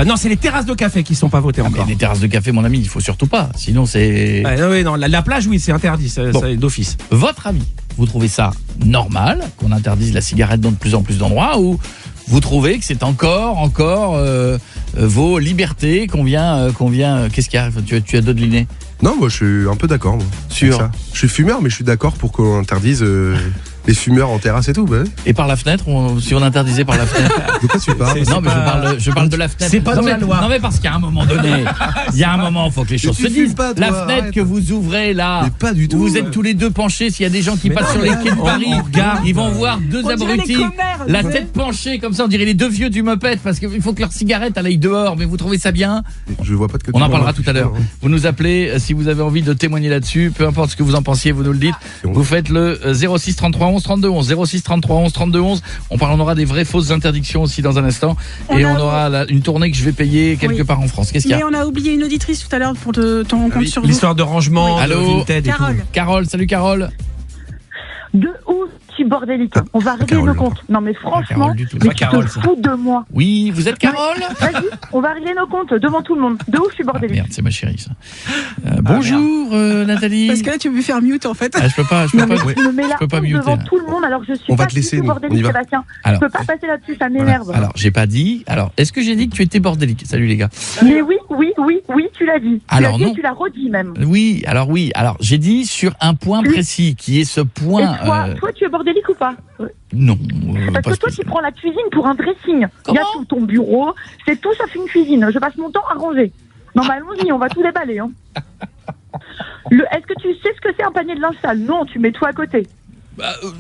non, c'est les terrasses de café qui sont pas votées encore. Mais les terrasses de café, mon ami, il faut surtout pas. Sinon c'est... non, la plage, oui, c'est interdit, ça d'office. Votre avis, vous trouvez ça normal qu'on interdise la cigarette dans de plus en plus d'endroits, ou vous trouvez que c'est encore vos libertés qu'on vient qu'est-ce qu'il y a? Tu as dodeliné? Non, moi je suis un peu d'accord. Sûr. Je suis fumeur, mais je suis d'accord pour qu'on interdise les fumeurs en terrasse et tout. Et par la fenêtre, si on interdisait par la fenêtre? De quoi tu parles? Non, mais je parle de la fenêtre. C'est pas dans la loi. Non, mais parce qu'à un moment donné, il y a un moment, il faut que les choses se disent. La fenêtre que vous ouvrez là, mais pas du tout. Vous êtes tous les deux penchés. S'il y a des gens qui passent sur les quais de Paris, ils vont voir deux abrutis, la tête penchée comme ça, on dirait les deux vieux du Moped, parce qu'il faut que leur cigarette aille dehors. Mais vous trouvez ça bien? Je vois pas de quoi. On en parlera tout à l'heure. Vous nous appelez si vous avez envie de témoigner là-dessus, peu importe ce que vous en pensiez, vous nous le dites. Vous faites le 06 33 11 32 11, 06 33 11 32 11. On aura des vraies fausses interdictions aussi dans un instant. Et on aura une tournée que je vais payer quelque part en France. Qu'est-ce qu'il y a? Mais on a oublié une auditrice tout à l'heure pour ton compte sur vous. L'histoire de rangement, Allô, de Vinted et Carole. tout. Carole, salut Carole. De où tu bordélique? On va régler nos comptes. Non mais franchement, mais tu te fous de moi. Oui, vous êtes Carole? Vas-y, on va régler nos comptes devant tout le monde. De où je suis bordélique? Merde, c'est ma chérie ça. Bonjour Nathalie. Parce que là tu veux faire mute en fait. Je peux pas Tu me mets la honte muter. devant tout le monde alors que je suis On va pas te laisser, du tout nous. bordélique, On y va. Sébastien. Alors. Je peux pas passer là-dessus, ça m'énerve. Alors, j'ai pas dit. Alors, est-ce que j'ai dit que tu étais bordélique? Salut les gars. Mais oui, tu l'as dit. Alors, tu l'as dit, non. tu l'as redit même. Oui. Alors j'ai dit sur un point précis qui est ce point. Et toi, tu es bordélique ou pas? Non. Parce que toi, tu prends la cuisine pour un dressing. Il y a tout ton bureau, c'est tout sauf une cuisine. Je passe mon temps à ranger. Non, mais allons-y, on va tout déballer. Hein. Est-ce que tu sais ce que c'est un panier de linge sale? Non, tu mets tout à côté.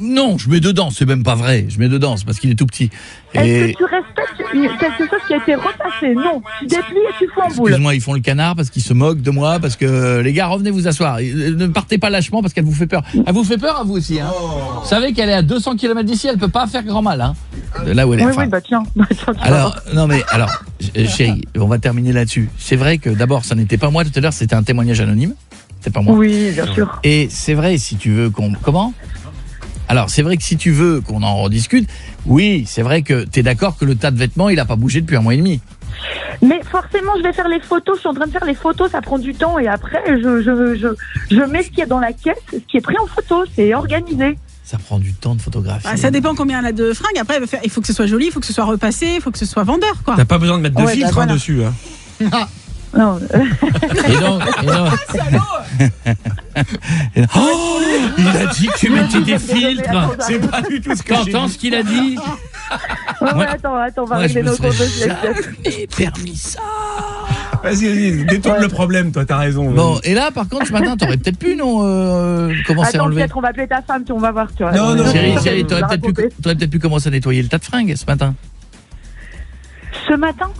Non, je mets dedans, c'est même pas vrai. Je mets dedans, c'est parce qu'il est tout petit. Est-ce que tu respectes quelque chose qui a été repassé? Non, tu déplies et tu fous en boule. Excuse-moi, ils font le canard parce qu'ils se moquent de moi, parce que les gars, revenez vous asseoir. Ne partez pas lâchement parce qu'elle vous fait peur. Elle vous fait peur à vous aussi, hein. Vous savez qu'elle est à 200 km d'ici, elle peut pas faire grand mal, hein. De là où elle est. Oui, bah tiens. Alors, non mais alors, chérie, on va terminer là-dessus. C'est vrai que d'abord, ça n'était pas moi tout à l'heure, c'était un témoignage anonyme. C'est pas moi. Oui, bien sûr. Et c'est vrai, si tu veux qu'on... Comment ? Alors, c'est vrai que si tu veux qu'on en rediscute, oui, c'est vrai que t'es d'accord que le tas de vêtements, il a pas bougé depuis 1 mois et demi. Mais forcément, je vais faire les photos. Je suis en train de faire les photos, ça prend du temps. Et après, je mets ce qu'il y a dans la caisse, ce qui est pris en photo. C'est organisé. Ça prend du temps de photographier. Ça dépend combien elle a de fringues. Après, il faut que ce soit joli, il faut que ce soit repassé, il faut que ce soit vendeur, quoi. T'as pas besoin de mettre de filtre voilà. dessus. Hein. Non. Et donc... Oh, il a dit que tu mettais des filtres. C'est pas du tout ce que j'ai T'entends dit. ce qu'il a dit? Ouais, attends, on va régler nos comptes aussi. jamais permis ça. Vas-y, détourne le problème, toi, t'as raison. Bon, et là, par contre, ce matin, t'aurais peut-être pu, non, commencer à Attends, enlever. peut-être on va appeler ta femme, on va voir. Tu vois. Non. Chérie, t'aurais peut-être pu commencer à nettoyer le tas de fringues ce matin. Ce matin?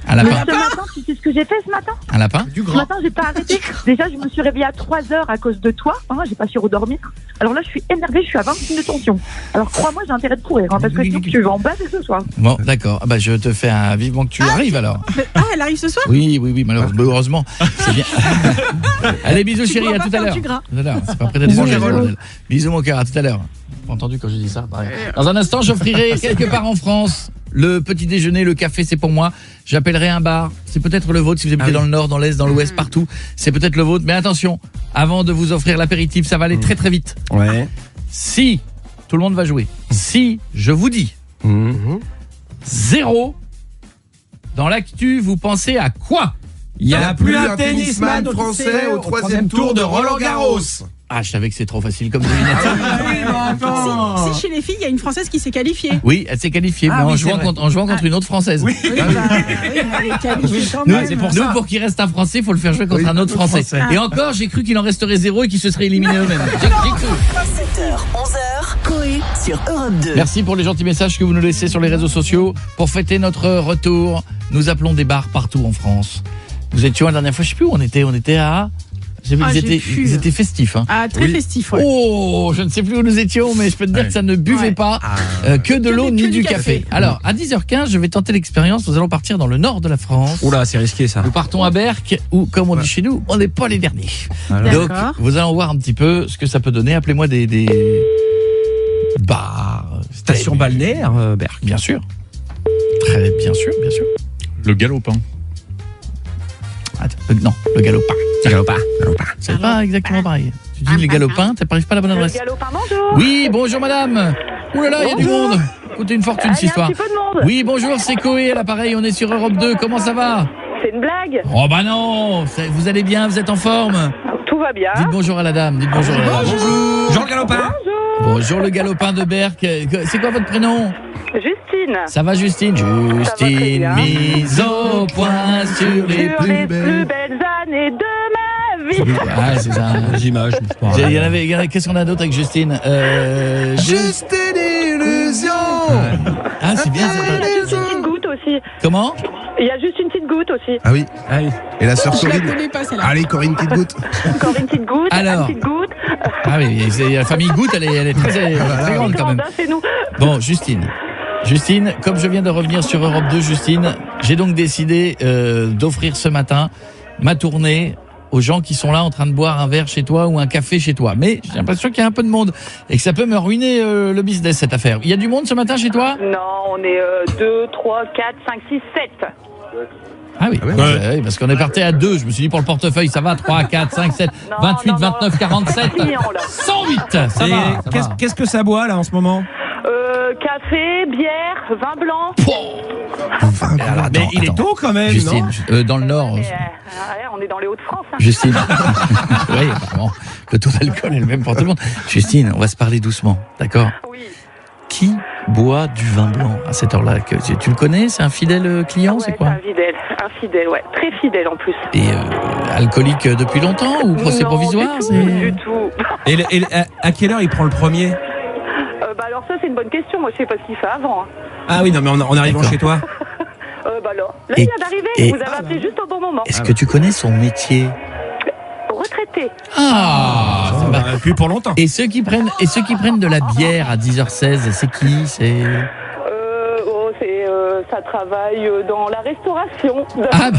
Un lapin. Ce matin, tu sais ce que j'ai fait ce matin? Un lapin? Ce matin, j'ai pas arrêté. Déjà, je me suis réveillée à 3h à cause de toi. Hein, j'ai pas su redormir. Alors là, je suis énervée, je suis à 26 de tension. Alors crois-moi, j'ai intérêt de courir, hein, parce que sinon, tu vas en bas dès ce soir. Bon, d'accord. Bah, je te fais un vivement que tu arrives alors. Ah, elle arrive ce soir? Oui, malheureusement. Heureusement. C'est bien. Allez, bisous chérie, à tout à l'heure. C'est pas prêt d'être mangé. Bisous mon cœur, à tout à l'heure. T'as entendu quand je dis ça? Dans un instant, j'offrirai quelque part en France le petit déjeuner, le café, c'est pour moi. J'appellerai un bar. C'est peut-être le vôtre si vous habitez dans le nord, dans l'est, dans l'ouest, partout. C'est peut-être le vôtre. Mais attention, avant de vous offrir l'apéritif, ça va aller très très vite. Ouais. Si, tout le monde va jouer. Si, je vous dis 0 dans l'actu, vous pensez à quoi? Il y a plus un tennisman français au 3e tour de Roland-Garros. Ah, je savais que c'est trop facile comme devinette. Si chez les filles, il y a une Française qui s'est qualifiée. Oui, elle s'est qualifiée, mais en jouant contre une autre Française. Oui, elle est qualifiée quand même. Nous, pour qu'il reste un Français, il faut le faire jouer contre un autre Français. Et encore, j'ai cru qu'il en resterait 0 et qu'ils se seraient éliminés eux-mêmes. J'ai cru. 7h, 11h, Coé sur Europe 2. Merci pour les gentils messages que vous nous laissez sur les réseaux sociaux. Pour fêter notre retour, nous appelons des bars partout en France. Nous étions la dernière fois, je sais plus où on était à... Ils étaient festifs. Hein. Ah, très festifs, ouais. Oh, je ne sais plus où nous étions, mais je peux te dire que ça ne buvait pas que de l'eau ni du café. Alors, à 10h15, je vais tenter l'expérience. Nous allons partir dans le nord de la France. Oula, c'est risqué ça. Nous partons à Berck, où, comme on dit chez nous, on n'est pas les derniers. Donc, vous allez voir un petit peu ce que ça peut donner. Appelez-moi des bars. Station balnéaire, Berck. Bien sûr. Très bien sûr, bien sûr. Le galopin. Non, le galopin. Galopin. C'est pas exactement pareil. Tu dis le galopin, t'arrives pas à la bonne adresse. Le galopin, bonjour. Oui, bonjour madame. Ouh là là, il y a du monde. Coûtez une fortune cette histoire. Il y a un petit peu de monde. Oui, bonjour, c'est Coé à l'appareil, on est sur Europe 2. Comment ça va? C'est une blague. Oh bah non, vous allez bien, vous êtes en forme? Tout va bien. Dites bonjour à la dame, dites bonjour à la dame. Bonjour. Jean le galopin. Bonjour le galopin de Berck. C'est quoi votre prénom? Justine. Ça va Justine? Justine, mise au point sur les plus belles années de ma vie. Ah, c'est ça. J'imagine. Qu'est-ce qu'on a d'autre avec Justine? Juste une illusion. Ah, c'est bien. Il y a juste une petite goutte aussi. Comment? Il y a juste une petite goutte aussi. Ah oui. Et la sœur Je la Corinne. connais pas, celle-là. Allez, Corinne, petite goutte. Encore une petite goutte. Alors. Une petite goutte. Ah oui, la famille Goutte, elle est très grande quand même. C'est nous. Bon, Justine, comme je viens de revenir sur Europe 2, Justine, j'ai donc décidé d'offrir ce matin ma tournée aux gens qui sont là en train de boire un verre chez toi ou un café chez toi. Mais j'ai l'impression qu'il y a un peu de monde et que ça peut me ruiner le business, cette affaire. Il y a du monde ce matin chez toi ? Non, on est 2, 3, 4, 5, 6, 7. Ah oui, parce qu'on est parti à 2. Je me suis dit pour le portefeuille, ça va, 3, 4, 5, 7, 28, 29, 47, 108. Ça va. Qu'est-ce que ça boit là en ce moment ? Café, bière, vin blanc. Mais il est tôt quand même, Justine, non dans le Nord. On est dans les Hauts-de-France. Hein. Justine. Oui, apparemment, le taux d'alcool est le même pour tout le monde. Justine, on va se parler doucement, d'accord ? Oui. Qui boit du vin blanc à cette heure-là ? Tu le connais ? C'est un fidèle client, c'est quoi ? Un fidèle, ouais. Très fidèle en plus. Et alcoolique depuis longtemps ou procès provisoire ? Du tout. Et à quelle heure il prend le premier ? Alors ça, c'est une bonne question. Moi, je sais pas ce qu'il fait avant. Hein. Ah oui, non, mais en arrivant chez toi. Là, il vient d'arriver. Vous avez appelé juste au bon moment. Est-ce que tu connais son métier ? Retraité. Ah, ça va plus pour longtemps. Et ceux qui prennent de la bière à 10h16, c'est qui ? Ça travaille dans la restauration. Ah bah.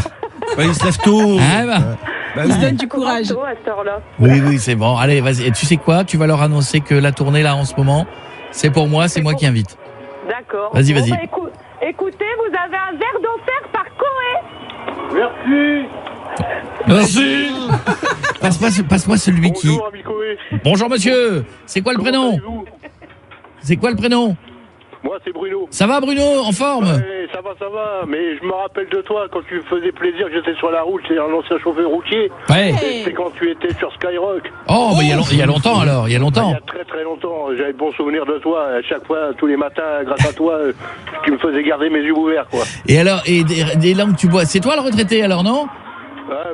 Il se lève tôt. Ah bah. Il se donne du courage. À cette heure-là. Oui, c'est bon. Allez, vas-y. Et tu sais quoi ? Tu vas leur annoncer que la tournée là en ce moment, c'est pour moi, c'est moi qui invite. D'accord. Vas-y. Écoutez, vous avez un verre d'offert par Coé. Merci. Passe-moi celui qui. Bonjour, ami Coé. Bonjour monsieur. C'est quoi le prénom ? Moi, c'est Bruno. Ça va Bruno, en forme ? Ça va. Mais je me rappelle de toi quand tu me faisais plaisir, j'étais sur la route, c'est un ancien chauffeur routier. Ouais. C'est quand tu étais sur Skyrock. Oh, mais il y a longtemps alors, il y a longtemps. Il y a très très longtemps. J'avais de bons souvenirs de toi. À chaque fois, tous les matins, grâce à toi, tu me faisais garder mes yeux ouverts, quoi. Et alors, et des lampes tu bois, c'est toi le retraité alors, non ?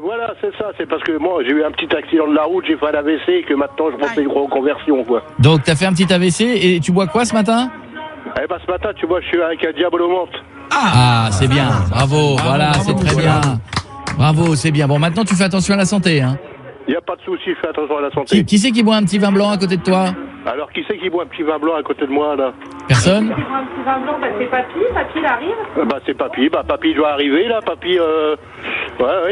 Voilà, c'est ça. C'est parce que moi, j'ai eu un petit accident de la route, j'ai fait un AVC et que maintenant, je refais une reconversion, quoi. Donc, t'as fait un petit AVC et tu bois quoi ce matin ? Ce matin, tu vois, je suis avec un Diabolo Monte. Ah, c'est bien. Bravo, voilà, c'est très bien. Bravo, c'est bien. Bon, maintenant, tu fais attention à la santé, hein. Il n'y a pas de souci, fais attention à la santé. Qui c'est qui boit un petit vin blanc à côté de toi ? Alors, qui c'est qui boit un petit vin blanc à côté de moi, là ? Personne ? Qui boit un petit vin blanc, c'est Papy. Papy, il arrive. C'est Papy. Papy doit arriver, là. Papy,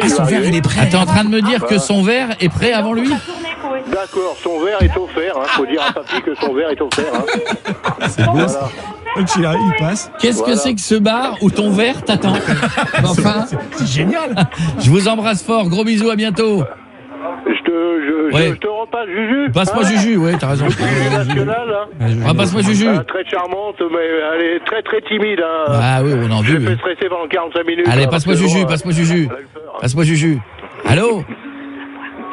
il son verre, il est prêt. T'es en train de me dire que son verre est prêt avant lui ? D'accord, son verre est offert. Faut dire à Papy que son verre est offert. C'est beau. Voilà. Donc il arrive, il passe. Qu'est-ce que c'est que ce bar où ton verre t'attend ? Enfin, c'est génial. Je vous embrasse fort, gros bisous, à bientôt. Je te repasse Juju. Passe-moi Juju, ouais, t'as raison. Juju nationale. Passe-moi Juju. Très charmante, mais elle est très très timide. Hein. Ah oui, on en Je vu. l'ai fait stresser pendant 45 minutes. Allez, passe-moi Juju, passe-moi Juju. Passe-moi Juju. Allô ?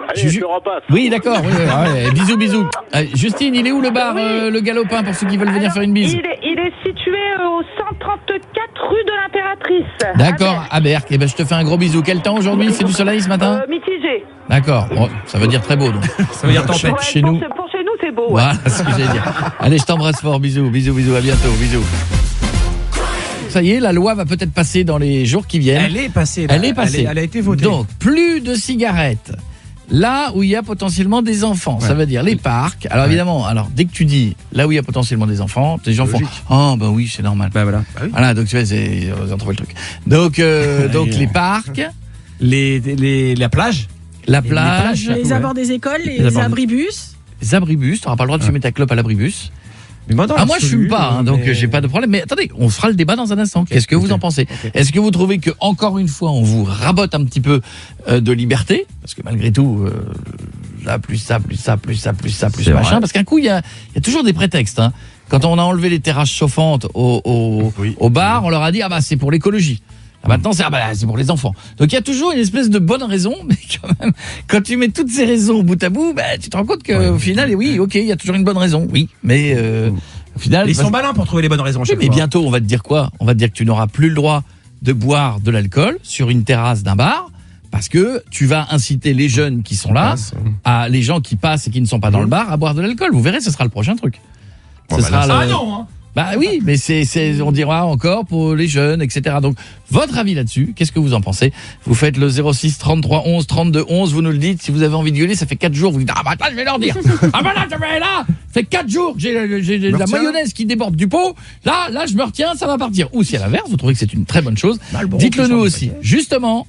Allez, je te repasse. Oui, d'accord. Oui, bisous. Justine, il est où le bar, le Galopin, pour ceux qui veulent venir faire une bise ? Il est situé au 134 rue de l'Impératrice. D'accord, à Berck. Eh ben, je te fais un gros bisou. Quel temps aujourd'hui ? Il fait du soleil ce matin ? Mitigé. D'accord. Bon, ça veut dire très beau, donc. Ça veut dire tempête. Chez nous. Pour chez nous, c'est beau. Ouais. Voilà ce que j'allais dire. Allez, je t'embrasse fort. Bisous. À bientôt. Bisous. Ça y est, la loi va peut-être passer dans les jours qui viennent. Elle est passée. Elle a été votée. Donc, plus de cigarettes. Là où il y a potentiellement des enfants, ça veut dire les parcs. Alors évidemment, dès que tu dis là où il y a potentiellement des enfants, les gens font bah oui, c'est normal. Voilà. Voilà, donc tu vois, ils ont trouvé le truc. Donc les parcs, la plage, les abords des écoles, les abribus. Les abribus, tu n'auras pas le droit de fumer ta clope à l'abribus. Moi je fume pas, donc j'ai pas de problème. Mais attendez, on fera le débat dans un instant. Qu'est-ce que vous en pensez ? Est-ce que vous trouvez que encore une fois on vous rabote un petit peu de liberté ? Parce que malgré tout, plus machin. Parce qu'un coup il y a toujours des prétextes. Hein. Quand on a enlevé les terrasses chauffantes au bar, on leur a dit c'est pour l'écologie. Maintenant, c'est pour les enfants. Donc, il y a toujours une espèce de bonne raison, mais quand même, quand tu mets toutes ces raisons bout à bout, tu te rends compte qu'au final, il y a toujours une bonne raison, oui, mais au final... Ils sont malins pour trouver les bonnes raisons. Mais bientôt, on va te dire quoi ? On va te dire que tu n'auras plus le droit de boire de l'alcool sur une terrasse d'un bar, parce que tu vas inciter les jeunes qui sont là, les gens qui passent et qui ne sont pas dans le bar, à boire de l'alcool. Vous verrez, ce sera le prochain truc. Non. Bah oui, mais on dira encore pour les jeunes, etc. Donc, votre avis là-dessus, qu'est-ce que vous en pensez? Vous faites le 06 33 11 32 11, vous nous le dites. Si vous avez envie de gueuler, ça fait 4 jours. Vous dites, ah bah attends, je vais leur dire. Ah bah là, ça fait 4 jours que j'ai de la mayonnaise qui déborde du pot. Là, je me retiens, ça va partir. Ou si à l'inverse, vous trouvez que c'est une très bonne chose, dites-le nous aussi. Justement,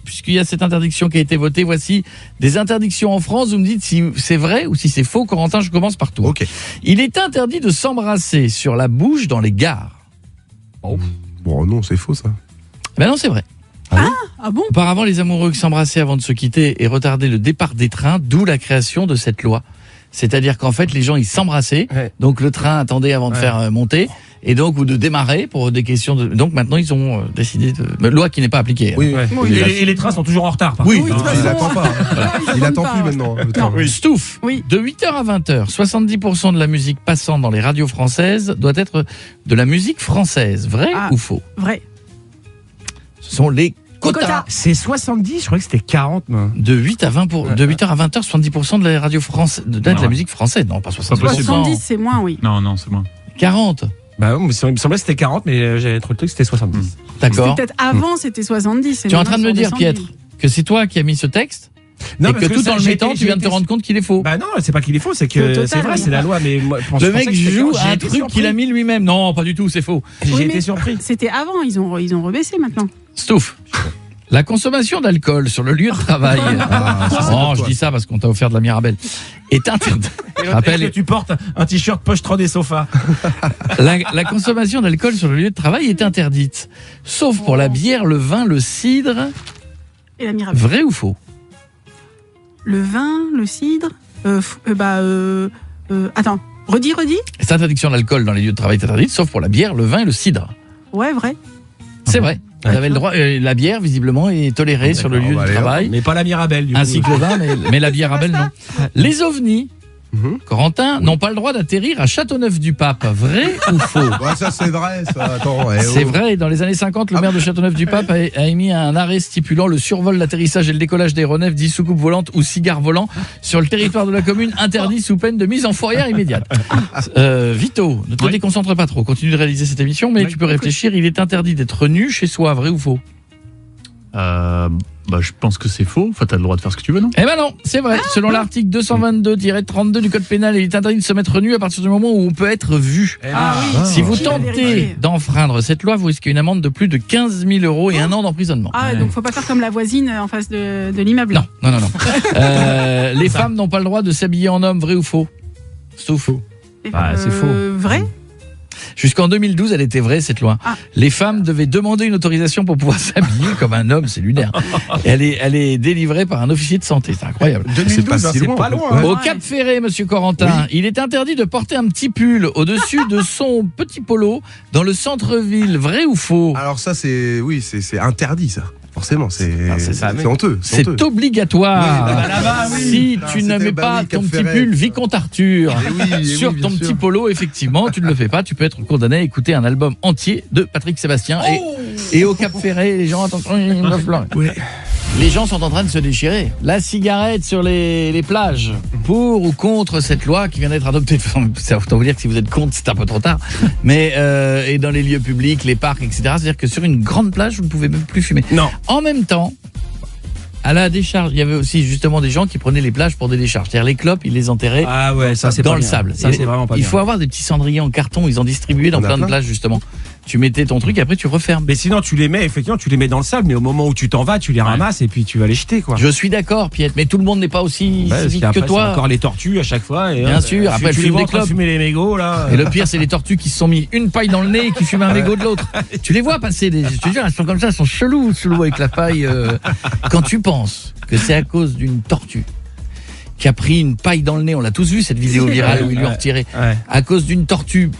puisqu'il y a cette interdiction qui a été votée, voici des interdictions en France. Vous me dites si c'est vrai ou si c'est faux. Corentin, je commence par toi. Ok. Il est interdit de s'embrasser sur la bouche dans les gares. Oh. Bon, non, c'est faux ça. Ben non, c'est vrai. Ah bon? Auparavant, les amoureux qui s'embrassaient avant de se quitter et retardaient le départ des trains, d'où la création de cette loi. C'est-à-dire qu'en fait, les gens, ils s'embrassaient, donc le train attendait avant de faire monter, et donc, ou de démarrer pour des questions de... Donc maintenant, ils ont décidé de... Loi qui n'est pas appliquée. Oui, et les trains sont toujours en retard. Oui, il n'attend pas. Il n'attend plus maintenant. Stouff, de 8h à 20h, 70% de la musique passant dans les radios françaises doit être de la musique française. Vrai ou faux? Vrai. Ce sont les quotas. C'est 70, je croyais que c'était 40. De 8h à 20h, 70% de la radio française, de la musique française. Non, pas 70. 70, c'est moins, oui. Non, c'est moins. 40. Bah il me semblait que c'était 40, mais j'avais trop le truc, c'était 70. D'accord. Peut-être avant, c'était 70. Tu es en train de me dire, Pietre, que c'est toi qui as mis ce texte? Non, et que tout en le mettant, tu viens de te rendre compte qu'il est faux. Bah non, c'est pas qu'il est faux, c'est que c'est vrai, c'est la loi. Mais moi, le mec joue à un truc qu'il a mis lui-même. Non, pas du tout, c'est faux. J'ai été surpris. C'était avant, ils ont rebaissé maintenant. Stouff. La consommation d'alcool sur le lieu de travail. Je dis ça parce qu'on t'a offert de la Mirabelle. Est interdite. Rappelle que tu portes un t-shirt poche-tron des sofas. La consommation d'alcool sur le lieu de travail est interdite, sauf pour la bière, le vin, le cidre. Et la Mirabelle. Vrai ou faux? Le vin, le cidre. Attends, redis. Cette interdiction d'alcool dans les lieux de travail est interdite, sauf pour la bière, le vin et le cidre. Ouais, vrai. C'est vrai. Vous avez le droit. La bière, visiblement, est tolérée sur le lieu de travail. Mais pas la Mirabelle, du coup. Ainsi que le vin, mais la Mirabelle, non. Les ovnis, Corentin, n'ont pas le droit d'atterrir à Châteauneuf-du-Pape. Vrai ou faux? Ouais, ça, c'est vrai, ça. Attends, c'est vrai. Dans les années 50, le maire de Châteauneuf-du-Pape a émis un arrêt stipulant le survol, l'atterrissage et le décollage d'aéronefs dits soucoupes volantes ou cigares volants sur le territoire de la commune, interdit sous peine de mise en fourrière immédiate. Vito, ne te déconcentre pas trop. Continue de réaliser cette émission, mais tu peux réfléchir. Il est interdit d'être nu chez soi. Vrai ou faux? Je pense que c'est faux. Enfin, t'as le droit de faire ce que tu veux, non? Eh ben non, c'est vrai. Selon l'article 222-32 du code pénal, il est interdit de se mettre nu à partir du moment où on peut être vu. Si vous tentez d'enfreindre cette loi, vous risquez une amende de plus de 15 000 € et 1 an d'emprisonnement. Donc faut pas faire comme la voisine en face de l'immeuble. Non. Les femmes n'ont pas le droit de s'habiller en homme. Vrai ou faux? C'est faux. C'est faux. Vrai? Jusqu'en 2012, elle était vraie, cette loi. Les femmes devaient demander une autorisation pour pouvoir s'habiller comme un homme, c'est lunaire. Elle est délivrée par un officier de santé, c'est incroyable. 2012, c'est pas loin. Au Cap Ferré, monsieur Corentin, il est interdit de porter un petit pull au-dessus de son petit polo dans le centre-ville. Vrai ou faux? Alors ça, c'est interdit, ça. Forcément, c'est honteux. C'est obligatoire. Si tu ne mets pas ton petit pull Vicomte Arthur sur ton petit polo, effectivement, tu ne le fais pas. Tu peux être condamné à écouter un album entier de Patrick Sébastien. Et au Cap Ferré, les gens les gens sont en train de se déchirer. La cigarette sur les plages, pour ou contre cette loi qui vient d'être adoptée. Ça autant vous dire que si vous êtes contre, c'est un peu trop tard. Mais et dans les lieux publics, les parcs, etc. C'est-à-dire que sur une grande plage, vous ne pouvez même plus fumer. Non. En même temps, à la décharge, il y avait aussi justement des gens qui prenaient les plages pour des décharges. C'est-à-dire les clopes, ils les enterraient dans le sable. Ça, c'est vraiment pas bien. Il faut avoir des petits cendriers en carton, ils en distribuaient dans plein de plages justement. Tu mettais ton truc et après tu refermes. Mais sinon tu les mets dans le sable, mais au moment où tu t'en vas, tu les ramasses et puis tu vas les jeter, quoi. Je suis d'accord, Piette, mais tout le monde n'est pas aussi civique que toi. Encore les tortues à chaque fois. Bien sûr, après tu les vois en train de fumer les mégots là. Et le pire, c'est les tortues qui se sont mis une paille dans le nez et qui fument un mégot de l'autre. Tu les vois passer, je te jure, elles sont comme ça, elles sont cheloues avec la paille. Quand tu penses que c'est à cause d'une tortue qui a pris une paille dans le nez, on l'a tous vu cette vidéo virale où ils lui ont retiré. À cause d'une tortue.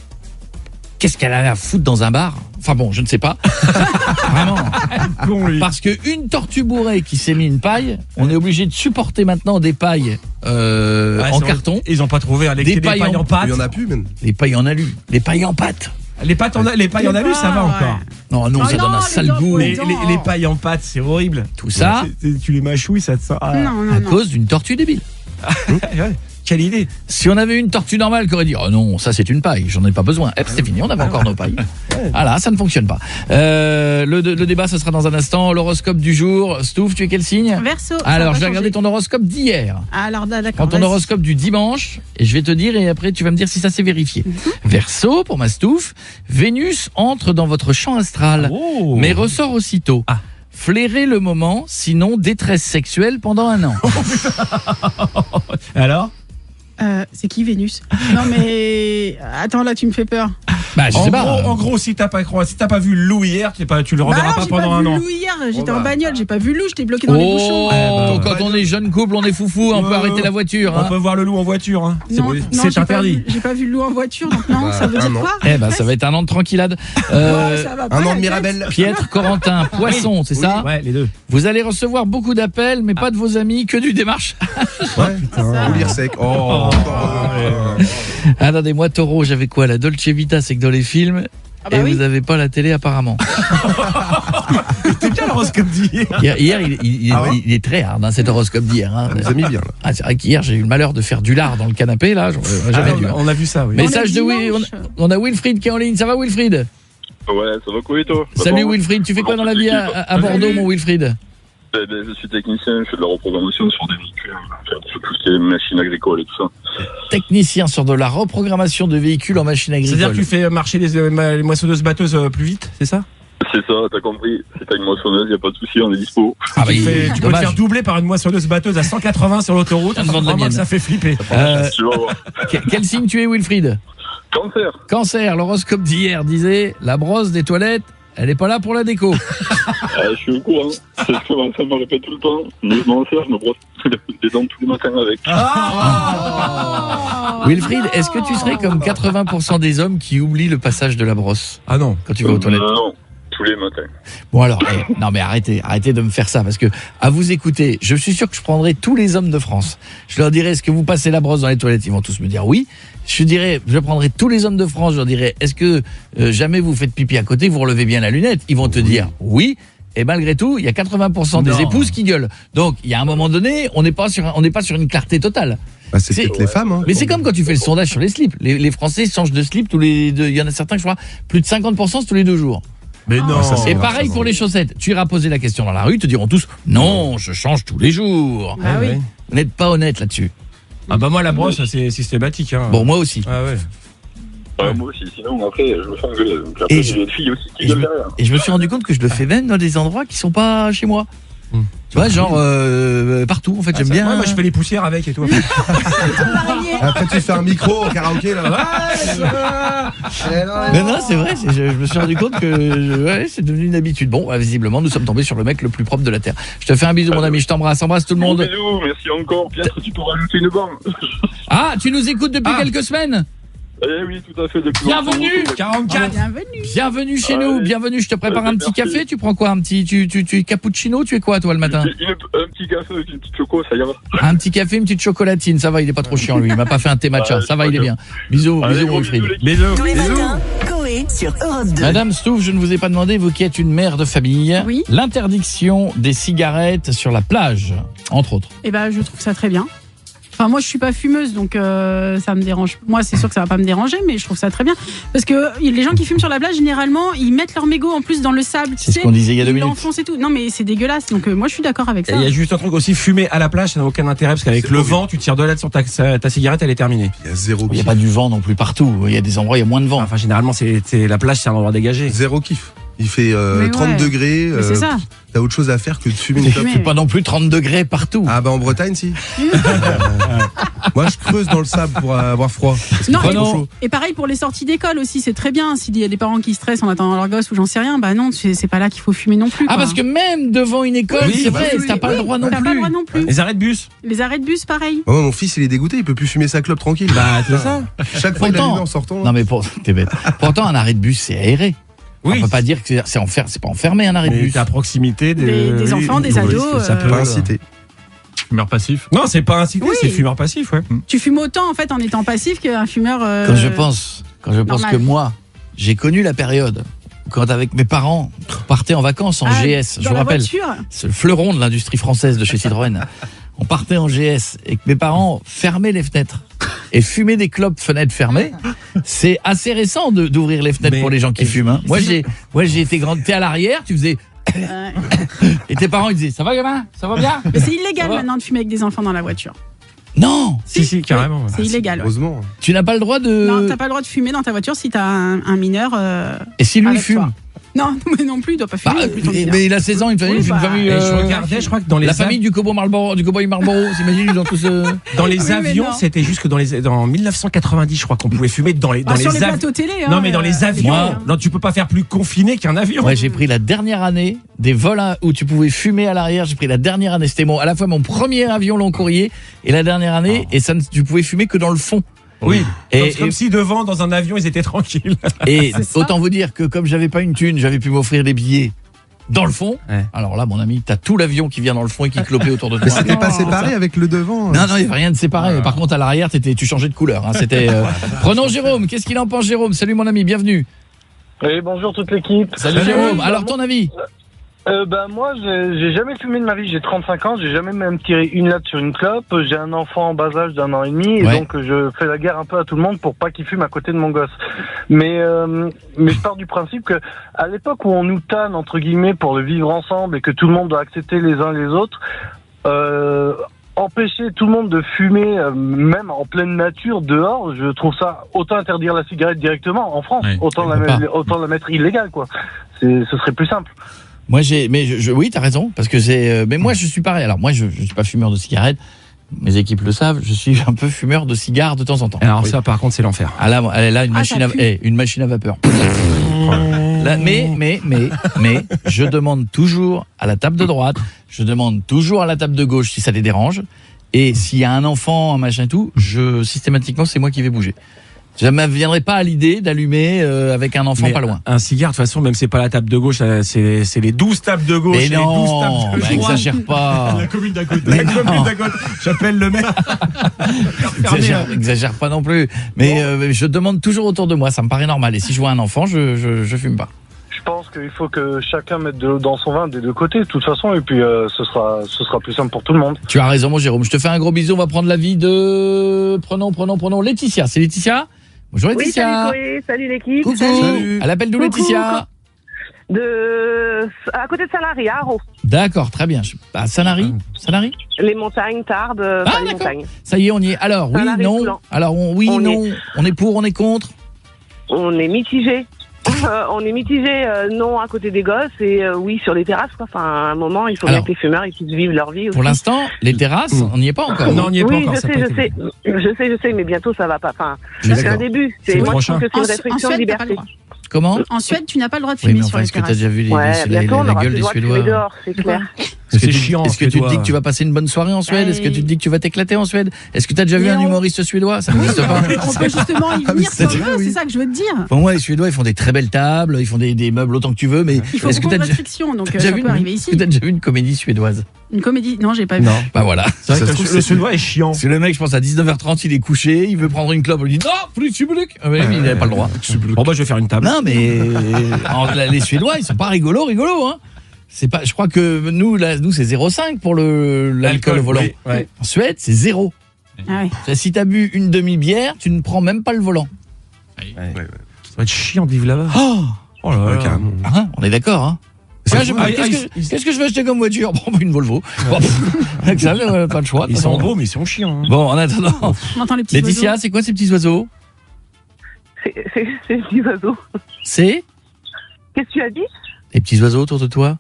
Qu'est-ce qu'elle avait à foutre dans un bar? Enfin bon, je ne sais pas. Vraiment. Parce qu'une tortue bourrée qui s'est mis une paille, on est obligé de supporter maintenant des pailles en carton. Ils n'ont pas trouvé des pailles en pâte. Il y en a plus, même. Les pailles en alu. Les pailles en pâte. Les pailles en alu, ça va encore. Non, ça donne un sale goût. Les pailles en pâte, c'est horrible. Tout ça, tu les mâchouilles, ça te sent. À cause d'une tortue débile. Quelle idée. Si on avait une tortue normale qui aurait dit oh non, ça c'est une paille, j'en ai pas besoin. C'est fini, on avait encore nos pailles. Voilà, ça ne fonctionne pas. Le débat ce sera dans un instant. L'horoscope du jour. Stouff, tu es quel signe? Verseau. Alors, je vais regarder ton horoscope d'hier. Alors d'accord. Ton horoscope du dimanche et je vais te dire et après tu vas me dire si ça s'est vérifié. Verseau pour ma Stouff, Vénus entre dans votre champ astral mais ressort aussitôt. Flairez le moment, sinon détresse sexuelle pendant 1 an. Alors c'est qui Vénus? Non mais attends, là tu me fais peur. Bah, je sais pas. En gros, si t'as pas vu Lou hier, tu le reverras pas pendant 1 an. J'ai pas vu Lou hier, j'étais en bagnole, j'ai pas vu Lou, j'étais bloqué dans les bouchons. Quand on est jeune couple, on est foufou, on peut arrêter la voiture. On peut voir le loup en voiture. Hein. C'est interdit. J'ai pas vu le loup en voiture, donc non, ça veut dire quoi? Ça va être 1 an de tranquillade. 1 an de Mirabelle. Piètre, Corentin, Poisson, c'est ça? Ouais, les deux. Vous allez recevoir beaucoup d'appels, mais pas de vos amis, que du démarche. Ouais, putain, ou lire sec. Attendez-moi, Taureau, j'avais quoi? La Dolce Vita, c'est que dans les films. Vous avez pas la télé apparemment. C'était bien l'horoscope d'hier. Hier, il est très hard, cet horoscope d'hier. Hein. Ça nous a mis bien. C'est vrai qu'hier, j'ai eu le malheur de faire du lard dans le canapé. Là, jamais dû. On a vu ça, oui. Message de on a Wilfried qui est en ligne. Ça va, Wilfried? Ouais, ça va quoi et toi? Salut Wilfried, tu fais quoi dans la vie à Bordeaux, mon Wilfried? Je suis technicien, je fais de la reprogrammation sur des véhicules, sur tout ce qui est machines agricoles et tout ça. Technicien sur de la reprogrammation de véhicules en machines agricoles. C'est-à-dire que tu fais marcher les moissonneuses-batteuses plus vite, c'est ça? C'est ça, t'as compris. Si t'as une moissonneuse, y a pas de souci, on est dispo. Tu peux te faire doubler par une moissonneuse-batteuse à 180 sur l'autoroute. Ça fait flipper. Quel signe tu es, Wilfried? Cancer. L'horoscope d'hier disait la brosse des toilettes. Elle est pas là pour la déco. Je suis au courant. Ça me répète tout le temps. Je m'en sers, je me brosse les dents tous les matins avec. Wilfried, est-ce que tu serais comme 80% des hommes qui oublient le passage de la brosse? Ah non. Quand tu vas aux toilettes? Non, tous les matins. Bon alors, non mais arrêtez de me faire ça parce que à vous écouter, je suis sûr que je prendrai tous les hommes de France. Je leur dirai est-ce que vous passez la brosse dans les toilettes? Ils vont tous me dire oui. Je prendrai tous les hommes de France, je leur dirai est-ce que jamais vous faites pipi à côté, vous relevez bien la lunette? Ils vont te dire oui. Et malgré tout, il y a 80% des épouses qui gueulent. Donc, il y a un moment donné, on n'est pas sur une clarté totale. Bah, c'est peut-être les femmes. Mais c'est comme quand tu fais le sondage sur les slips. Les Français changent de slip tous les deux. Il y en a certains, je crois, plus de 50% c'est tous les 2 jours. Mais non. Et pareil pour les chaussettes. Tu iras poser la question dans la rue, te diront tous non, je change tous les jours. Ah oui. Vous n'êtes pas honnête là-dessus. Ah bah moi la brosse c'est systématique. Hein. Bon moi aussi. Ah ouais. Moi aussi, sinon après je me fais engueuler. Donc après j'ai des filles aussi qui gueulent derrière. Et je me suis rendu compte que je le fais même dans des endroits qui sont pas chez moi. Tu vois, genre partout en fait, j'aime bien. Ouais, moi je fais les poussières avec et tout. Après tu fais un micro au karaoké là. Mais non, c'est vrai, je me suis rendu compte que c'est devenu une habitude. Bon, visiblement nous sommes tombés sur le mec le plus propre de la terre. Je te fais un bisou mon ami, je t'embrasse, embrasse tout le monde. Bisous, merci encore. Peut-être tu peux rajouter une borne. Ah, tu nous écoutes depuis quelques semaines? Eh oui, tout à fait. Bienvenue 44. Bienvenue chez nous. Bienvenue, je te prépare un petit café. Tu prends quoi? Un petit tu cappuccino, tu es quoi toi le matin? Un petit café avec une petite choco, ça ira. Un petit café, une petite chocolatine, ça va, il est pas trop chiant lui. Il m'a pas fait un thé matcha, ça va, il est bien. Bisous Wilfried. Bisous. Coé sur Europe 2. Madame Stouff, je ne vous ai pas demandé, vous qui êtes une mère de famille, l'interdiction des cigarettes sur la plage, entre autres. Eh ben, je trouve ça très bien. Enfin, moi, je suis pas fumeuse, donc ça me dérange. Moi, c'est sûr que ça va pas me déranger, mais je trouve ça très bien. Parce que les gens qui fument sur la plage, généralement, ils mettent leur mégot en plus dans le sable. C'est ce qu'on disait il y a 2 minutes. Ils l'enfoncent et tout. Non, mais c'est dégueulasse. Donc, moi, je suis d'accord avec ça. Il y a juste un truc aussi, fumer à la plage, ça n'a aucun intérêt, parce qu'avec le vent, tu tires de l'aide sur ta cigarette, elle est terminée. Il y a zéro. Il n'y a pas du vent non plus partout. Il y a des endroits, il y a moins de vent. Enfin, généralement, la plage, c'est un endroit dégagé. Zéro kiff. Il fait 30 degrés. C'est ça. T'as autre chose à faire que de fumer une clope. Il fait pas non plus 30 degrés partout. Ah bah en Bretagne si. Moi je creuse dans le sable pour avoir froid. Non, et pareil pour les sorties d'école aussi, c'est très bien. S'il y a des parents qui stressent en attendant leur gosse ou j'en sais rien, bah non, c'est pas là qu'il faut fumer non plus. Ah parce que même devant une école, c'est vrai, t'as pas le droit non plus. Les arrêts de bus. Les arrêts de bus, pareil. Oh, mon fils il est dégoûté, il peut plus fumer sa clope tranquille. Bah c'est ça. Chaque fois qu'il allume en sortant. Non mais t'es bête. Pourtant un arrêt de bus c'est aéré. Oui. On peut pas dire que c'est pas enfermé un arrêt de bus. C'est à proximité des enfants, des ados. Ça peut inciter. Fumeur passif? Non, c'est pas incité, c'est fumeur passif, ouais. Tu fumes autant en fait en étant passif qu'un fumeur. Quand je pense que moi, j'ai connu la période quand avec mes parents on partait en vacances en GS, je vous rappelle. C'est le fleuron de l'industrie française de chez Citroën. on partait en GS et que mes parents fermaient les fenêtres et fumaient des clopes fenêtres fermées, c'est assez récent d'ouvrir les fenêtres pour les gens qui fument. Hein. Moi j'ai été grand, t'es à l'arrière, tu faisais et tes parents ils disaient ça va gamin, ça va bien. Mais c'est illégal maintenant de fumer avec des enfants dans la voiture. Non. Si carrément. C'est illégal. Heureusement. Tu n'as pas le droit de. Non, t'as pas le droit de fumer dans ta voiture si t'as un mineur. Et si lui fume toi. Non, mais non plus, il doit pas fumer. Mais il a 16 ans, une famille, je regardais, je crois que dans les la famille du cowboy Marlboro, s'imagine ils ont tous dans les avions, c'était juste que dans 1990, je crois qu'on pouvait fumer dans les sur les avions. plateaux télé. Non, mais dans les avions, non, tu peux pas faire plus confiné qu'un avion. Ouais, j'ai pris la dernière année des vols où tu pouvais fumer à l'arrière. J'ai pris la dernière année, c'était à la fois mon premier avion long courrier et la dernière année, et ça, tu pouvais fumer que dans le fond. Oui, comme si devant dans un avion ils étaient tranquilles. Et autant vous dire que comme j'avais pas une thune, j'avais pu m'offrir des billets dans le fond. Ouais. Alors là, mon ami, t'as tout l'avion qui vient dans le fond et qui clopait autour de toi. Mais c'était pas séparé avec le devant. Non, il y avait rien de séparé. Par contre, à l'arrière, tu changeais de couleur. Hein. C'était. Prenons Jérôme. Qu'est-ce qu'il en pense, Jérôme? Salut, mon ami, bienvenue. Oui, bonjour toute l'équipe. Salut Jérôme. Alors ton avis? Moi, j'ai jamais fumé de ma vie. J'ai 35 ans. J'ai jamais même tiré une latte sur une clope. J'ai un enfant en bas âge d'1 an et demi, et donc je fais la guerre un peu à tout le monde pour pas qu'il fume à côté de mon gosse. Mais je pars du principe que à l'époque où on nous tanne entre guillemets pour le vivre ensemble et que tout le monde doit accepter les uns les autres, empêcher tout le monde de fumer, même en pleine nature, dehors, je trouve ça, autant interdire la cigarette directement en France, autant la mettre illégale, quoi. Ce serait plus simple. Moi oui, t'as raison, parce que mais moi je suis pareil. Alors moi je suis pas fumeur de cigarettes. Mes équipes le savent, je suis un peu fumeur de cigares de temps en temps. Alors ça par contre c'est l'enfer. Ah là, elle a une machine à vapeur. Là, mais je demande toujours à la table de droite, je demande toujours à la table de gauche si ça les dérange, et s'il y a un enfant, un machin et tout, systématiquement c'est moi qui vais bouger. Je ne me viendrai pas à l'idée d'allumer avec un enfant pas loin. Un cigare, de toute façon, même c'est pas la table de gauche, c'est les 12 tables de gauche. Mais non, les 12 tables de droite. Exagère pas. La commune d'à côté. J'appelle le maire. Exagère pas non plus. Mais je demande toujours autour de moi, ça me paraît normal. Et si je vois un enfant, je fume pas. Je pense qu'il faut que chacun mette dans son vin des deux côtés, de toute façon, et puis ce sera plus simple pour tout le monde. Tu as raison, mon Jérôme. Je te fais un gros bisou. On va prendre l'avis de. Prenons Laetitia. C'est Laetitia? Bonjour Laetitia. Oui, salut l'équipe. Coucou. Salut. Elle appelle d'où Laetitia? À côté de Sanary, à Arros. D'accord, très bien. Sanary? Les montagnes, Tarbes, les montagnes. Ça y est, on y est. Alors, oui, Sanary, non. Toulon. Alors, oui, non. On est pour, on est contre? On est mitigé. Non à côté des gosses et oui sur les terrasses, quoi. Enfin, à un moment, il faut que les fumeurs ils puissent vivre leur vie aussi. Pour l'instant, les terrasses, on n'y est pas encore. Non, on n'y est pas encore. Je sais, mais bientôt ça va pas. Enfin, c'est un début. Moi, je trouve que c'est une restriction de liberté. Comment? En Suède, tu n'as pas le droit de fumer sur les terrasses. Est-ce que tu as déjà vu la gueule des Suédois? Dehors, c'est clair. C'est chiant. Est-ce que tu te dis que tu vas passer une bonne soirée en Suède? Est-ce que tu te dis que tu vas t'éclater en Suède? Est-ce que tu as déjà vu un humoriste suédois? Ça n'existe pas. On peut justement y venir sans eux, c'est ça que je veux te dire. Pour moi, les Suédois, ils font des très belles tables, ils font des meubles autant que tu veux, mais il faut beaucoup de restrictions, donc ça peut arriver ici. Est-ce que tu as déjà vu une comédie suédoise? Une comédie? Non, j'ai pas vu. Non, bah voilà. C'est vrai que le Suédois est chiant. C'est le mec, je pense à 19h30, il est couché, il veut prendre une clope, on lui dit non, il n'avait pas le droit. Bon bah je vais faire une table. Non mais les Suédois, ils sont pas rigolos, hein. C'est pas, je crois que nous c'est 0,5 pour l'alcool au volant. Oui. En Suède, c'est 0. Ah oui. Si t'as bu une demi-bière, tu ne prends même pas le volant. Ça va être chiant de vivre là-bas. Oh là là, carrément. On est d'accord, hein. Qu'est-ce que je vais acheter comme voiture? Bon, une Volvo. Ça, pas le choix. Ils sont beaux, mais ils sont chiants. Hein. Bon, en attendant. On entend les petits Laetitia, oiseaux. c'est quoi ces petits oiseaux? C'est les petits oiseaux. C'est? Qu'est-ce que tu as dit? Les petits oiseaux autour de toi?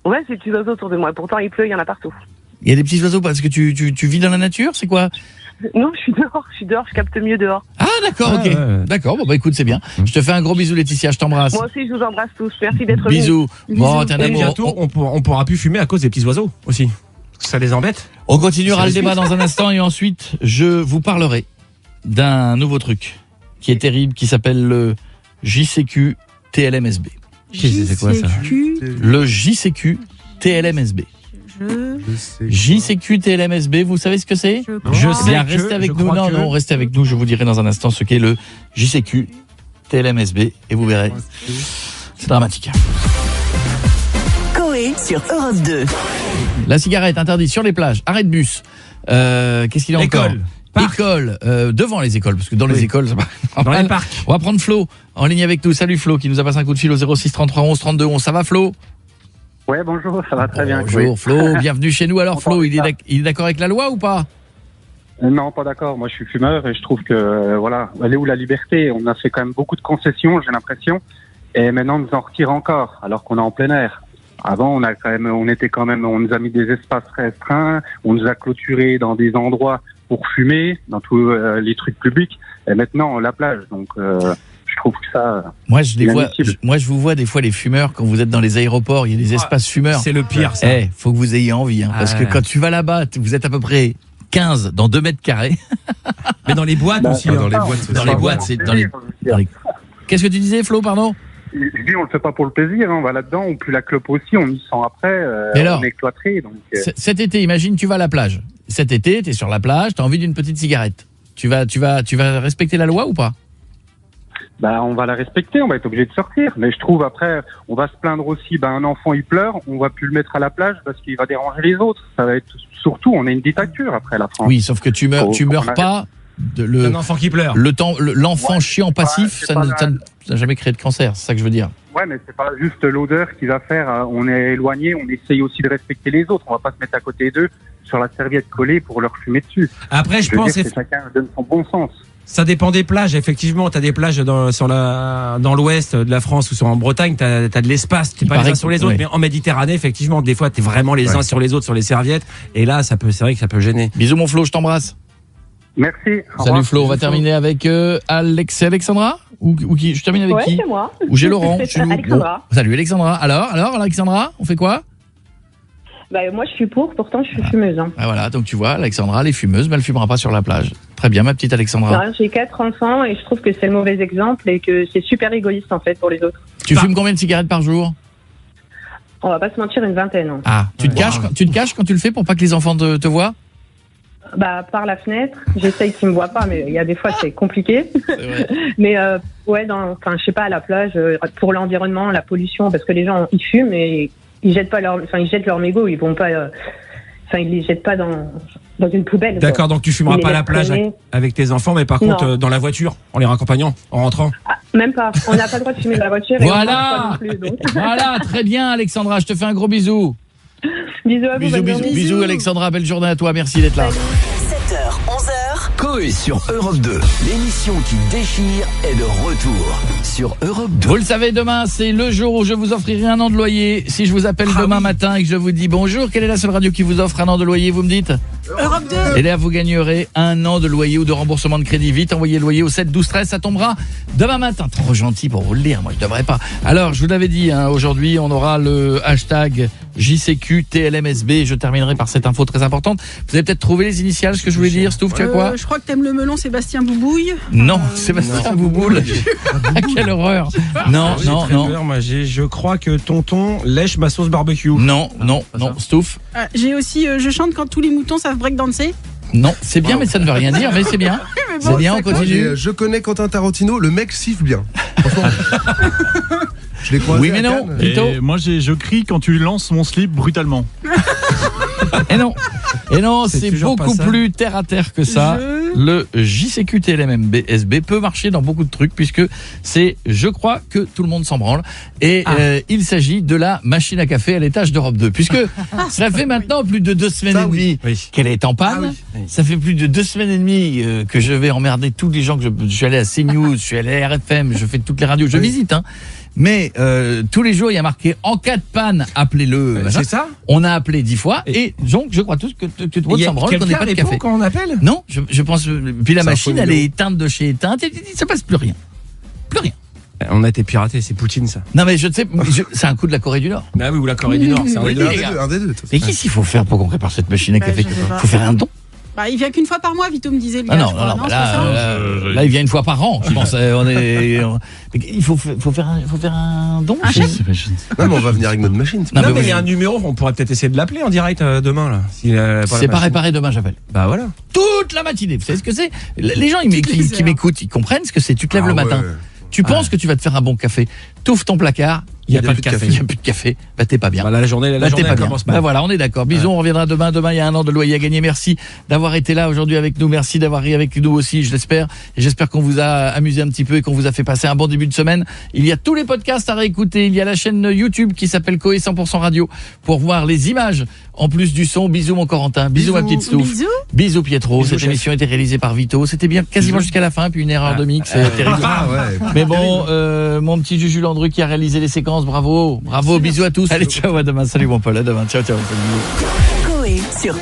Ouais, c'est des petits oiseaux autour de moi. Pourtant, il pleut, il y en a partout. Il y a des petits oiseaux parce que tu vis dans la nature, c'est quoi? Non, je suis dehors, je capte mieux dehors. Ah d'accord, ok. Ouais. D'accord, bon bah écoute, c'est bien. Je te fais un gros bisou Laetitia, je t'embrasse. Moi aussi, je vous embrasse tous. Merci d'être Bisous. Bon, t'es un amour. Bientôt, on pourra plus fumer à cause des petits oiseaux aussi. Ça les embête. On continuera le débat dans un instant et ensuite, je vous parlerai d'un nouveau truc qui est terrible, qui s'appelle le JCQ TLMSB. C'est quoi ça? Le JCQ TLMSB. JCQ TLMSB, vous savez ce que c'est? Je sais. Bien, restez avec nous. Non, restez avec nous. Je vous dirai dans un instant ce qu'est le JCQ TLMSB et vous verrez. C'est dramatique. Coé sur Europe 2. La cigarette interdite sur les plages, arrêt de bus. Qu'est-ce qu'il y a encore ? École, devant les écoles, parce que dans les écoles, ça va. Dans les parcs. On va prendre Flo en ligne avec nous. Salut Flo, qui nous a passé un coup de fil au 06 33 11 32 11. Ça va Flo ? Ouais, bonjour, ça va très bien. Bonjour Flo, bienvenue chez nous. Alors Flo, il est d'accord avec la loi ou pas ? Non, pas d'accord. Moi, je suis fumeur et je trouve que, voilà, elle est où la liberté ? On a fait quand même beaucoup de concessions, j'ai l'impression, et maintenant, on nous en retire encore, alors qu'on est en plein air. Avant, on nous a mis des espaces restreints, on nous a clôturés dans des endroits pour fumer, dans tous les trucs publics, et maintenant, la plage. Donc, je trouve que ça. Moi, je vous vois des fois les fumeurs quand vous êtes dans les aéroports, il y a des espaces fumeurs. C'est le pire, ça. Faut que vous ayez envie, parce que quand tu vas là-bas, vous êtes à peu près 15 dans 2 mètres carrés. Mais dans les boîtes aussi. Dans les boîtes, c'est dans les. Qu'est-ce que tu disais, Flo, pardon ? Je dis, on le fait pas pour le plaisir, hein. On va là-dedans, on pue la clope aussi, on y sent après, on est cloîtré. Donc, cet été, imagine, tu vas à la plage. Cet été, tu es sur la plage, tu as envie d'une petite cigarette. Tu vas respecter la loi ou pas ? On va la respecter, on va être obligé de sortir. Mais je trouve après, on va se plaindre aussi, un enfant il pleure, on va plus le mettre à la plage parce qu'il va déranger les autres. Ça va être surtout, on est une dictature après la France. Oui, sauf que tu meurs pas. Un enfant qui pleure. L'enfant chiant passif, ça n'a jamais créé de cancer, c'est ça que je veux dire. Ouais, mais c'est pas juste l'odeur qui va faire. On est éloigné, on essaye aussi de respecter les autres. On va pas se mettre à côté d'eux sur la serviette collée pour leur fumer dessus. Après, je pense que chacun donne son bon sens. Ça dépend des plages. Effectivement, t'as des plages dans l'ouest de la France ou en Bretagne, t'as de l'espace. T'es pas les uns sur les autres. Mais en Méditerranée, effectivement, des fois, t'es vraiment les uns sur les autres sur les serviettes. Et là, c'est vrai que ça peut gêner. Bisous mon Flo, je t'embrasse. Merci. Salut Flo, on va terminer avec Alexandra ou qui? Je termine avec qui? C'est moi. Ou j'ai Laurent. Alexandra. Bon. Salut Alexandra. Alors Alexandra, on fait quoi? Moi je suis pourtant je suis fumeuse. Hein. Ah voilà, donc tu vois, Alexandra, elle est fumeuse, mais elle fumera pas sur la plage. Très bien, ma petite Alexandra. J'ai 4 enfants et je trouve que c'est le mauvais exemple et que c'est super égoïste en fait pour les autres. Tu fumes combien de cigarettes par jour? On va pas se mentir, une vingtaine. Hein. Ah, tu te caches quand tu le fais pour pas que les enfants te voient? Par la fenêtre, j'essaye qu'ils me voient pas, mais il y a des fois c'est compliqué. C'est vrai. Mais je sais pas, à la plage, pour l'environnement, la pollution, parce que les gens ils fument et ils jettent leur mégot, ils vont pas, ils les jettent pas dans une poubelle. D'accord, donc tu fumeras pas à la plage avec tes enfants, mais par contre dans la voiture, en les raccompagnant, en rentrant. Même pas, on n'a pas le droit de fumer dans la voiture. Voilà, et on pas non plus, donc. Voilà, très bien Alexandra, je te fais un gros bisou. Bisous à vous. Bisous Alexandra, belle journée à toi, merci d'être là. 7h, 11h. Coé sur Europe 2, l'émission qui déchire est de retour sur Europe 2. Vous le savez, demain c'est le jour où je vous offrirai un an de loyer. Si je vous appelle demain matin et que je vous dis bonjour, quelle est la seule radio qui vous offre un an de loyer, vous me dites? Europe 2. Et là vous gagnerez un an de loyer ou de remboursement de crédit. Vite, envoyez le loyer au 7 12 13, ça tombera demain matin. Trop gentil pour vous le lire, moi je devrais pas. Alors je vous l'avais dit, aujourd'hui on aura le hashtag JCQ TLMSB. Je terminerai par cette info très importante. Vous avez peut-être trouvé les initiales, ce que je voulais dire. Stouff, tu as quoi? Je crois que t'aimes le melon, Sébastien Boubouille. Non, Sébastien Bouboule. Quelle horreur. Non. Moi, je crois que tonton lèche ma sauce barbecue. Non, Stouff. J'ai aussi je chante quand tous les moutons savent breakdancer. Non, c'est bien, mais ça ne veut rien dire, mais c'est bien. C'est bien, on continue. Je connais Quentin Tarantino, le mec siffle bien. Franchement. Je l'ai croisé. Oui, mais non. Et moi, je crie quand tu lances mon slip brutalement. Et non, c'est beaucoup plus terre à terre que ça. Le JCQ TLMSB peut marcher dans beaucoup de trucs puisque c'est, je crois, que tout le monde s'en branle. Et il s'agit de la machine à café à l'étage d'Europe 2. Puisque ça fait maintenant plus de 2 semaines et demie qu'elle est en panne. Ça fait plus de 2 semaines et demie que je vais emmerder tous les gens. Je suis allé à CNews, je suis allé à RFM, je fais toutes les radios, je visite. Mais tous les jours il y a marqué en cas de panne appelez-le. C'est ça. On a appelé 10 fois et donc je crois tous que tout le monde s'en branle qu'on n'ait pas de café. Quand on appelle. Non, je pense. Puis la machine elle est éteinte de chez éteinte et ça passe plus rien. On a été piraté, c'est Poutine ça. Non mais je sais, c'est un coup de la Corée du Nord. Bah oui, ou la Corée du Nord, c'est un des deux. Mais qu'est-ce qu'il faut faire pour qu'on prépare cette machine à café? Faut faire un don. Il vient qu'une fois par mois, Vito me disait. Non, là il vient une fois par an. Je pense. Il faut faire un don. Non, mais on va venir avec notre machine. Non, mais il y a un numéro, on pourrait peut-être essayer de l'appeler en direct demain là. C'est pas réparé demain, j'appelle. Bah voilà. Toute la matinée. Vous savez ce que c'est? Les gens qui m'écoutent, ils comprennent ce que c'est. Tu te lèves le matin. Tu penses que tu vas te faire un bon café. t'ouvres ton placard. Il n'y a pas de café. Il n'y a plus de café. Bah, t'es pas bien. La journée t'es pas bien. commence mal. Bah, voilà, on est d'accord. Bisous, on reviendra demain. Demain, il y a un an de loyer à gagner. Merci d'avoir été là aujourd'hui avec nous. Merci d'avoir ri avec nous aussi, je l'espère. Et j'espère qu'on vous a amusé un petit peu et qu'on vous a fait passer un bon début de semaine. Il y a tous les podcasts à réécouter. Il y a la chaîne YouTube qui s'appelle Coé 100% Radio pour voir les images en plus du son. Bisous, mon Corentin. Bisous, ma petite Stouff. Bisous, Pietro. Cette émission a été réalisée par Vito. C'était bien quasiment jusqu'à la fin, puis une erreur de mix. Terrible. Mais bon, mon petit Juju Landru qui a réalisé les séquences. Bravo, bisous à tous. Allez, ciao, à demain. Salut mon Paul, à demain. Ciao. Coé sur